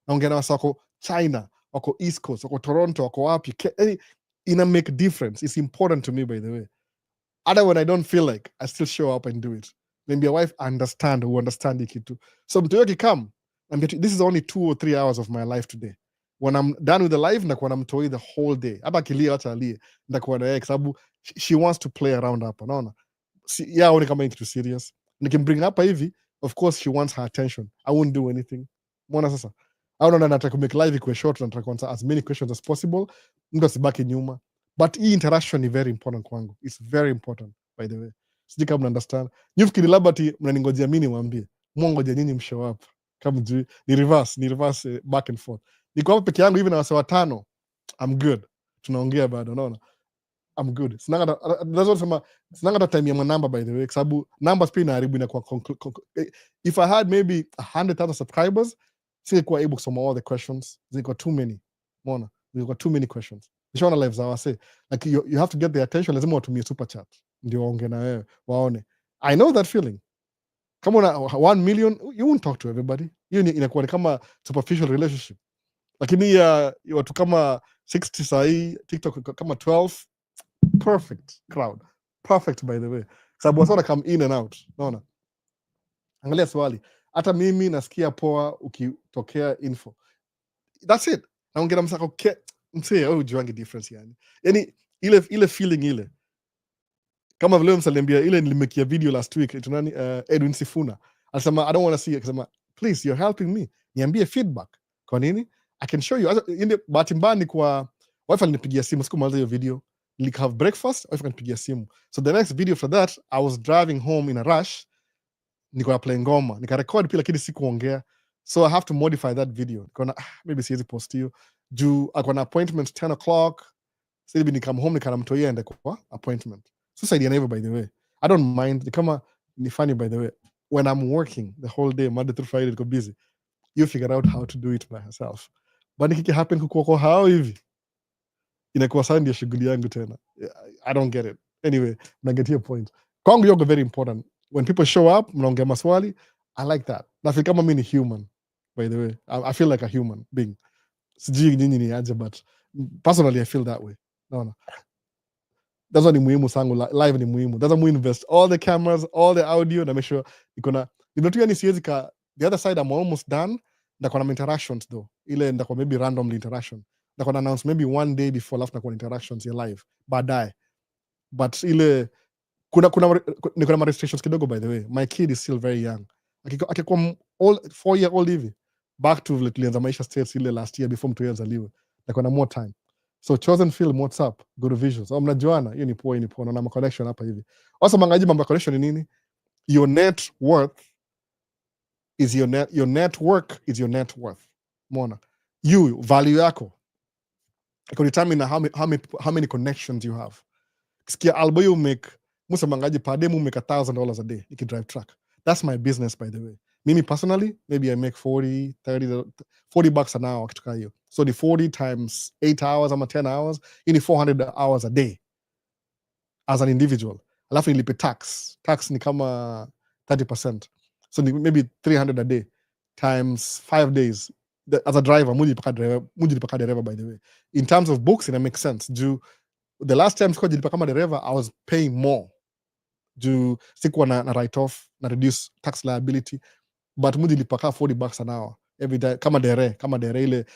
naongea na wasa wako China, wako East Coast, wako Toronto, wako wapi, yani ina make difference. It's important to me, by the way. Other when I don't feel like, I still show up and do it. Maybe a wife who understand hiki tu. So mtu yoki come, this is only 2 or 3 hours of my life today. When I'm done with the life, ndakuwa namtoi the whole day. Hata akilia, hata alie, ndakuwa na yeye kwa sababu she wants to play around hapa, unaona? Yeah, aone kama kitu serious. Nikimbring hapa hivi, of course she wants her attention. I won't do anything. Mbona sasa? Au naona nataka make live ikuwe short, nataka answer as many questions as possible. Mtu asibaki nyuma. But hii interaction ni very important kwangu. It's very important, by the way. Sijui kama mna-understand. Nyufikiri labda ati mnaningojea mimi niwaambie. Mwongoje nyinyi mshow up. Kama mjui, ni reverse back and forth. Niko hapa peke yangu hivi na wase watano. I'm good. Tunaongea bado, unaona? I'm good. Sinanga hata time ya manamba, by the way, kwa sababu numbers pia inaharibu inakuwa if I had maybe 100,000 subscribers, singekuwa able kusoma all the questions. Zilikuwa too many. Umeona? Zilikuwa too many questions. Nishaona live za wase. Like you have to get their attention, lazima watumie super chat. Ndio waongee na wewe, waone. I know that feeling. Kama una 1 million, you won't talk to everybody. Hiyo inakuwa ni kama superficial relationship. Lakini watu kama 60 sahi, TikTok kama 12, perfect crowd. Perfect, by the way. Sababu wasa come in and out. Naona. Angalia swali. Hata mimi nasikia poa ukitokea info. That's it. Naongea msako msee au juangi difference yani. Yani ile feeling ile. Kama vile msaliambia ile nilimekia video last week tunani Edwin Sifuna. Alisema I don't want to see, akasema please you're helping me. Niambie feedback. Kwa nini? I can show you. Inde bahati mbaya ni kwa wife alinipigia simu siku maliza hiyo video. Like have breakfast, wife akanipigia simu. So the next video after that, I was driving home in a rush. Niko na play ngoma. Nika record pia lakini sikuongea. So I have to modify that video. Nikaona maybe siwezi post hiyo. Juu akona appointment 10 o'clock. So hivi nikam home nikanamtoia ende kwa appointment. So saidia na hivyo, by the way. I don't mind. Kama ni funny, by the way. When I'm working the whole day, Monday through Friday, niko busy. You figure out how to do it by yourself. But nikiki happen kukuwa hao hivi, inakuwa sana ndio shughuli yangu tena. I don't get it. Anyway, na get your point. Kwangu yoga very important. When people show up, mnaongea maswali, I like that. Na feel kama mimi ni human, by the way. I feel like a human being. Sijui nyinyi ni aje, but personally I feel that way. No. That's why ni muhimu sangu, live ni muhimu. That's why we invest all the cameras, all the audio, na make sure ikona ndio yani siwezi ka the other side I'm almost done. Ndakuwa na interactions though. Ile ndakuwa maybe randomly interaction. Ndakuwa na announce maybe one day before after ndakuwa interactions ya live baadaye. But ile kuna ma restrictions kidogo, by the way. My kid is still very young. Akikuwa 4-year-old hivi. Back to tulianza Maisha States ile last year before mtu azaliwe. Ndakuwa na more time. So chosen film, what's up? Go to visuals. Mnajuana, hiyo ni poa na connection hapa hivi. Also mangaji mambo connection ni nini? Your net worth is your network is your net worth. Mona. You value yako. Iko determine how many connections you have. Kisikia albo you make musa mangaji per day make $1,000 a day. You can drive truck. That's my business, by the way. Mimi personally, maybe I make $40 an hour kituka hiyo. So the 40 times 8 hours ama 10 hours, ini 400 hours a day as an individual. Alafu nilipe tax. Tax ni kama 30%. So maybe 300 a day times 5 days. As a driver, muji paka dereva, by the way. In terms of books, it makes sense. The last time siko jilipa kama dereva, I was paying more. Sikuwa na write off, na reduce tax liability. But muji lipaka $40 an hour every day. Kama dere ile.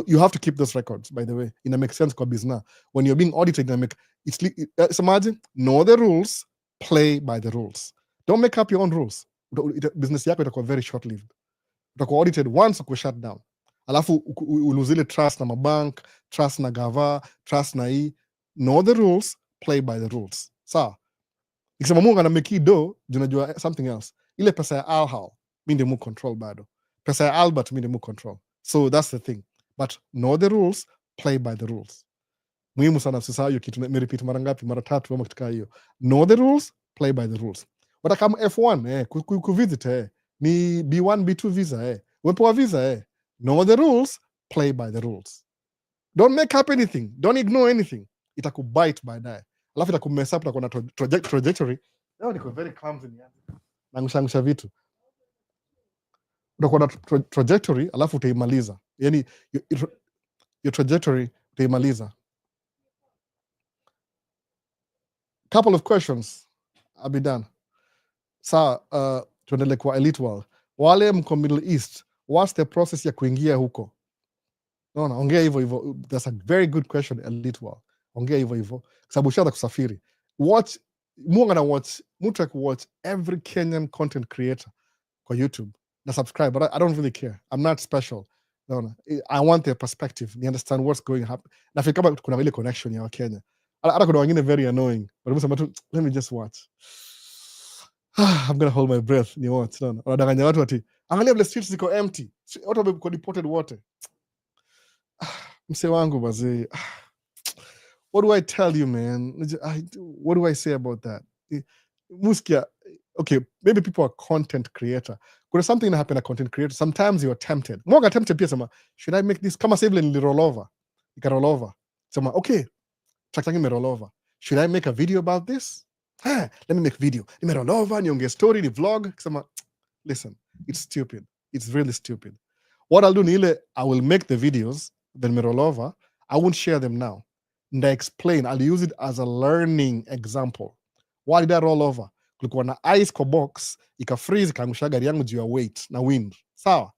You have to keep those records, by the way. It makes sense kwa business. When you're being audited, imagine, know the rules, play by the rules. Don't make up your own rules. Business yako itakuwa very short-lived. Utakuwa audited once, uko shut down. Alafu uluzile trust na mabank, trust na gava, trust na hii. Know the rules, play by the rules. Sawa. Ikisema mungu anameki do, junajua something else. Ile pesa ya Alhal, mi ndio mu control bado. Pesa ya Albert, mi ndio mu control. So that's the thing. But know the rules, play by the rules. Muhimu sana usisahau hiyo kitu, nimerepeat mara ngapi, mara 3 ama kitu kama hiyo. Know the rules, play by the rules. Watakam F1 kuvisit ni B1 B2 visa umepewa visa know the rules, play by the rules. Don't make up anything, don't ignore anything. Itakubite baadaye, alafu itakumess up, utakuwa na trajectory. Leo niko very clumsy, nangusha vitu, utakuwa na trajectory alafu utaimaliza, yani your trajectory utaimaliza. Couple of questions, I'll be done. Saa tuendele kwa elite world. Wale mko Middle East, what's the process ya kuingia huko? Naona ongea hivyo. That's a very good question, elite world. Ongea hivyo sababu ushaanza kusafiri. Watch mtu watch every Kenyan content creator kwa YouTube na subscribe, but I don't really care. I'm not special. Naona I want their perspective, ni understand what's going happen. Na fika kama kuna ile connection ya Kenya. Hata kuna wengine very annoying, but msema tu let me just watch. I'm gonna hold my breath ni watch. Naona wanadanganya watu ati angalia vile streets ziko empty, watu wamekuwa deported wote. Mse wangu bazee. What do I tell you, man? What do I say about that? Muskia, okay, maybe people are content creator. Kuna something happen a content creator. Sometimes you're tempted. Mwaga tempted pia sema, should I make this? Kama save ni roll over. Ika roll over. Sema, okay, track me roll over. Should I make a video about this? Let me make video. Nime roll over, nionge story, ni vlog. Sema, listen, it's stupid. It's really stupid. What I'll do ni ile, I will make the videos, then me roll over. I won't share them now. And I explain, I'll use it as a learning example. Why did I roll over? Kulikuwa na ice kwa box, ika freeze, ikaangusha gari yangu juu ya weight na wind. Sawa?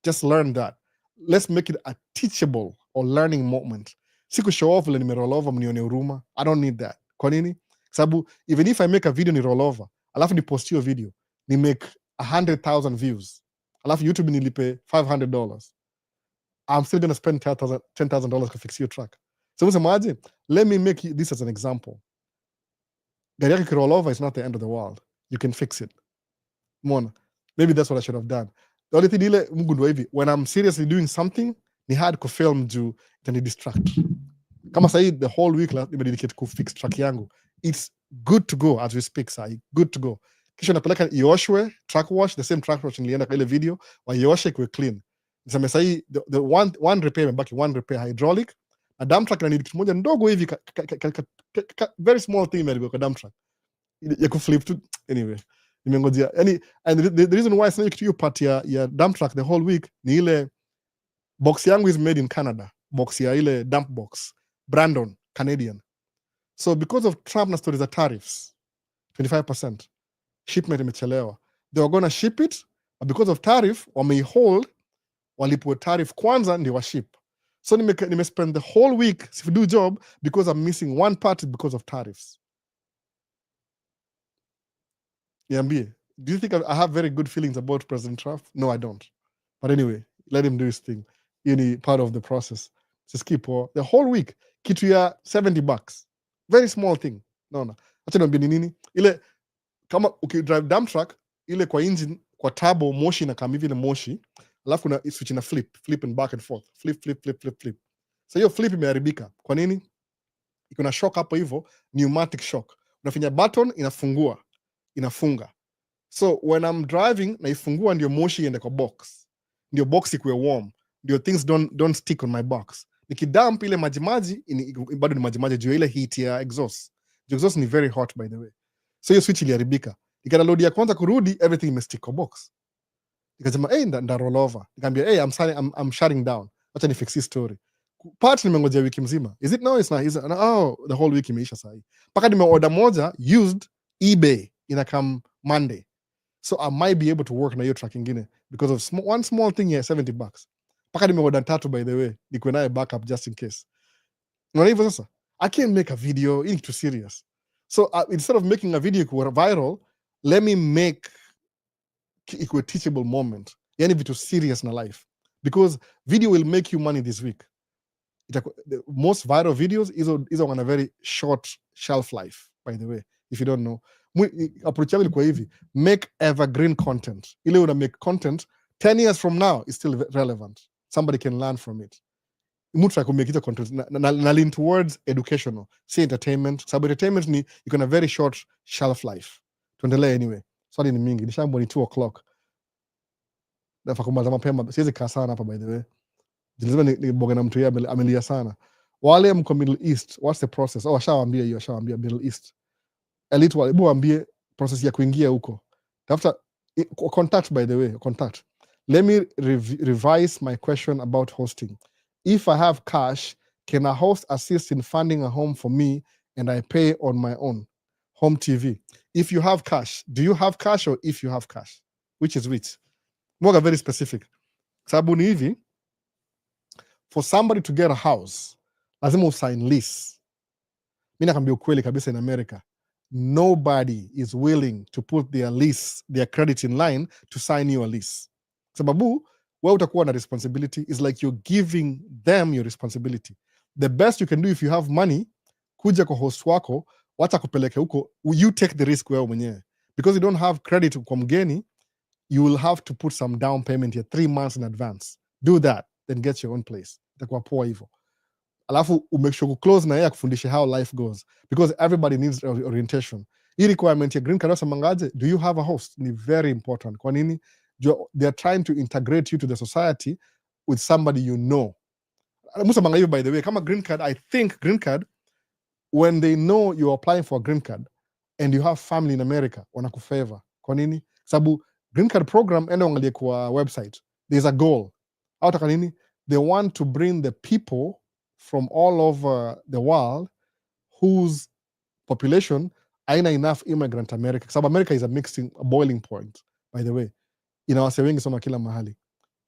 Just learn that. Let's make it a teachable or learning moment. Siku show off vile nime roll over mnione huruma. I don't need that. Kwa nini? Sababu even if I make a video ni roll over, alafu ni post your video, ni make 100,000 views, alafu YouTube nilipe $500, I'm still going to spend $10,000 to fix your truck. So imagine, let me make this as an example. Gari yako roll over is not the end of the world. You can fix it. Mona, maybe that's what I should have done. The only thing ile mgundua hivi, when I'm seriously doing something, ni hard ku film juu itani distract. Kama sahi the whole week nime dedicate ku fix truck yangu. It's good to go as we speak, sahi. Good to go. Kisha napeleka ioshwe, truck wash, the same truck wash nilienda kwa ile video, wa ioshe kuwe clean. Niseme sahi the one repair mbaki, one repair hydraulic, a dump truck na need kitu moja ndogo hivi very small thing imeharibika kwa dump truck ya ku flip to anyway. Nimengojea yani, and the reason why sina kitu hiyo part ya dump truck the whole week ni ile box yangu is made in Canada, box ya ile dump box Brandon Canadian. So because of Trump na stories za tariffs 25% shipment imechelewa, they were gonna ship it, but because of tariff wameihold, walipwe tariff kwanza ndio wa ship. So nime spend the whole week if do job because I'm missing one part because of tariffs. Niambie, do you think I have very good feelings about President Trump? No, I don't. But anyway, let him do his thing. Any part of the process. Just keep the whole week kitu ya $70. Very small thing. No. Acha niambie ni nini? Ile kama drive dump truck, ile kwa engine, kwa turbo moshi na kama hivi na moshi, alafu kuna switch na flip and back and forth. Flip. So hiyo flip imeharibika. Kwa nini? Iko na shock hapo hivyo, pneumatic shock. Unafinya button inafunga. So when I'm driving na ifungua ndio moshi iende kwa box. Ndio box ikuwe warm. Ndio things don't stick on my box. Nikidump ile majimaji bado ni majimaji juu ile heat ya exhaust. The exhaust ni very hot by the way. So hiyo switch iliharibika. Nikana load ya kwanza kurudi, everything imestick kwa box. Nikasema nda roll over. Nikamwambia I'm shutting down. Acha ni fix hii story. Part nimengojea wiki mzima. Is it now? It's not. The whole week imeisha sahi. Paka nimeorder moja used eBay ina come Monday. So I might be able to work na hiyo truck ingine because of one small thing here, $70. Paka nimeorder 3 by the way. Niko naye backup just in case. Unaona hivyo sasa? I can't make a video into serious. So instead of making a video ikuwe viral, let me make ikuwe teachable moment. Yani vitu serious na life. Because video will make you money this week. The most viral videos is on a very short shelf life, by the way, if you don't know. Approach yangu ilikuwa hivi, make evergreen content. Ile una make content 10 years from now is still relevant. Somebody can learn from it. Mtu akumake hizo content na lean towards educational, say entertainment. Sababu entertainment ni iko na very short shelf life. Tuendelee anyway. Swali ni mingi. Nishaambwa ni 2 o'clock. Nafaa kumaliza mapema. Siwezi kaa sana hapa by the way. Lazima niboge na mtu yeye amelia sana. Wale mko Middle East, what's the process? Washawaambia hiyo, washawaambia Middle East. Elite hebu waambie process ya kuingia huko. Tafuta contact, by the way, contact. Let me revise my question about hosting. If I have cash, can a host assist in funding a home for me and I pay on my own? Home TV. If you have cash, do you have cash or if you have cash? Which is which? More very specific. Sababu ni hivi, for somebody to get a house, lazima usign lease. Mimi nakwambia ukweli kabisa, in America, nobody is willing to put their lease, their credit in line to sign you a lease. Sababu wewe utakuwa na responsibility, is like you're giving them your responsibility. The best you can do if you have money, kuja kwa host wako, wacha kupeleke huko, you take the risk wewe mwenyewe. Because you don't have credit kwa mgeni, you will have to put some down payment here 3 months in advance. Do that, then get your own place. Itakuwa poa hivyo. Alafu umake sure close na yeye akufundishe how life goes, because everybody needs orientation. Hii requirement ya green card wasemangaje, do you have a host, ni very important. Kwa nini? They are trying to integrate you to the society with somebody you know. Musamanga hiyo, by the way, kama green card, I think green card, when they know you're applying for a green card and you have family in America, wanakufavor. Kwa nini? Sababu green card program, enda angalie kwa website, there's a goal. Autaka nini? They want to bring the people from all over the world whose population aina enough immigrant America. Sababu America is a boiling point, by the way. Ina wase wengi sana kila mahali.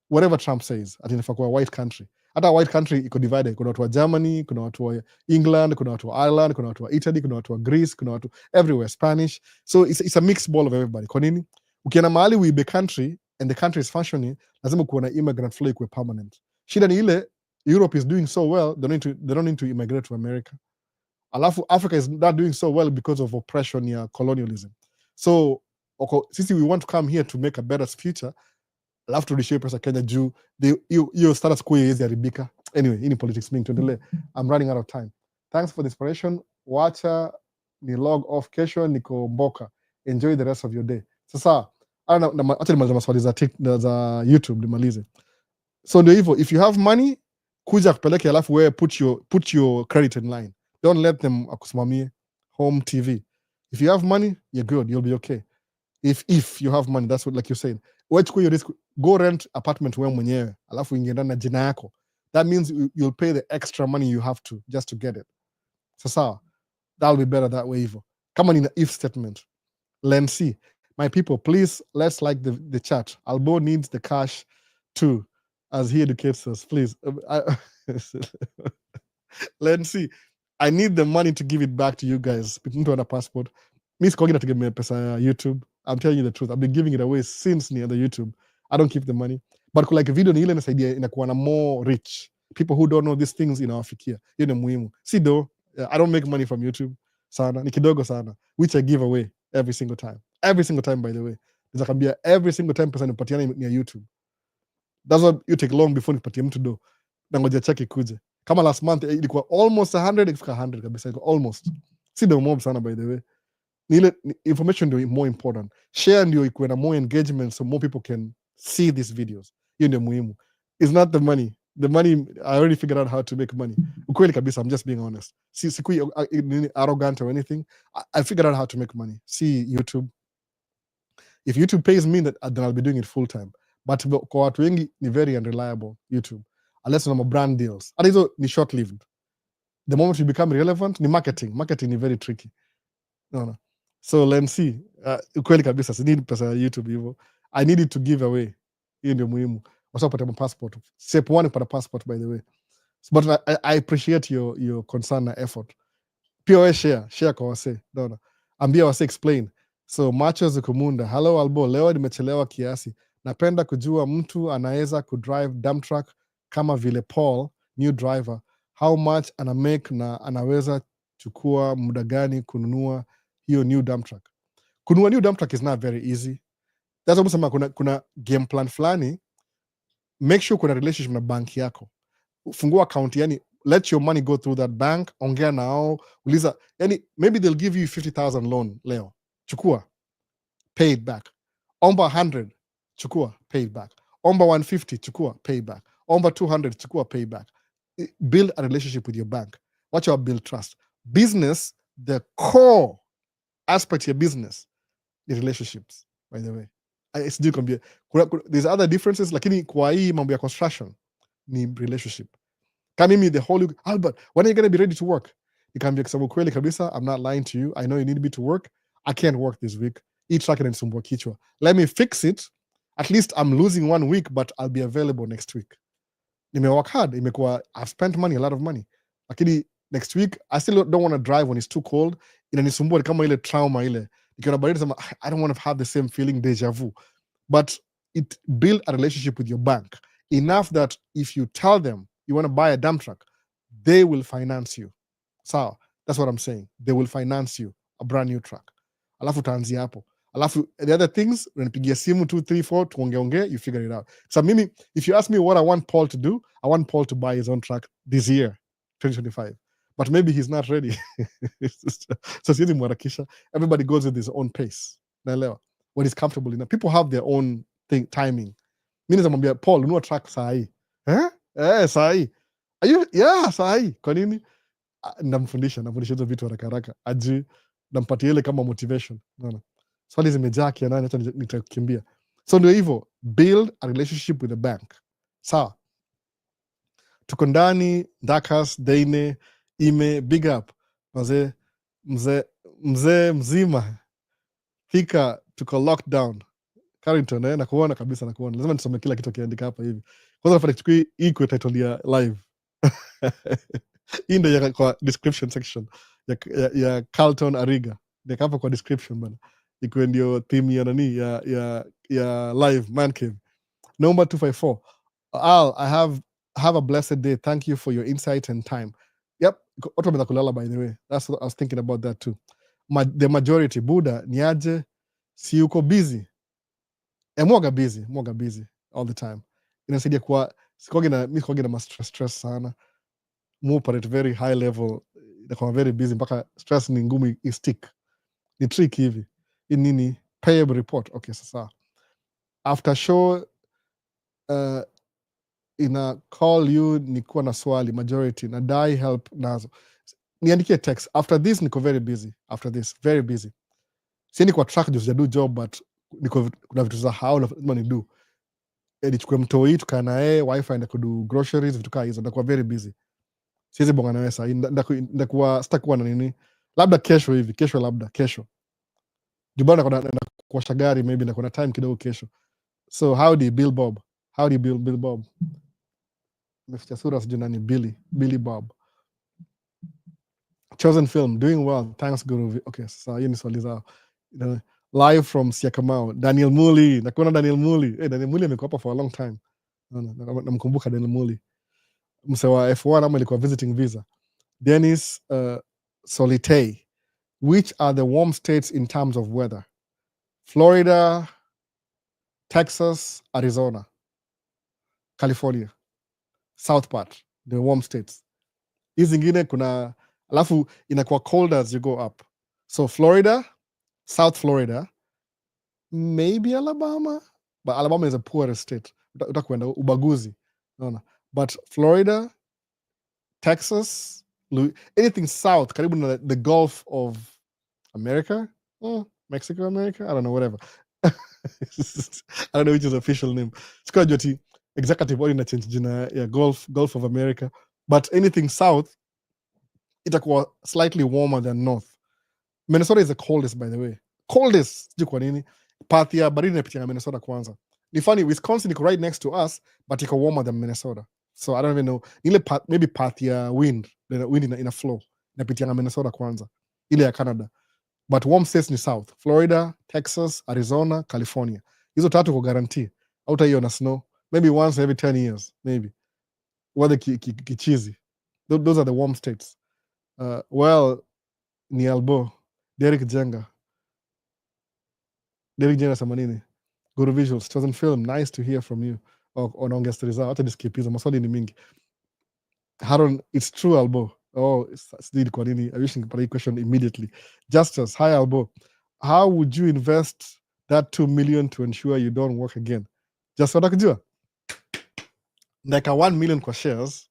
Whatever Trump says, ati inafaa kuwa white country. Hata white country iko divided. Kuna watu wa Germany, kuna watu wa England, kuna watu wa Ireland, kuna watu wa Italy, kuna watu wa Greece, kuna watu everywhere, Spanish. So it's a mixed ball of everybody. Kwa nini? Ukienda mahali uibe country and the country is functioning, lazima kuwa na immigrant flow ikuwe permanent. Shida ni ile, Europe is doing so well, they don't need to immigrate to America. Alafu Africa is not doing so well because of oppression ya colonialism. So sisi we want to come here to make a better future. Alafu turudishie pesa Kenya juu hiyo status quo iweze haribika. Anyway, hii ni politics mingi, tuendelee. I'm running out of time. Thanks for the inspiration. Wacha ni log off, kesho niko Mboka. Enjoy the rest of your day. Sasa acha nimalize maswali za YouTube nimalize. So ndio hivyo, if you have money, kuja kupeleke, alafu wewe put your credit in line. Don't let them akusimamie. Home TV. If you have money, you're good, you'll be okay. If you have money, that's what, like you said, wachukua your risk, go rent apartment wewe mwenyewe, alafu ingie ndani na jina yako. That means you'll pay the extra money you have to just to get it. Sasa that'll be better that way hivyo. Kama ni if statement. Let's see. My people, please, let's like the chat. Albo needs the cash too, as he educates us. Please. Let's see. I need the money to give it back to you guys. Mtu ana passport. Mi sikogi nategemea pesa ya YouTube. I'm telling you the truth. I've been giving it away since near the YouTube. I don't keep the money. But like video ni ile inasaidia inakuwa na more rich. People who don't know these things inawafikia. Hiyo ni muhimu. Si do, I don't make money from YouTube sana. Ni kidogo sana. Which I give away every single time. Every single time, by the way. Nizakambia every single time pesa nipatiana ni ya YouTube. That's why you take long before nipatie mtu do. Nangoja check ikuje. Kama last month ilikuwa almost 100, ikifika 100 kabisa. Almost. Si do mob sana, by the way. Information ndio more important. Share ndio ikuwe na more engagement so more people can see these videos. Hiyo ndio muhimu. It's not the money. The money, I already figured out how to make money. Ukweli kabisa, I'm just being honest. Sikui arrogant or anything. I figured out how to make money. See YouTube. If YouTube pays me, then I'll be doing it full time. But kwa watu wengi ni very unreliable YouTube. Unless una brand deals. And hizo ni short lived. The moment you become relevant, ni marketing. Marketing ni very tricky. No. So let's see. Ukweli kabisa, si need pesa ya YouTube hivyo. I needed to give away. Hiyo ndio muhimu. Wasapata passport. Step 1 para passport, by the way. But I appreciate your concern na effort. Pia wewe share kwa wase. Naona. Ambia wase explain. So Macho Zukumunda, hello Albo, leo nimechelewa kiasi. Napenda kujua mtu anaweza kudrive dump truck kama vile Paul, new driver. How much ana make na anaweza chukua muda gani kununua hiyo new dump truck? Kununua new dump truck is not very easy. That's why sema kuna game plan fulani. Make sure kuna relationship na bank yako. Fungua account, yani let your money go through that bank, ongea nao, uliza, yani maybe they'll give you 50,000 loan leo. Chukua. pay it back. Omba 100, chukua, pay it back. Omba 150, chukua, pay it back. Omba 200, chukua, pay it back. Build a relationship with your bank. Watch out, build trust. Business, the core aspect of your business, the relationships, by the way. Sijui kwambia there's other differences, lakini kwa hii mambo ya construction ni relationship. Kama mimi the whole Albert, when are you going to be ready to work? Nikaambia kusema kweli kabisa, I'm not lying to you. I know you need me to work. I can't work this week. Hii truck inanisumbua kichwa. Let me fix it. At least I'm losing 1 week, but I'll be available next week. Nimework hard. I've spent money, a lot of money. Lakini next week, I still don't want to drive when it's too cold. Inanisumbua kama ile trauma ile. Nikiona baridi sema, I don't want to have the same feeling, deja vu. But it build a relationship with your bank enough that if you tell them you want to buy a dump truck, they will finance you. So that's what I'm saying. They will finance you a brand new truck. Alafu utaanzia hapo. Alafu the other things, unanipigia simu 2, 3, 4, tuongeongee, you figure it out. So mimi, if you ask me what I want Paul to do, I want Paul to buy his own truck this year, 2025. But maybe he's not ready. So siwezi mwarakisha. Everybody goes with his own pace. Naelewa. When he's comfortable enough. People have their own timing. Mi nazamwambia Paul, nunua truck saa hii. Saa hii. Saa hii. Kwa nini? Namfundisha hizo vitu haraka haraka. Ajui, nampatia ile kama motivation. Unaona? Swali zimejaa kianani, hata nitakimbia. So ndio hivyo, build a relationship with the bank. Sawa. Tuko ndani, Dakas, Daine, Ime, big up. Mzee mzima. Thika, tuko lockdown. Carrington, nakuona kabisa, nakuona. Lazima nisome kila kitu kiandika hapa hivi. Kwanza nafanya kichukui iko title ya live. Hii ndio kwa description section ya Carlton Ariga. Ndio hapo kwa description bana. Iko ndio theme ya nani ya live man cave. Number 254. Al, I have a blessed day. Thank you for your insight and time. Yep, watu wameanza kulala by the way. That's what I was thinking about that too. The majority Buddha niaje, si uko busy. Mwaga busy all the time. Inasaidia kwa sikoge na stress sana. Move at very high level, inakuwa very busy mpaka stress ni ngumu stick. Ni trick hivi. Nini payable report. Okay, sasa after show ina call you nikuwa na swali majority na dai help nazo. Niandikie text. After this niko very busy. After this very busy. Sieni kwa track just do job but niko kuna vitu za hao lazima ni do. Nichukue mtoi tukaa na yeye wifi enda kudu groceries vitu kaa hizo, ndakuwa very busy. Siwezi bonga na wewe sasa, ndakuwa sitakuwa na nini, labda kesho hivi, kesho jubana naenda kuosha gari, maybe nakuwa na time kidogo kesho. So how do you build Bob? Meficha sura sijui nani, Billy Bob. Chosen film, doing well, thanks Guru. Okay, sasa hiyo ni swali zao. Live from Siakamau, Daniel Muli. Nakuona Daniel Muli. Daniel Muli amekuwa hapa for a long time. Namkumbuka Daniel Muli. Msewa F1 ama ilikuwa visiting visa. Dennis Solitei. Which are the warm states in terms of weather? Florida, Texas, Arizona, California, South part, the warm states. Hizi zingine kuna, alafu inakuwa cold as you go up. So Florida, South Florida, maybe Alabama, but Alabama is a poorest state. Utakwenda ubaguzi, unaona. But Florida, Texas, anything south, karibu na the Gulf of America, Mexico, America, I don't know, whatever. I don't know which is the official name. Sikuwa joti executive order na change jina ya Gulf of America, but anything south itakuwa slightly warmer than north. Minnesota is the coldest, by the way. Coldest, sijui kwa nini. Path ya baridi inapitia Minnesota kwanza. Ni funny, Wisconsin iko right next to us, but iko warmer than Minnesota. So I don't even know. Ile maybe path ya wind ina flow. Inapitia Minnesota kwanza. Ile ya Canada. But warm states ni south. Florida, Texas, Arizona, California. Hizo tatu kwa guarantee. Hautaiona snow. Maybe once every 10 years. Maybe. Weather kichizi. Those are the warm states. Well, ni Albo. Derek Jenga samanini. Guru Visuals, Chosen Film, nice to hear from you. Onaongea stori zao, hata niskipiza, maswali ni mingi. Haron, it's true Albo. Sijui kwa nini. I wish ningepata hii question immediately. Justice, hi Albo. How would you invest that 2 million to ensure you don't work again. Just what kujua, like a 1 million kwa shares.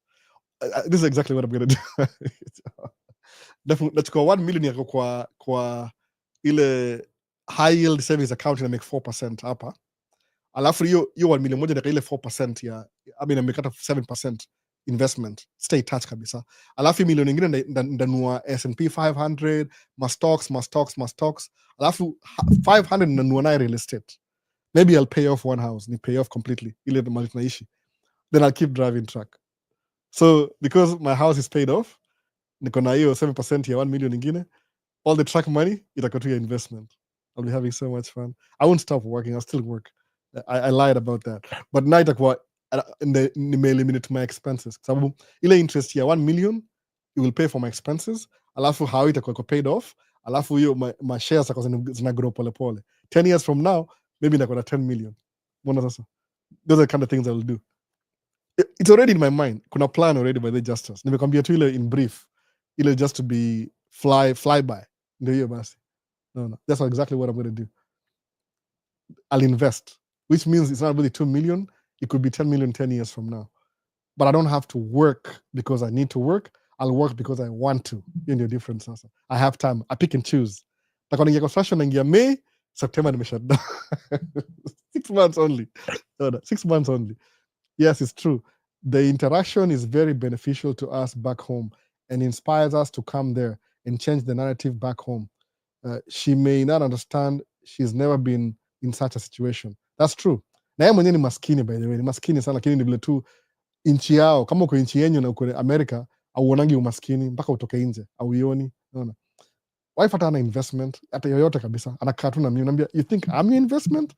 This is exactly what I'm gonna do. Definitely, nachukua 1 million yako kwa ile high yield savings account ina make 4% hapa, alafu hiyo 1 million moja ndaka ile 4% ya, I mean, amekata 7% investment, stay touch kabisa. Alafu milioni nyingine ndanua S&P 500 ma stocks, alafu 500 nanunua naye real estate. Maybe I'll pay off one house, ni pay off completely ile mali tunaishi, then I'll keep driving truck. So because my house is paid off, niko na hiyo 7% ya 1 million nyingine, all the truck money itakuwa tu ya investment. I'll be having so much fun. I won't stop working, I'll still work. I lied about that, but now itakuwa nime-eliminate my expenses, kwa sababu ile interest ya 1 million it will pay for my expenses, alafu how itakuwa paid off, alafu hiyo my shares zina grow pole pole. 10 years from now maybe nitakuwa na 10 million. Mbona sasa? Those are the kind of things I will do. It's already in my mind. Kuna plan already by the justice. Nimekwambia tu ile in brief, ile just to be fly by. Ndio hiyo basi. No. That's exactly what I'm going to do. I'll invest, which means it's not really 2 million. It could be 10 million 10 years from now. But I don't have to work because I need to work. I'll work because I want to. Hiyo ndio difference sasa. I have time. I pick and choose. Like when I construction naingia May, September nimeshut down. 6 months only. No, 6 months only. Yes, it's true. The interaction is very beneficial to us back home and inspires us to come there and change the narrative back home. She may not understand. She's never been in such a situation. That's true. Na yeye mwenyewe ni maskini, by the way. Ni maskini sana, lakini ni vile tu nchi yao, kama uko nchi yenyu na uko America, auonangi umaskini mpaka utoke nje, auioni. Unaona? Wife hata ana investment, hata yoyote kabisa. Anakaa tu na mimi, naambia, you think I'm your investment?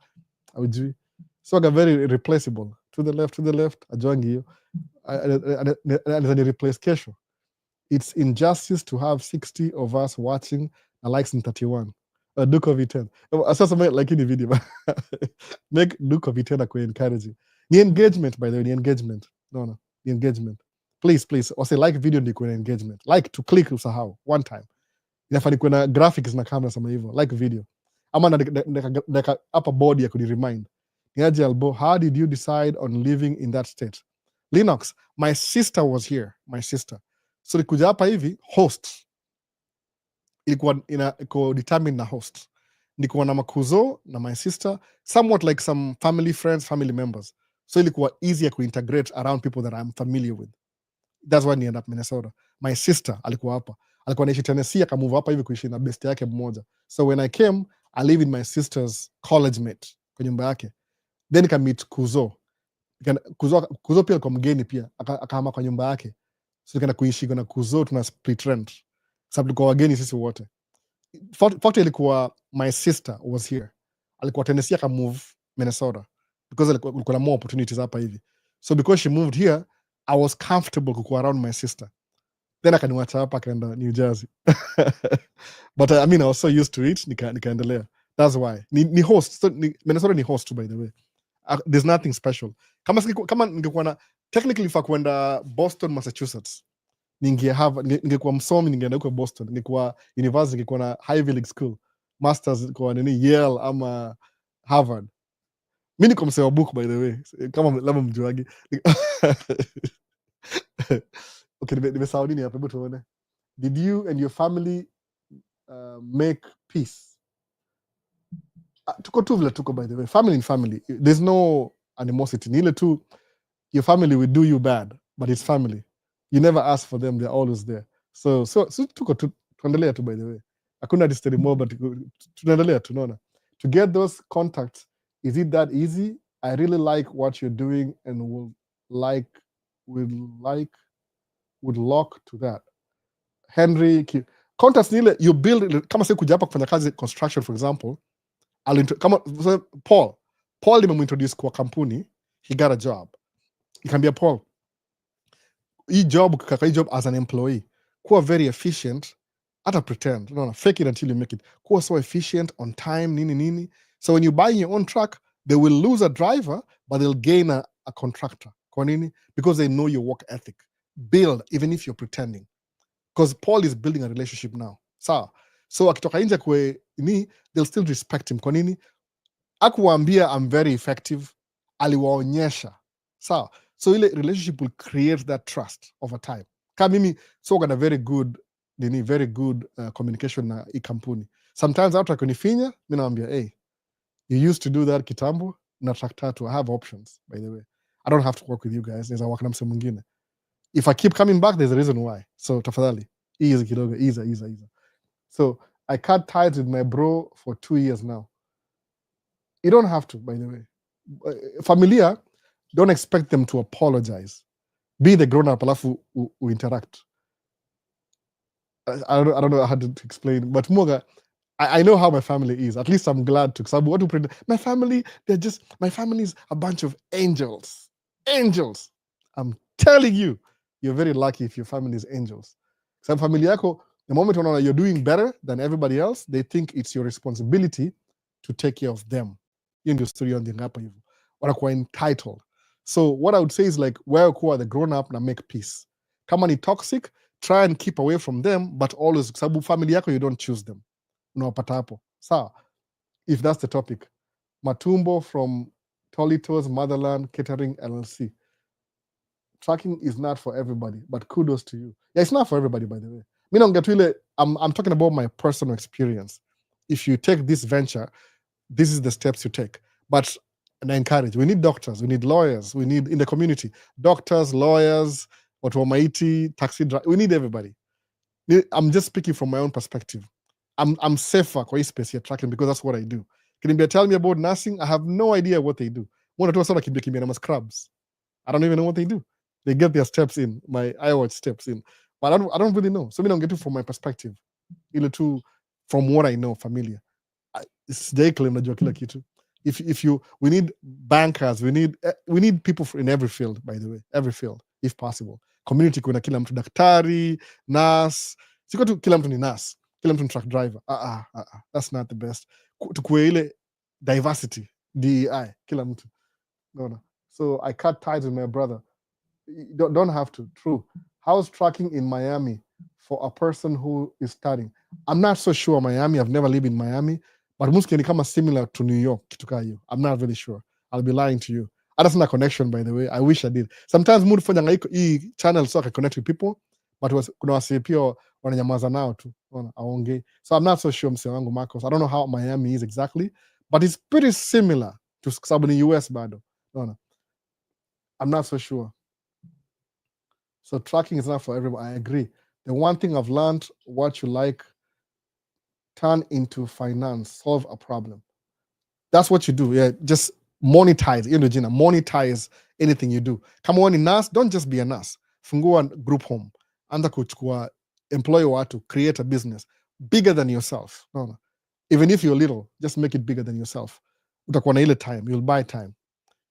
Aujui. So aga very replaceable. To the left, ajuangi hiyo. Anaweza ni replace kesho. It's injustice to have 60 of us watching na likes in 31. Duke of V10. Sasa like in the video. Make Duke of V10 akwe encouraging. Ni engagement, by the way, ni engagement. No. Ni engagement. Please. Wase like video ni kwenye engagement. Like to click usahau. One time. Inafaa nikuwe na graphics na camera sama hivyo. Like video. Ama na upper body ya kuni remind. Niaje Albo, how did you decide on living in that state? Linux, my sister was here. My sister. So nikuja hapa hivi, host. Ilikuwa iko determined na host. Nikuwa na makuzo na my sister, somewhat like some family friends, family members. So ilikuwa easier to integrate around people that I'm familiar with. That's why I ended up Minnesota. My sister alikuwa hapa. Alikuwa naishi Tennessee, akamove hapa hivi kuishi na best yake mmoja. So when I came, I live in my sister's college mate kwa nyumba yake. Then nika meet Kuzo. Kuzo pia alikuwa mgeni pia, akahama kwa nyumba yake. So nikaenda kuishi na Kuzo, tuna split rent. Sababu tulikuwa wageni sisi wote. Fact ilikuwa my sister was here. Alikuwa Tennessee akamove Minnesota because alikuwa na more opportunities hapa hivi. So because she moved here, I was comfortable kukuwa around my sister. Then akaniwacha hapa akaenda New Jersey. But I mean, I was so used to it, nikaendelea. That's why. Ni host. So, Minnesota ni host too, by the way. There's nothing special. Kama ningekuwa na technically fa kwenda Boston, Massachusetts. Ningekuwa msomi ningeenda huko Boston. Ningekuwa university, ningekuwa na Ivy League school. Masters kwa nini Yale ama Harvard. Mimi niko msee wa book, by the way. Kama labda mjuagi. Okay, nimesahau nini hapa, hebu tuone. Did you and your family make peace? Tuko tu vile tuko, by the way. Family in family. There's no animosity. Ni ile tu, your family will do you bad, but it's family. You never ask for them, they're always there. So tuko tuendelea tu, by the way. Hakuna distance more, but tunaendelea tu, naona. To get those contacts, is it that easy? I really like what you're doing and would lock to that. Henry, contacts nile you build, kama sasa kuja hapa kufanya kazi construction, for example, kama Paul nimemintroduce kwa kampuni, he got a job. Nikamwambia Paul, hii job as an employee, kuwa very efficient, hata pretend, no, fake it until you make it. Kuwa so efficient, on time, nini. So when you buy your own truck, they will lose a driver, but they'll gain a contractor. Kwa nini? Because they know your work ethic. Build, even if you're pretending. Because Paul is building a relationship now. So akitoka nje they'll still respect him. Kwa nini? Akuambia I'm very effective, aliwaonyesha. Sawa. So ile relationship will create that trust over time. Kama mimi so got a very good communication na hii kampuni. Sometimes watu akinifinya, mimi naambia, hey, you used to do that kitambo, na track tatu, I have options, by the way. I don't have to work with you guys. Naweza work na mse mwingine. If I keep coming back, there's a reason why. So tafadhali, easy kidogo, easy. So I cut ties with my bro for 2 years now. You don't have to, by the way. Familia, don't expect them to apologize. Be the grown-up, alafu interact. I don't know how to explain, but Moga, I know how my family is. At least I'm glad to. Because what to my family, my family is a bunch of angels. Angels. I'm telling you, you're very lucky if your family is angels. Some family yako, the moment when you're doing better than everybody else, they think it's your responsibility to take care of them. In the story on the ngapa hivyo. Wanakuwa entitled. So what I would say is like, wewe kuwa the grown up na make peace. Kama ni toxic, try and keep away from them, but always, sababu family yako, you don't choose them. Unawapata hapo. Sawa. If that's the topic. Matumbo from Tolitos Motherland Catering LLC. Tracking is not for everybody, but kudos to you. Yeah, it's not for everybody, by the way. I'm talking about my personal experience. If you take this venture, this is the steps you take. But and I encourage, we need doctors, we need lawyers, we need in the community, doctors, lawyers, automaiti, taxi driver, we need everybody. I'm just speaking from my own perspective. I'm safer kwa hii space ya tracking because that's what I do. Can you tell me about nursing? I have no idea what they do. Mwana tu sana kimbia na scrubs. I don't even know what they do. They get their steps in, my iWatch steps in. But I don't really know. So we don't get it from my perspective. Ile tu from what I know, familiar. Sijai claim najua kila kitu. We need bankers, we need people in every field, by the way, every field, if possible. Community kuna kila mtu daktari, nurse, siko tu kila mtu ni nurse, kila mtu ni truck driver. That's not the best. Tukue ile diversity, DEI, kila mtu. No. So I cut ties with my brother. Don't have to, true. How's tracking in Miami for a person who is studying? I'm not so sure Miami, I've never lived in Miami. But muski ni kama similar to New York, kitu kaa hiyo. I'm not really sure. I'll be lying to you. I don't have a connection, by the way. I wish I did. Sometimes mood fanya hii channel so I can connect with people, but kuna wasi pia wananyamaza nao tu. Aongee. So I'm not so sure mse wangu Marcos. I don't know how Miami is exactly, but it's pretty similar to sababu ni US bado. I'm not so sure. So tracking is not for everyone. I agree. The one thing I've learned, what you like, turn into finance, solve a problem. That's what you do. Yeah, just monetize. Monetize anything you do. Kama wewe ni nurse, don't just be a nurse. Fungua group home. Anza kuchukua employ watu, create a business bigger than yourself. No. Even if you're little, just make it bigger than yourself. Utakuwa na ile time. You'll buy time.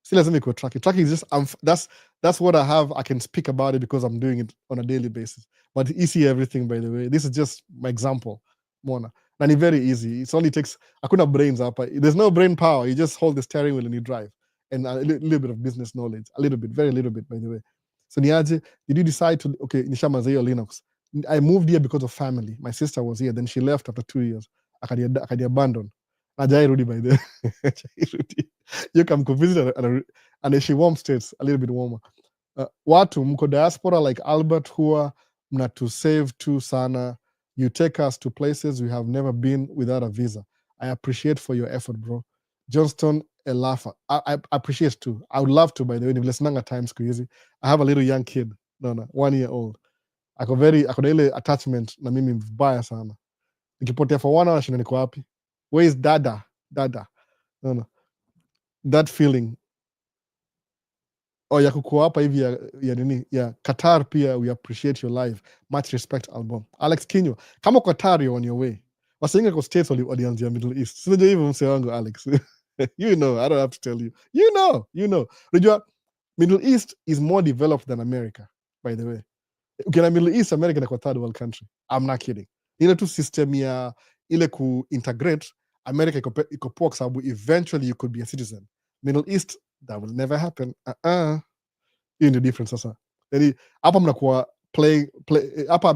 Si lazima ikuwe tracking. Tracking is just that's what I have. I can speak about it because I'm doing it on a daily basis. But you see everything, by the way. This is just my example. Mona. And it's very easy. It only takes, hakuna brains hapa. There's no brain power. You just hold the steering wheel and you drive. And a little bit of business knowledge. A little bit, very little bit, by the way. So niaje, did you decide to, okay, nishamaza hiyo Linux. I moved here because of family. My sister was here. Then she left after 2 years. Akadi abandon. Ajai rudi, by the way. You come to visit and she warm states, a little bit warmer. Watu mko diaspora like Albert huwa mnatu save tu sana. You take us to places we have never been without a visa. I appreciate for your effort, bro. Johnston Elafa. I appreciate too. I would love to, by the way. Nanga times crazy. I have a little young kid. No, 1 year old. Ako na ile attachment na mimi mbaya sana. Nikipotea for 1 hour shina niko wapi? Where is dada? No. That feeling. Ya kukuwa hapa hivi ya nini? Ya Qatar pia, we appreciate your life. Much respect album. Alex Kinyo. Kama Qatar, you're on your way. Wasinga kwa States walianzia Middle East. Sinajua hivyo mse wangu Alex. You know, I don't have to tell you. You know. Unajua, Middle East is more developed than America, by the way. Ukienda Middle East, America inakuwa third world country. I'm not kidding. Ile tu system ya ile ku-integrate, America iko poa kwa sababu eventually you could be a citizen. Middle East, that will never happen. Hiyo ndio difference sasa. Yaani hapa mnakuwa hapa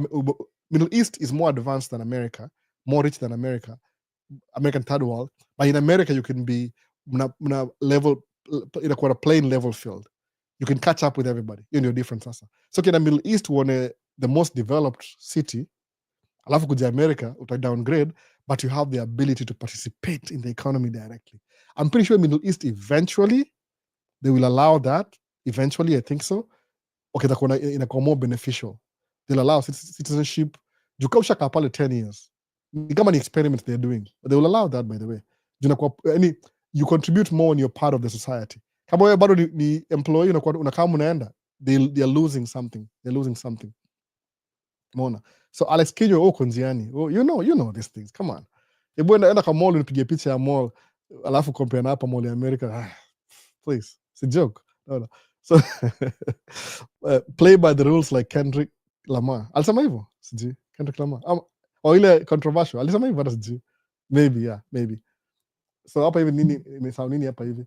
Middle East is more advanced than America, more rich than America, American third world. But in America you can be mna level, inakuwa na plain level field, you can catch up with everybody. Hiyo ndio difference sasa. So kina Middle East uone the most developed city, alafu kuja America uta downgrade, but you have the ability to participate in the economy directly. I'm pretty sure Middle East eventually they will allow that. Eventually, I think so. Okay, inakuwa more beneficial. They'll allow citizenship. Juka ushakaa pale 10 years. Ni kama ni experiment they're doing. They will allow that, by the way. You contribute more when you're part of the society. Kama wewe bado ni employee, unakaa unaenda, they're losing something. They're losing something. Umeona? So Alex Kinywa uko njiani. You know these things. Come on. Hebu enda kwa mall unipige picha ya mall, alafu compare na hapa mall ya America. Please. It's a joke. No. So play by the rules like Kendrick Lamar. Alisema hivyo? Sijui. Kendrick Lamar. Ile controversial. Alisema hivyo hata sijui. Maybe, yeah, maybe. So hapa hivi nini imesahau nini hapa hivi?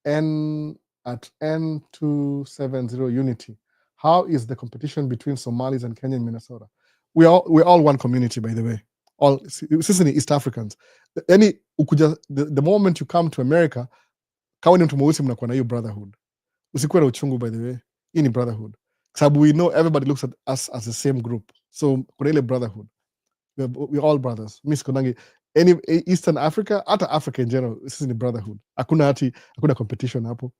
N270 Unity. How is the competition between Somalis and Kenya and Minnesota? We're all one community, by the way. All sisi ni East Africans. The moment you come to America, kama ni mtu mweusi mnakuwa na hiyo brotherhood. Usikuwe na uchungu, by the way. Hii ni brotherhood. Sababu we know everybody looks at us as the same group. So kuna ile brotherhood. We're all brothers. Mi sikonangi any Eastern Africa, hata Africa in general, sisi ni brotherhood. Hakuna competition hapo.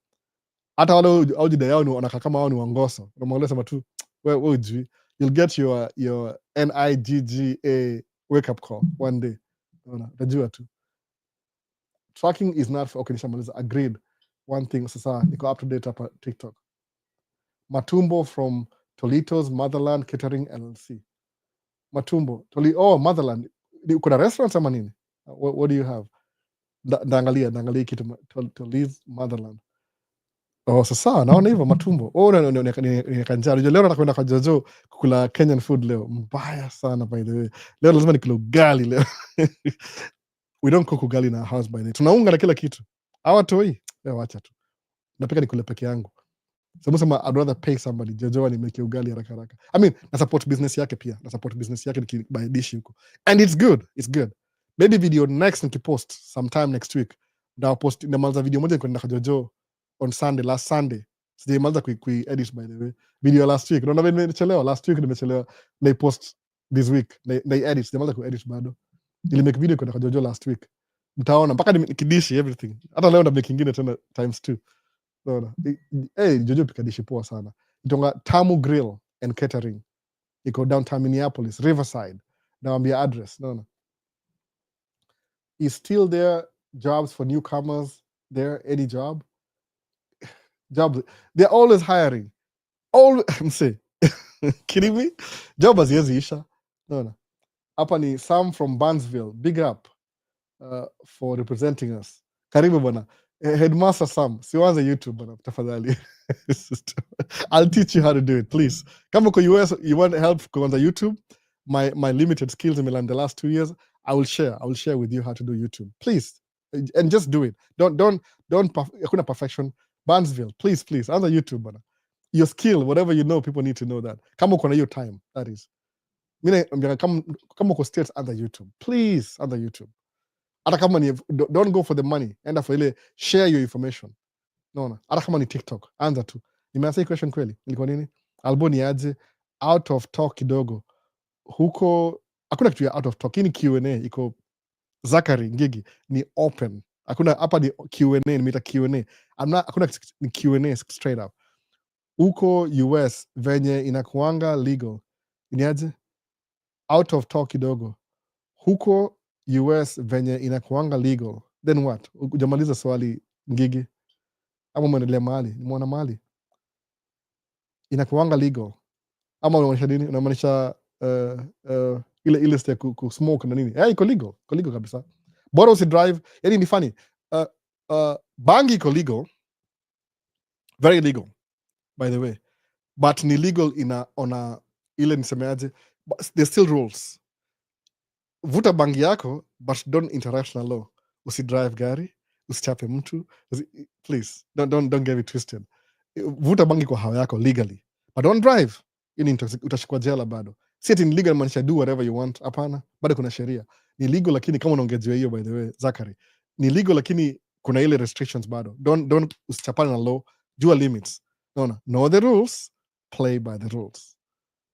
Hata wale aujida yao ni wanakaa kama wao ni Wangoso. Unamwambia sema tu wewe ujui. You'll get your NIGGA wake up call one day. Utajua tu. Tracking is not for, okay, nishamaliza. Agreed. One thing sasa niko up to date hapa TikTok. Matumbo from Tolito's Motherland Catering LLC. Matumbo, Motherland. Kuna restaurants ama nini? What do you have? Naangalia kitu Tolito's Motherland. Sasa naona hivyo Matumbo. Nikanjaa. Leo nataka kwenda kwa Jojo kukula Kenyan food leo. Mbaya sana, by the way. Leo lazima nikule ugali leo. We don't cook ugali in our house, by the way. Tunaunga na kila kitu. Hawatoi. Wacha tu. Napika nikule peke yangu. Sema I'd rather pay somebody Jojo animeke ugali haraka haraka. I mean, na support business yake pia. Na support business yake nikibuy dish huko. And it's good. It's good. Maybe video next nikipost sometime next week. Na post nimaliza video moja niko na Jojo on Sunday, last Sunday. Sijamaliza edit, by the way. Video last week. Unaona vile nimechelewa. Last week nimechelewa. Na post this week. Na edit. Sijamaliza edit bado. Ili make video kwa Jojo last week. Mtaona mpaka nikidishi everything. Hata leo na kingine tena times 2. Hey, Jojo pika dishi poa sana. Itonga Tamu Grill and Catering. Iko downtown Minneapolis, Riverside. Nawambia address. No. Is still there jobs for newcomers there? Any job? Jobs. They're always hiring. I'm saying. Kidding me? Job haziwezi isha. No. Hapa ni Sam from Burnsville. Big up for representing us. Karibu bwana. Headmaster Sam, siwanze YouTube bwana, tafadhali. I'll teach you how to do it, please. Kama uko US, you want help kuanza YouTube, my limited skills in the last 2 years, I will share with you how to do YouTube. Please. And just do it. Don't hakuna perfection. Burnsville, please, anza YouTube bwana. Your skill, whatever you know, people need to know that. Kama uko na hiyo time, that is. Mimi kama uko states, anza YouTube. Please, anza YouTube. Hata kama ni don't go for the money, enda for ile share your information. Naona hata kama ni TikTok, anza tu. Nimeanswer question kweli? Ilikuwa nini? Albo ni aje out of talk kidogo. Huko hakuna kitu ya out of talk. Hii ni Q&A, iko Zachary Ngigi ni open. Hakuna hapa ni Q&A, nimeita Q&A. Hakuna ni Q&A straight up. Huko US venye inakuanga legal. Ni aje out of talk kidogo. Huko US venye inakuanga legal, then what? Ujamaliza swali Ngigi ama mwendelea mahali? Nimeona mahali inakuanga legal ama unamaanisha nini? Unamaanisha ile step kusmoke na nini? Iko legal kabisa, bora usidrive. Yani ni funny, bangi iko legal, very legal by the way, but ni legal ona ile nisemeaje, there's still rules. Vuta bangi yako, but don't interact na law. Usidrive gari, usichape mtu. Please, don't get me twisted. Vuta bangi kwa hawa yako legally, but don't drive. Utashikwa jela bado. Si ati ni legal maanisha do whatever you want. Hapana, bado kuna sheria. Ni legal lakini kama unaongezewa hiyo, by the way, Zachary, ni legal lakini kuna ile restrictions bado. Don't usichapane na law, jua limits. Naona, know the rules, play by the rules.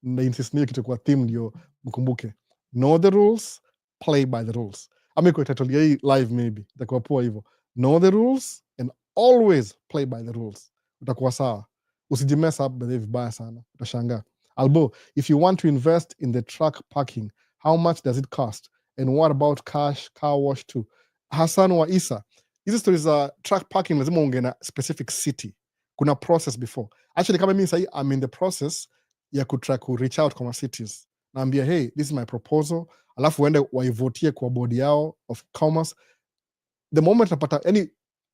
Na insist niyo kitu kwa theme ndio mkumbuke. Know the rules, play by the rules. Ama iko title ya hii live maybe. Itakuwa poa hivyo. Know the rules and always play by the rules. Utakuwa sawa. Usijimess up by vibaya sana. Utashangaa. Albo, if you want to invest in the truck parking, how much does it cost? And what about cash, car wash too? Hassan wa Isa, hizi stories za truck parking lazima unge na specific city. Kuna process before. Actually, kama mimi sahi, I'm in the process ya kutry ku reach out kwa cities. Naambia, hey, this is my proposal. Alafu uende waivotie kwa bodi yao of commerce. The moment napata,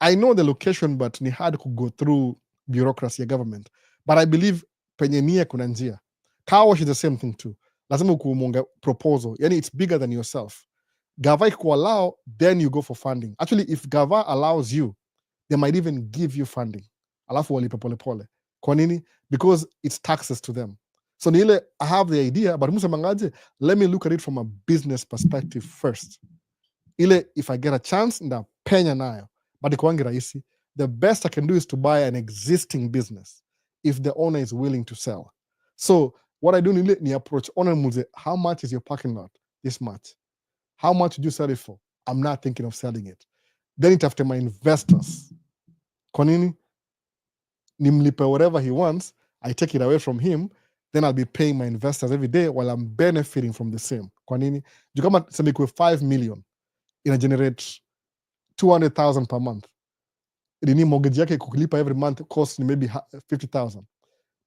I know the location, but ni hard to go through bureaucracy ya government. But I believe penye nia kuna njia. Car wash is the same thing too. Lazima ukumunga proposal. It's bigger than yourself. Gava allow, then you go for funding. Actually, if Gava allows you, they might even give you funding. Alafu walipe pole pole. Kwa nini? Because it's taxes to them. So nile, I have the idea, but musemangaje, let me look at it from a business perspective first. Ile, if I get a chance, nda penya nayo. But ikuwangi rahisi. The best I can do is to buy an existing business if the owner is willing to sell. So what I do ni approach owner muze, how much is your parking lot? This much. How much would you sell it for? I'm not thinking of selling it. Then it after my investors. Kwa nini? Nimlipe whatever he wants, I take it away from him, then I'll be paying my investors every day while I'm benefiting from the same. Kwa nini? Juu kama sema ikuwe 5 million, ina generate 200,000 per month. Nini mortgage yake kulipa every month cost ni maybe 50,000.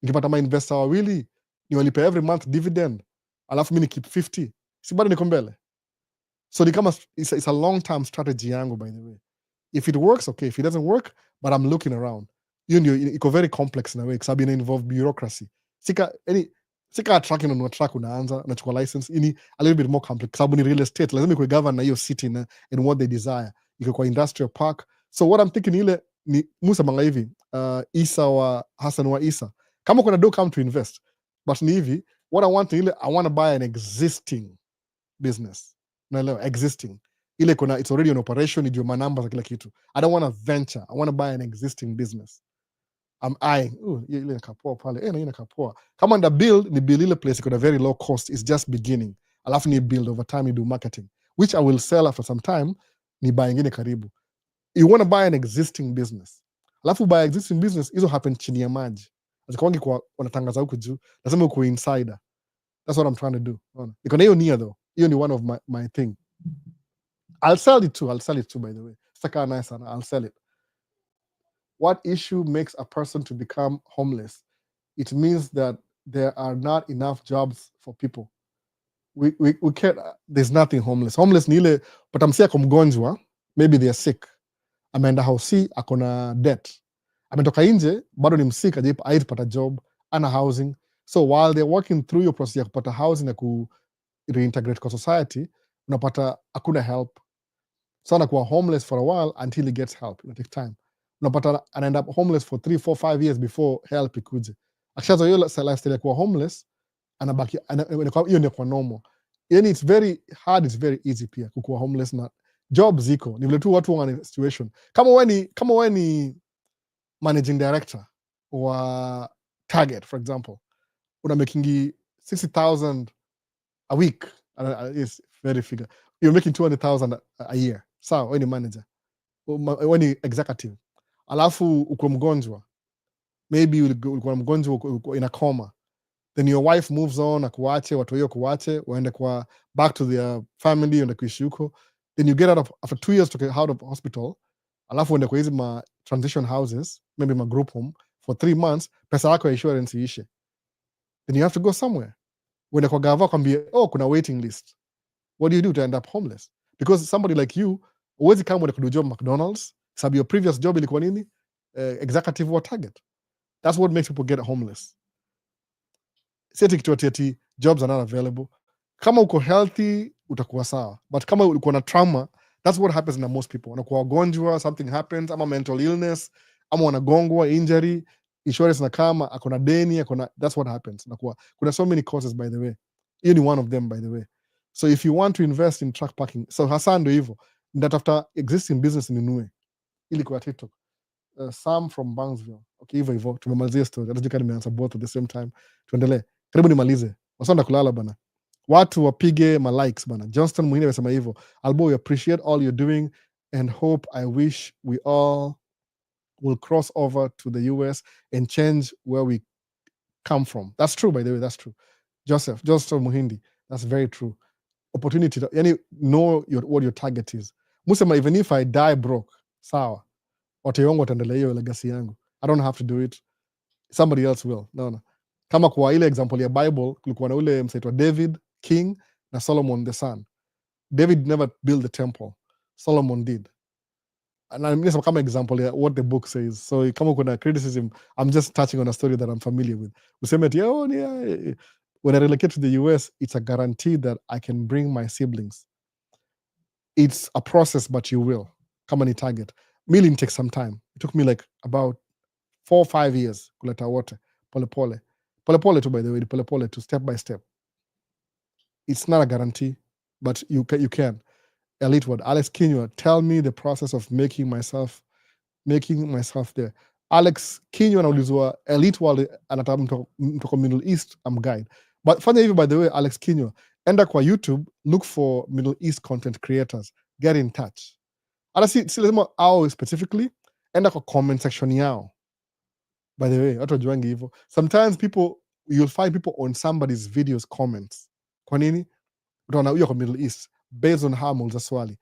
Nikipata my investor wawili, ni walipe every month dividend, alafu mimi keep 50. Si bado niko mbele. So it's a long-term strategy yangu, by the way. If it works, okay. If it doesn't work, but I'm looking around. Iko very complex in a way, because I've been involved bureaucracy. Sika tracking on track unaanza, unachukua license, a little bit more complex. Sababu ni real estate, lazima ikuwe govern na hiyo city and what they desire. Iko kwa industrial park. So what I'm thinking ile, ni Musa manga hivi, Isa wa Hassan wa Isa. Kama kuna do come to invest. But ni hivi, what I want to buy an existing business. Naelewa, existing. Ile kuna, it's already an operation, ndio manamba za kila kitu. I don't want to venture. I want to buy an existing business. I'm eyeing, ile kapoa pale, na ina kapoa. Kama nda build, ni build ile place iko very low cost, it's just beginning. Alafu ni build over time, ni do marketing, which I will sell after some time, ni buy ingine karibu. You want to buy an existing business. Alafu buy existing business, hizo happen chini ya maji. Azikawangi kwa wanatangaza huku juu, lazima uko insider. That's what I'm trying to do. Iko na hiyo nia though. Hiyo ni one of my thing. I'll sell it too, by the way. Saka nice, I'll sell it. What issue makes a person to become homeless? It means that there are not enough jobs for people. We can't, there's nothing homeless. Homeless ni ile, patamsia kwa mgonjwa, maybe they are sick. Ameenda house, akona debt. Ametoka nje, bado ni msika, haipata job, ana housing. So while they're working through your process ya kupata housing na ku reintegrate kwa society, unapata hakuna help. So anakuwa homeless for a while until he gets help. It takes time. Unapata and end up homeless for 3, 4, 5 years before help ikuje. Akishazo hiyo lifestyle ya kuwa homeless, anabaki hiyo ni kwa normal. Yani it's very hard, it's very easy pia kukuwa homeless na job ziko. Ni vile tu watu wana situation. Kama wewe ni managing director wa Target, for example, una making 60,000 a week. It's very figure. You're making 200,000 a year. Sawa, wewe ni manager. Wewe ni executive. Alafu uko mgonjwa. Maybe ulikuwa mgonjwa in a coma. Then your wife moves on, akuache, watu hiyo kuache, waende kwa back to their family, waende kuishi huko. Then you get out after 2 years to get out of hospital. Alafu waende kwa hizi ma transition houses, maybe ma group home for 3 months, pesa yako ya insurance iishe. Then you have to go somewhere. When kwa gava kwambie, kuna waiting list. What do you do to end up homeless? Because somebody like you, uwezi kama kudu job McDonald's, sababu your previous job ilikuwa nini? Executive wa Target. That's what makes people get homeless. Seti kitu ati jobs are not available. Kama uko healthy, utakuwa sawa. But kama uko na trauma, that's what happens to most people. Wanakuwa wagonjwa, something happens, ama mental illness, ama wanagongwa, injury, insurance na kama, akona deni, that's what happens. Kuna so many causes, by the way. Hiyo ni one of them, by the way. So if you want to invest in truck parking, so Hassan ndo hivyo. ndatafuta existing business ninunue ili kwa TikTok. Sam from Banksville. Okay, hivyo tumemalizia story. Hata jikani nimeanza both at the same time. Tuendelee. Karibu nimalize. Wasanda kulala bana. Watu wapige ma likes bana. Johnston Muhini amesema hivyo. Albo, we appreciate all you're doing and hope I wish we all will cross over to the US and change where we come from. That's true, by the way. That's true. Johnston Muhindi. That's very true. Opportunity. Know what your target is. Musema, even if I die broke, sawa. Watu wangu wataendelea hiyo legacy yangu. I don't have to do it. Somebody else will. No. Kama kwa ile example ya Bible, kulikuwa na ule msaitwa David, king, na Solomon the son. David never built the temple. Solomon did. And I'm just kama example ya what the book says. So kama kuna criticism, I'm just touching on a story that I'm familiar with. Useme ati, when I relocate to the US, it's a guarantee that I can bring my siblings. It's a process, but you will. Kama ni target. Milling takes some time. It took me like about 4 or 5 years kuleta wote polepole tu, by the way, polepole to step by step. It's not a guarantee, but you can. Elite word. Alex Kinywa, tell me the process of making myself there. Alex Kinywa anaulizwa elite word anataka mtoko Middle East, I'm guide. But fanya hivi, by the way, Alex Kinywa, enda kwa YouTube, look for Middle East content creators, get in touch. Hata si lazima au specifically, enda kwa comment section yao. By the way, watu wajuangi hivyo. Sometimes you'll find people on somebody's videos comments. Kwa nini? Utaona huyo kwa Middle East based on how muuliza swali.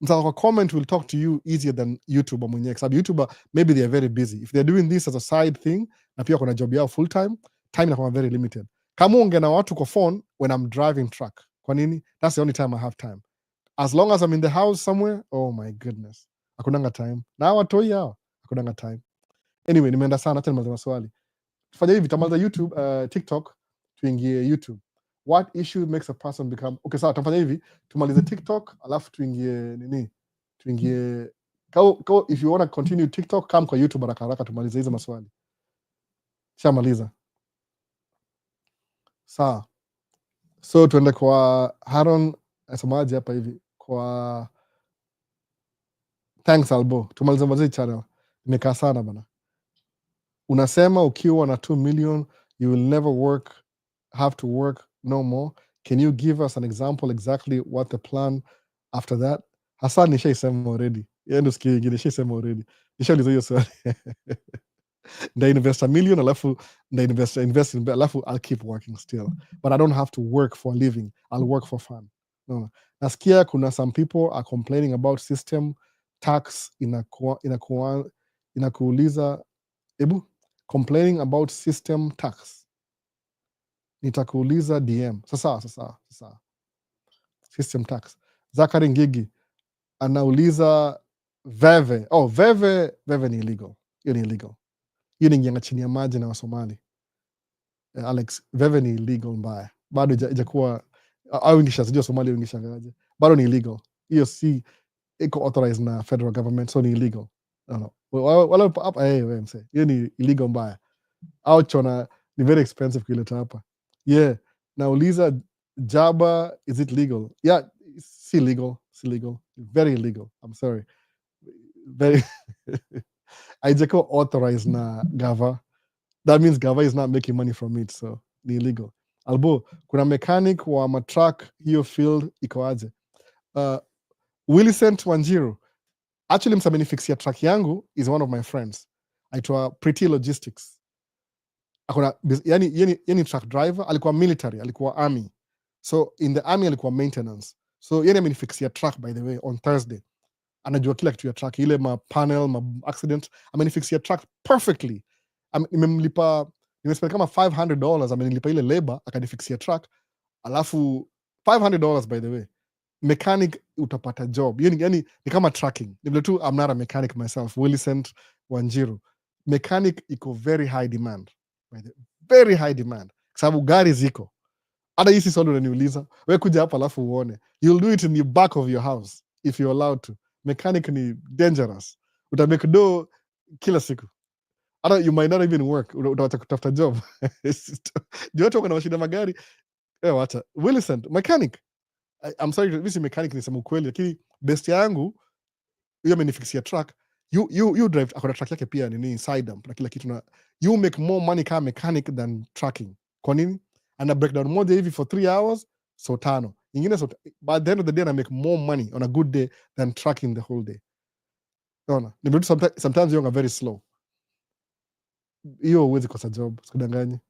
Mtaka kwa comment will talk to you easier than YouTuber mwenyewe. Kwa sababu YouTuber maybe they are very busy. If they're doing this as a side thing na pia kuna job yao full time inakuwa very limited. Kama unge na watu kwa phone when I'm driving truck. Kwa nini? That's the only time I have time. As long as I'm in the house somewhere, oh my goodness. Hakunanga time. Na watoi hao, hakunanga time. Anyway, nimeenda sana, acha nimalize maswali. Tufanye hivi, tamaliza YouTube, TikTok, tuingie YouTube. What issue makes a person become... Okay, sawa, tufanye hivi, tumalize TikTok, alafu tuingie nini? Tuingie... If you want to continue TikTok, come kwa YouTube haraka tumalize hizo maswali. Shamaliza. Sawa. So tuende kwa Haron, asemaje hapa hivi, kwa Thanks Albo. Tumalize mazi channel. Nimekaa sana bana. Unasema ukiwa na 2 million you will never have to work no more. Can you give us an example exactly what the plan after that? Hasa nishaisema already. Yendo sikia ingine nishaisema already. Nishauliza hiyo swali. Nda invest $1 million alafu nda invest in alafu I'll keep working still. But I don't have to work for a living. I'll work for fun. No. Nasikia kuna some people are complaining about system tax inakuuliza complaining about system tax. Nitakuuliza DM. Sasa. System tax. Zachary Ngigi anauliza Veve. Oh, Veve ni illegal. Hiyo ni illegal. Hiyo ni nyanga chini ya maji na Wasomali. Alex, Veve ni illegal mbaya. Bado ijakuwa au ingisha sijua Somali ingisha ngaje. Bado ni illegal. Hiyo si iko authorized na federal government, so ni illegal. No. Wala hapa wewe mse. Hiyo ni illegal mbaya. Au chona ni very expensive kuleta hapa. Yeah. Nauliza Jaba, is it legal? Yeah, it's illegal. It's illegal. Very illegal. I'm sorry. Very haijakuwa authorized na Gava. That means Gava is not making money from it, so ni illegal. Albo, kuna mechanic wa matruck hiyo field iko aje? Willicent Wanjiru. Actually msamenifixia truck yangu is one of my friends. Aitwa Pretty Logistics. Akona yani truck driver, alikuwa military, alikuwa army. So in the army alikuwa maintenance. So yani amenifixia truck, by the way, on Thursday. Anajua kila kitu ya truck, ile ma panel, ma accident, amenifixia truck perfectly. Nimespend kama $500, amenilipa ile labor, akanifixia truck. Alafu $500, by the way. Mechanic utapata job. Yani ni kama tracking. Ni vile tu I'm not a mechanic myself. Willicent Wanjiru. Mechanic iko very high demand. Very high demand. Kwa sababu gari ziko. Hata hii si swali unaniuliza. Wewe kuja hapa alafu uone. You'll do it in the back of your house if you're allowed to. Mechanic ni dangerous. Utamake do kila siku. Hata you might not even work. Utawacha kutafuta job. Ndio watu wako na mashida magari. Wacha. Willicent, mechanic. I'm sorry, mimi si mechanic nisema ukweli, lakini best yangu huyo amenifixia truck. You drive akona truck yake pia nini side dump na kila kitu, na you make more money kama mechanic than trucking. Kwa nini? Ana breakdown moja hivi for 3 hours, so tano ingine, so by the end of the day I make more money on a good day than trucking the whole day. Unaona, nimedu sometimes you are very slow, hiyo huwezi kosa job, sikudanganye.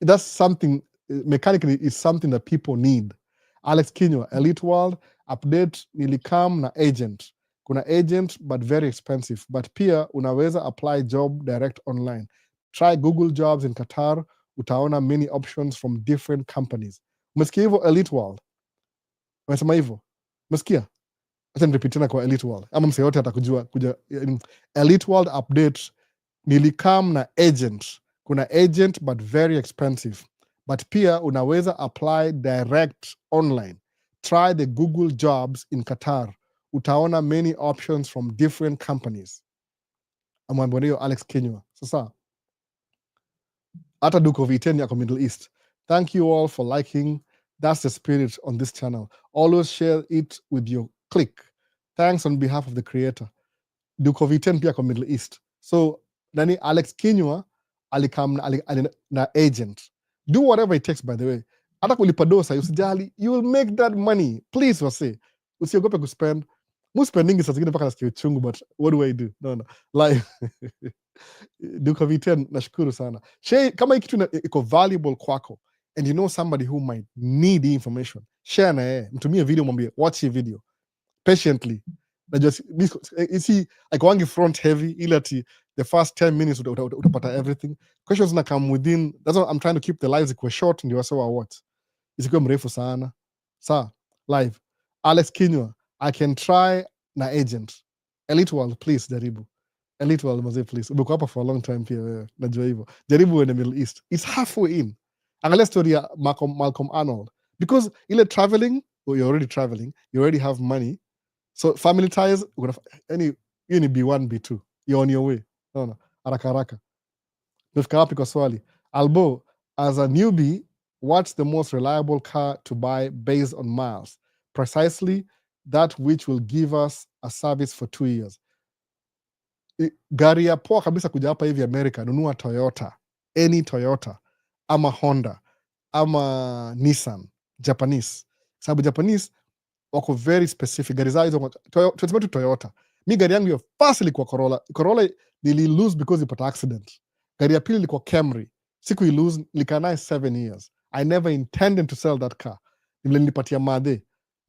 That's something, mechanic is something that people need. Alex Kinywa, Elite World update, nilikam na agent. Kuna agent but very expensive, but pia unaweza apply job direct online. Try Google Jobs in Qatar, utaona many options from different companies. Umesikia hivyo Elite World? Umesema hivyo? Umesikia? Acha niripiti tena kwa Elite World, ama mse yote atakujua kuja. Elite World update, nilikam na agent. Kuna agent but very expensive, but pia unaweza apply direct online. Try the Google Jobs in Qatar, utaona many options from different companies. Amwambia hiyo Alex Kinywa. Sasa hata Duke of Iten yako Middle East. Thank you all for liking. That's the spirit on this channel. Always share it with your click. Thanks on behalf of the creator. Duke of Iten pia kwa Middle East. So nani Alex Kinywa alikam na agent. Do whatever it takes, by the way. Hata kulipa dosa usijali, you will make that money. Please wase, usiogope kuspend. Mu spendingi saa zingine mpaka nasikia uchungu, but what do I do? No. Like Duke of Iten, nashukuru sana. Share kama hii kitu iko valuable kwako and you know somebody who might need the information, share na yeye, mtumie video, mwambie watch hii video patiently. See, like front heavy, ili ati the first 10 minutes utapata everything. Questions na come within. That's why I'm trying to keep the lives ikuwe short, ndio wase wa watch isikuwe mrefu sana. Sa live Alex Kinywa, I can try na agent. Elite World, please jaribu. Elite World mazee, please. Umekuwa hapa for a long time pia wewe, najua hivyo. Jaribu uende Middle East, it's halfway in. Angalia story ya Malcolm Arnold, because ile traveling, you're already traveling, you already have money. So family ties, yani hiyo ni B1 B2, you're on your way. Naona haraka haraka. Tumefika wapi kwa swali? Albo, as a newbie, what's the most reliable car to buy based on miles? Precisely that which will give us a service for 2 years. Gari ya poa kabisa kuja hapa hivi America, nunua Toyota, any Toyota ama Honda ama Nissan, Japanese. Sababu Japanese wako very specific, gari zao hizo. Tuseme tu Toyota, mi gari yangu ya first ilikuwa Corolla nili lose because ipata accident. Gari ya pili ilikuwa Camry, siku lose, nilikaa naye 7 years. I never intended to sell that car. Nilipatia madhe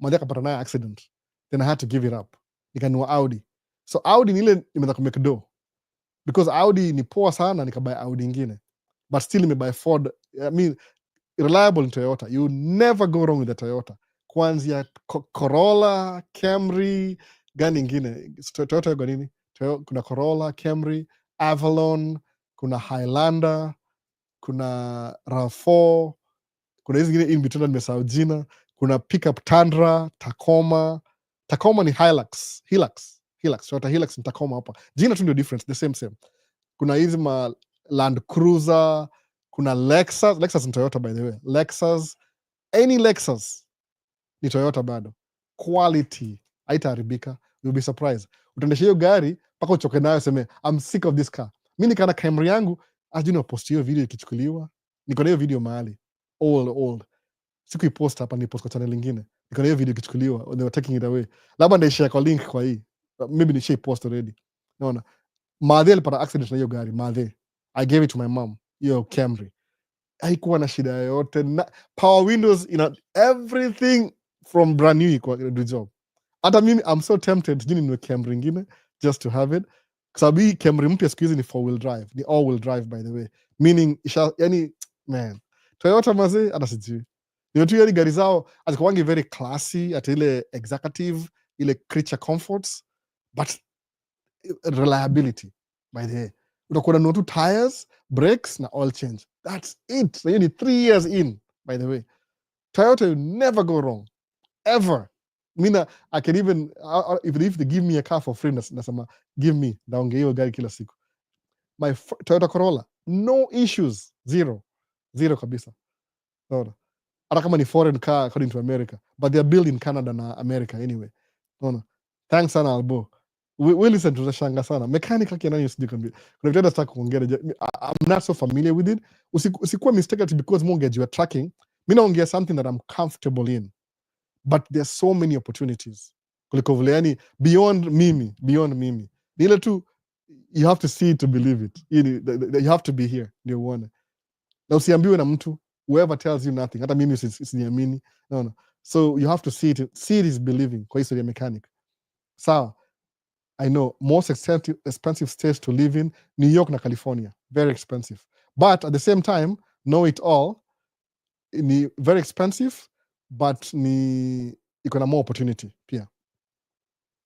akapata naye accident, then I had to give it up, nikanunua Audi. So Audi nile nimeanza kumake do, because Audi ni poa sana, nikabuy Audi ingine, but still nimebuy Ford. I mean, reliable in Toyota, you never go wrong with the Toyota. Kuanzia Corolla, Camry, gani ingine Toyota yuko nini? Kuna Corolla, Camry, Avalon, kuna Highlander, kuna RAV4, kuna hizi zingine in between nimesahau jina, kuna pickup Tundra, Tacoma ni Hilux, Toyota Hilux ni Tacoma hapa. Jina tu ndio difference, the same. Kuna hizi ma Land Cruiser, kuna Lexus ni Toyota, by the way. Lexus, any Lexus ni Toyota bado. Quality haitaharibika, you'll be surprised. Utaendesha hiyo gari mpaka uchoke nayo, seme I'm sick of this car. Mi nikana Camry yangu, ajui napost hiyo video ikichukuliwa. Niko na hiyo video mahali old, siku ipost hapa, ni post kwa channel ingine. Niko na hiyo video ikichukuliwa, they were taking it away. Labda ndaishare kwa link kwa hii, maybe nishai post already. Naona madhe alipata accident na hiyo gari. Madhe, I gave it to my mom, hiyo Camry haikuwa na shida yoyote, power windows, everything from brand new kwa the job. Hata mimi I'm so tempted jini niwe Camry ingine just to have it, kwa sababu hii Camry mpya siku hizi ni 4-wheel drive, ni all-wheel drive, by the way, meaning yani man, Toyota mazee hata sijui tu, yani gari zao azikuwangi very classy, ati ile executive, ile creature comforts, but reliability, by the way, utakuwa na tu tires, brakes na oil change, that's it. So you need 3 years in, by the way. Toyota, you never go wrong ever. Mina, I can even if they give me a car for free, nasema give me, naongea hiyo gari kila siku. My Toyota Corolla, no issues, zero kabisa. hata kama ni foreign car according to America, but they're built in Canada na America anyway. Unaona? Thanks sana Albo. We listen, tutashanga sana mechanic haki nani usije kwambia kuna vitu nataka kuongea I'm not so familiar with it. Usikuwa mistaken because mortgage you are tracking. Mimi naongea something that I'm comfortable in, but there's so many opportunities kuliko vile yani beyond mimi ni ile tu you have to see it to believe it. You have to be here ndio uone, na usiambiwe na mtu whoever tells you nothing, hata mimi usiniamini. No. So you have to see it is believing. Kwa history ya mechanic sawa. I know most expensive states to live in, New York na California, very expensive, but at the same time know it all, ni very expensive but ni iko na more opportunity pia,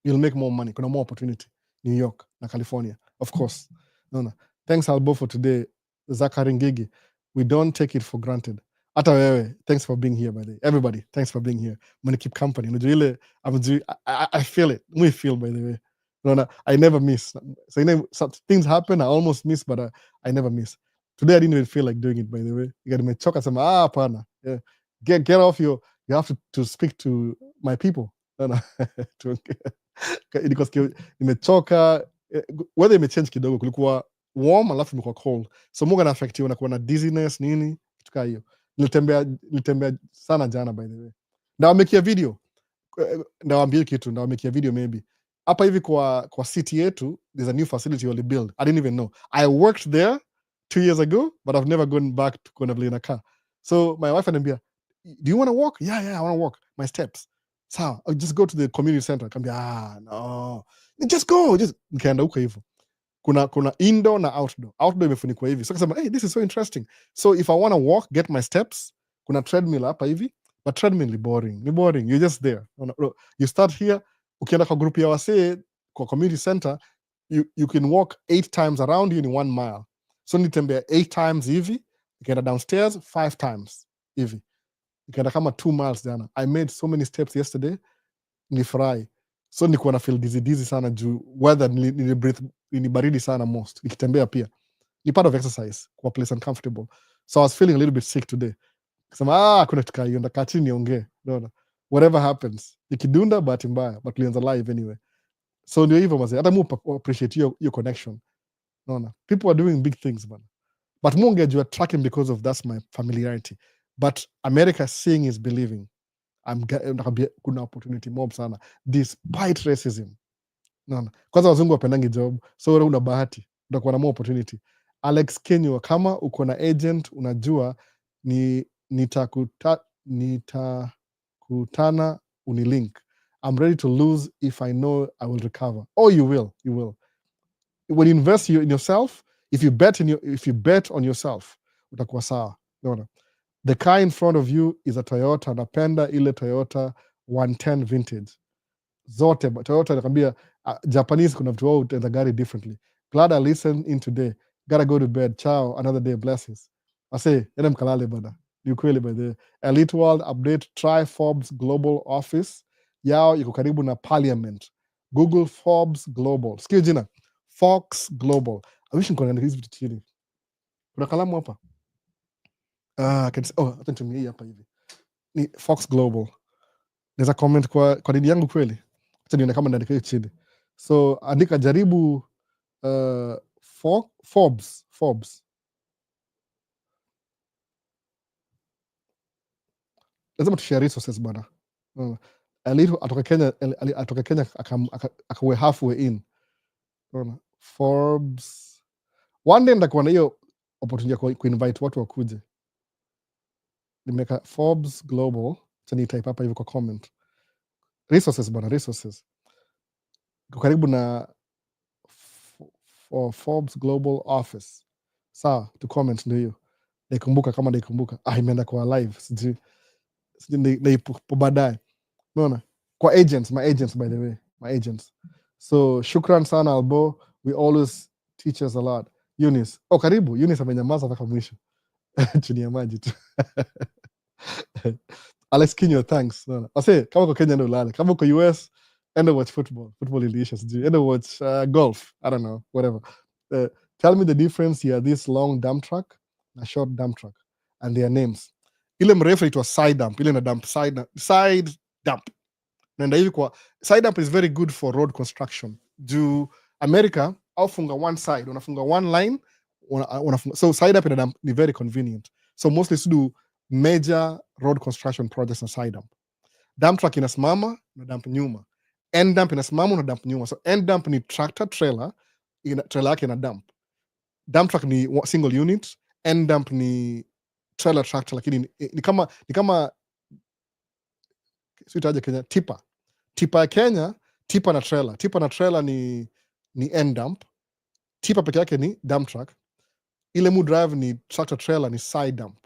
you'll make more money, kuna more opportunity New York na California, of course. No. Thanks Albo for today. Zachary Ngigi, we don't take it for granted. Hata wewe, thanks for being here by the way. Everybody, thanks for being here. Mwenye keep company. Unajua ile I feel it. We feel by the way. No, I never miss. So, some things happen, I almost miss, but I never miss. Today I didn't even feel like doing it by the way. Nimechoka sema hapana. Yeah. Get off you have to speak to my people. No. Nimechoka, weather imechange kidogo, kulikuwa warm alafu imekuwa cold, so Mungu anaafektiwa, nakuwa na dizziness nini kitu kaa hiyo. Nilitembea sana jana by the way, ndawamekia video, ndawaambia kitu, ndawamekia video maybe hapa hivi kwa city yetu. There's a new facility wali build, I didn't even know. I worked there 2 years ago but I've never gone back to kuona vile inakaa. So my wife ananiambia, do you want to walk? Yeah, I want to walk my steps. Sawa, I'll just go to the community center. Kambia no, just go, nikaenda huko hivyo. Kuna indoor na outdoor. Outdoor imefunikwa hivi, so kasema hey, this is so interesting. So if I want to walk, get my steps, kuna treadmill hapa hivi, but treadmill ni boring, you're just there. You start here, ukienda kwa group ya wasee kwa community center, you can walk 8 times around you in 1 mile. So nitembea 8 times hivi, nikaenda downstairs 5 times hivi, nikaenda kama 2 miles jana. I made so many steps yesterday, nilifurahi. So nilikuwa na feel dizzy sana juu weather ni baridi sana most. Nikitembea pia ni part of exercise kwa place uncomfortable. So I was feeling a little bit sick today. Kasema kuna tukaa hiyo, ndakaa chini niongee. No. Whatever happens, ikidunda bahati mbaya, but tulianza live anyway. So ndio hivyo mazee, hata mu appreciate your connection. No. People are doing big things man. But munge you are tracking because of that's my familiarity. But America seeing is believing. Kuna opportunity mob sana despite racism. No. Kwanza wazungu wapendangi job, so wewe una bahati, utakuwa na more opportunity. Alex Kenyo, kama uko na agent unajua nitakutana unilink. I'm ready to lose if I know I will recover. Oh, you will. When you invest in yourself, if you bet on yourself, utakuwa sawa. No. The car in front of you is a Toyota. Napenda ile Toyota 110 vintage zote. Toyota nakwambia, Japanese kuna vitu wao utaenda gari differently. Glad I listened in today. Gotta go to bed. Ciao, another day, blessings. Ase ende mkalale bana, ni ukweli by the Elite World update. Try Forbes Global Office yao iko karibu na Parliament. Google Forbes Global, sikio jina Fox Global. I wish nikuwa hizi vitu chini. Kuna kalamu hapa, hata nitumie hii hapa hivi, ni Fox Global. Naweza comment kwa dini yangu kweli, acha nione kama naandika hiyo chini. So andika, jaribu Forbes. Lazima tushare resources bana. Elite atoka Kenya akawe halfway in. Forbes one day ndakuwa na hiyo opportunity ya kuinvite watu wakuje. Nimeka Forbes Global, chani type hapa hivi kwa comment. Resources bana, resources. Karibu na for Forbes Global Office. Sawa, to comment ndio hiyo. Naikumbuka kama naikumbuka. Imeenda kwa live. Sijui naipo baadaye. Unaona? Kwa agents, my agents by the way. My agents. So, shukran sana Albo. We always teach us a lot. Eunice. Karibu. Eunice amenyamaza mpaka mwisho. Chini ya maji tu. Alex Kinyo, thanks. Ase, kama uko Kenya ndo ulale. Kama uko US, enda watch football. Football iliisha sijui. Enda watch golf. I don't know. Whatever. Tell me the difference here, this long dump truck, a short dump truck, and their names. ile mrefu inaitwa side dump, ile na dump side dump. Naenda hivi kwa side dump is very good for road construction. Juu America au funga one side, unafunga one line, unafunga, so side dump ina dump ni very convenient. So mostly do major road construction projects na side dump. Dump truck inasimama na dump nyuma. End dump inasimama na dump nyuma. So end dump ni tractor trailer, trailer yake na dump. Dump truck ni single unit, end dump ni trailer tractor, lakini ni kama sitaje Kenya tipa ya Kenya, tipa na trailer ni end dump, tipa peke yake ni dump truck, ile mu drive ni tractor trailer ni side dump.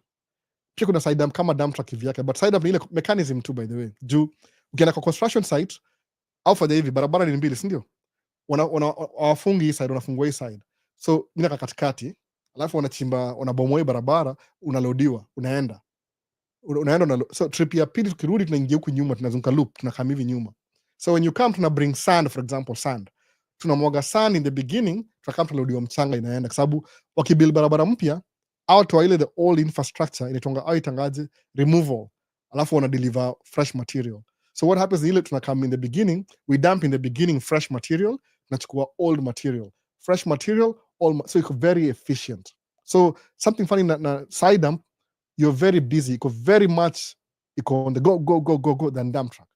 Pia kuna side dump kama dump truck hivi yake, but side dump ni ile mechanism tu, by the way. Juu ukienda kwa construction site au fanya hivi, barabara ni mbili, si ndio? Wafungi hii side, unafungua hii side, so mimi katikati, alafu wanabomoa barabara, unalodiwa, unaenda so trip ya pili tukirudi tunaingia huku nyuma, tunazunguka loop, tunakam hivi nyuma. So when you come, tuna bring sand, for example sand, tunamwaga sand in the beginning, tunakam tunalodiwa mchanga, inaenda kwa sababu wakibuild barabara mpya out wa ile the old infrastructure inatonga au itangaje removal, alafu wana deliver fresh material. So what happens ile tunakam in the beginning, we dump in the beginning fresh material, tunachukua old material, fresh material, so it's very efficient. So something funny na side dump, you're very busy, iko very much iko on the go than dump truck.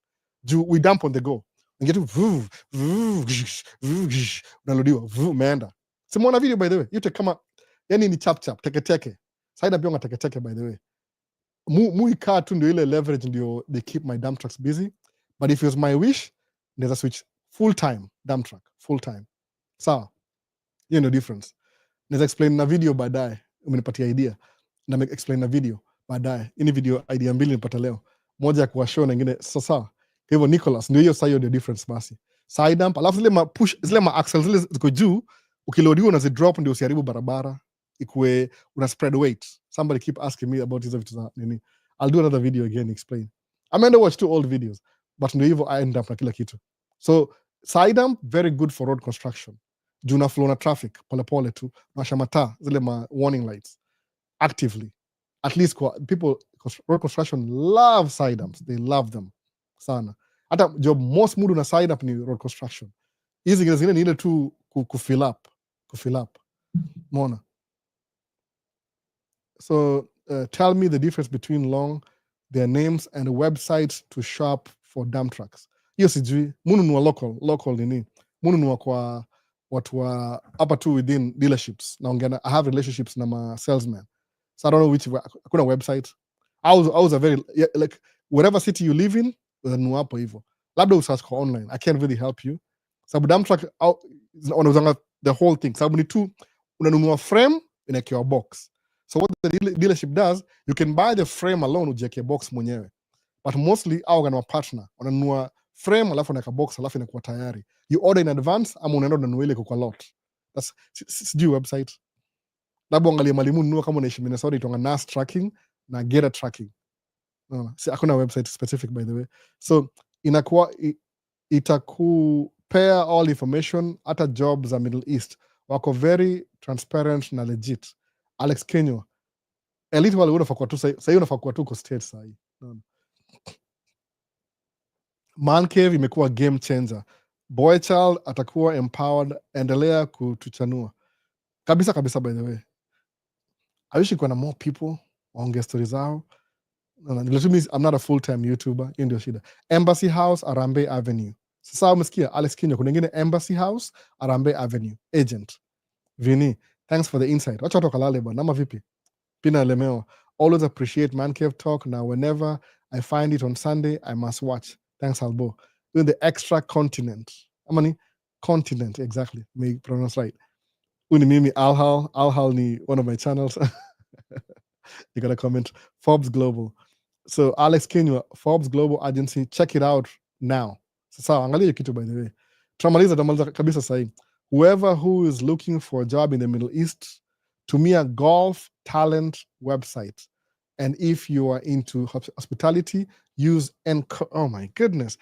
We dump on the go, ungetu unalodiwa umeenda. Simuona video, by the way, yote kama yani ni chap teke side dump yonga teke, by the way. Ikaa tu ndio ile leverage, ndio they keep my dump trucks busy. But if it was my wish, there's a switch full time dump truck, full time. Sawa, hiyo ndio difference. Naweza explain na video baadaye, umenipatia idea na explain na video baadaye. Ini video idea mbili nipata leo, moja ya kuwashow na nyingine sasa. Kwa hivyo Nicholas, ndio hiyo sasa, hiyo ndio difference basi. Side dump, alafu zile push, zile axles zile ziko juu, ukilodiwa na drop ndio usiharibu barabara, ikue una spread weight. Somebody keep asking me about hizo vitu za nini. I'll do another video again explain. I'm going to watch 2 old videos, but ndio hivyo I end up na kila kitu. So side dump very good for road construction. Juu na flow na traffic pole tu, unawasha mataa zile warning lights actively. At least people, road construction love side dumps, they love them sana. Hata job most mudu na side dump ni road construction. Hizi zingine ni ile tu kufill up. Mona. So tell me the difference between their names and websites to shop for dump trucks. Hiyo sijui. Munu nuwa local nini. Munu nuwa kwa watu wa hapa tu within dealerships. Naongea, I have relationships na ma salesmen. So I don't know which, kuna website. I was a very, like, whatever city you live in, unanunua hapo hivyo. Labda usearch kwa online. I can't really help you. Sababu dump truck, wanauzanga the whole thing. Sababu ni tu, unanunua frame, inakiwa box. So what the dealership does, you can buy the frame alone, ujieke box mwenyewe. But mostly, au gana partner, unanunua frame, alafu unaweka box, alafu inakuwa tayari. You order in advance, ama unaenda unanunua ile kwa lot. That's sijui website. Labda angalia malimu nunua kama unaishi Minnesota, itonga NAS tracking na Geta tracking. Si hakuna website specific, by the way. So inakuwa itakupea all information, hata jobs za Middle East. Wako very transparent na legit. Alex Kenyo, elite wale unafaa kuwa tu sasa, unafaa kuwa tu kwa state sasa. Man Cave imekuwa game changer. Boy child atakuwa empowered, endelea kutuchanua. Kabisa, by the way. I wish kuna more people waongea stories zao. I'm not a full-time YouTuber, hiyo ndio shida. Embassy House, Arambe Avenue. Sasa umesikia Alex Kinyo, kuna nyingine Embassy House, Arambe Avenue. Agent. Vini, thanks for the insight. Wacha watu kalale bwana, ama vipi? Pina lemewa. Always appreciate Man Cave Talk. Now whenever I find it on Sunday, I must watch. Thanks Albo. Doing the extra continent. Amani? Continent, exactly. May pronounce right. Uni mimi Alhal ni one of my channels. You got a comment. Forbes Global. So Alex Kinywa, Forbes Global Agency, check it out now. Sasa angalia kitu, by the way. Tamaliza kabisa sahi. Whoever who is looking for a job in the Middle East, to me a golf talent website. And if you are into hospitality, use oh my goodness.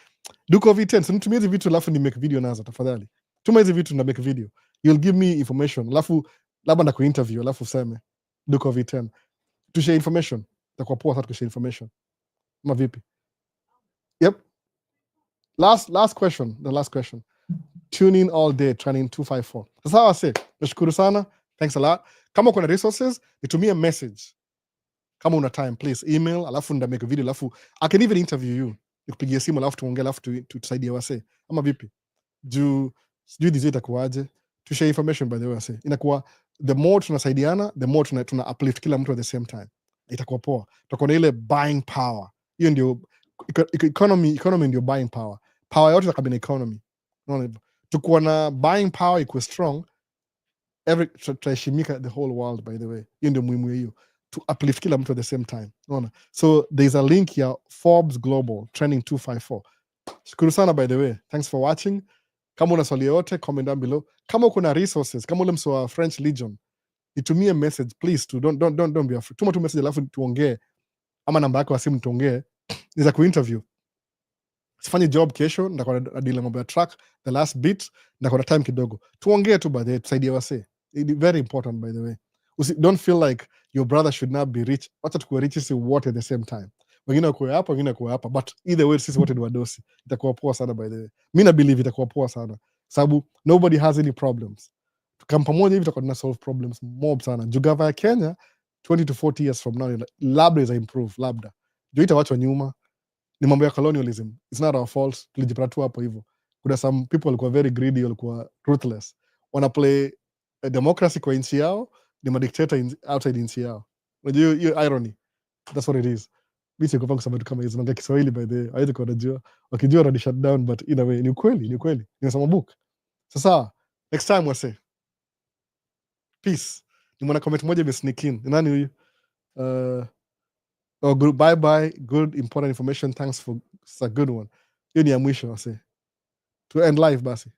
Duko V10. So nitumie hizi vitu alafu ni make video nazo tafadhali. Tuma hizi vitu na make video. You'll give me information. Alafu labda na kuinterview alafu useme Duko V10. To share information. itakuwa poa sana tukishare information ama vipi? Yep. Last question, the last question. Tune in all day, training 254. Sasa wase, nashukuru sana. Thanks a lot. Kama kuna resources, nitumie message. Kama una time, please email, alafu nda make a video, alafu I can even interview you. Nikupigie simu, alafu tuongee, alafu tusaidie wase. Ama vipi? Juu sijui dizi itakuwaje. To share information by the way wase. Inakuwa the more tunasaidiana, the more tuna uplift kila mtu at the same time. Itakuwa poa. Tutakuwa na ile buying power. Hiyo ndio economy ndio buying power. Power yote itakabina economy. Unaona hivyo? Tukuwa na buying power ikuwe strong, tutaheshimika the whole world by the way. Hiyo ndio muhimu ya hiyo. To uplift kila mtu at the same time. Unaona? So there's a link ya Forbes Global Trending 254. Shukuru sana by the way. Thanks for watching. Kama una swali yote, comment down below. Kama uko na resources, kama ule mso wa French Legion, nitumie message please to don't be afraid. Tuma tu message alafu tuongee, ama namba yako ya simu tuongee, niza kuinterview. Sifanye job kesho, ndakuwa na deal mambo ya track, the last bit, ndakuwa na time kidogo. Tuongee tu by the way, tusaidie wase. It's very important by the way. Don't feel like your brother should not be rich. Wacha tukuwe rich sisi wote at the same time. Wengine wakuwe hapa, wengine wakuwe hapa, but either way sisi wote ni wadosi. Itakuwa poa sana by the way. Mimi na believe itakuwa poa sana. Sababu nobody has any problems. Tukam pamoja hivi tutakuwa tuna solve problems mob sana. Jugava ya Kenya 20 to 40 years from now labda is improve, labda. Juu itawachwa nyuma. Ni mambo ya colonialism. It's not our fault. Tulijipata tu hapo hivyo. Kuna some people walikuwa very greedy, walikuwa ruthless. Wana play democracy kwa nchi yao, ni madictator outside nchi yao. Unajua hiyo irony. That's what it is. Mimi sikuwa kusema tu kama hizo, naongea Kiswahili by the way. Hawezi kuwa wanajua. Wakijua already shut down, but in a way ni ukweli, ni ukweli. Nimesoma book. Sasa next time wase. Peace. Nimeona comment moja imesneak in. Ni nani huyu? Oh, good, bye bye. Good important information. Thanks for, it's a good one. Hiyo ni ya mwisho wase. To end live basi.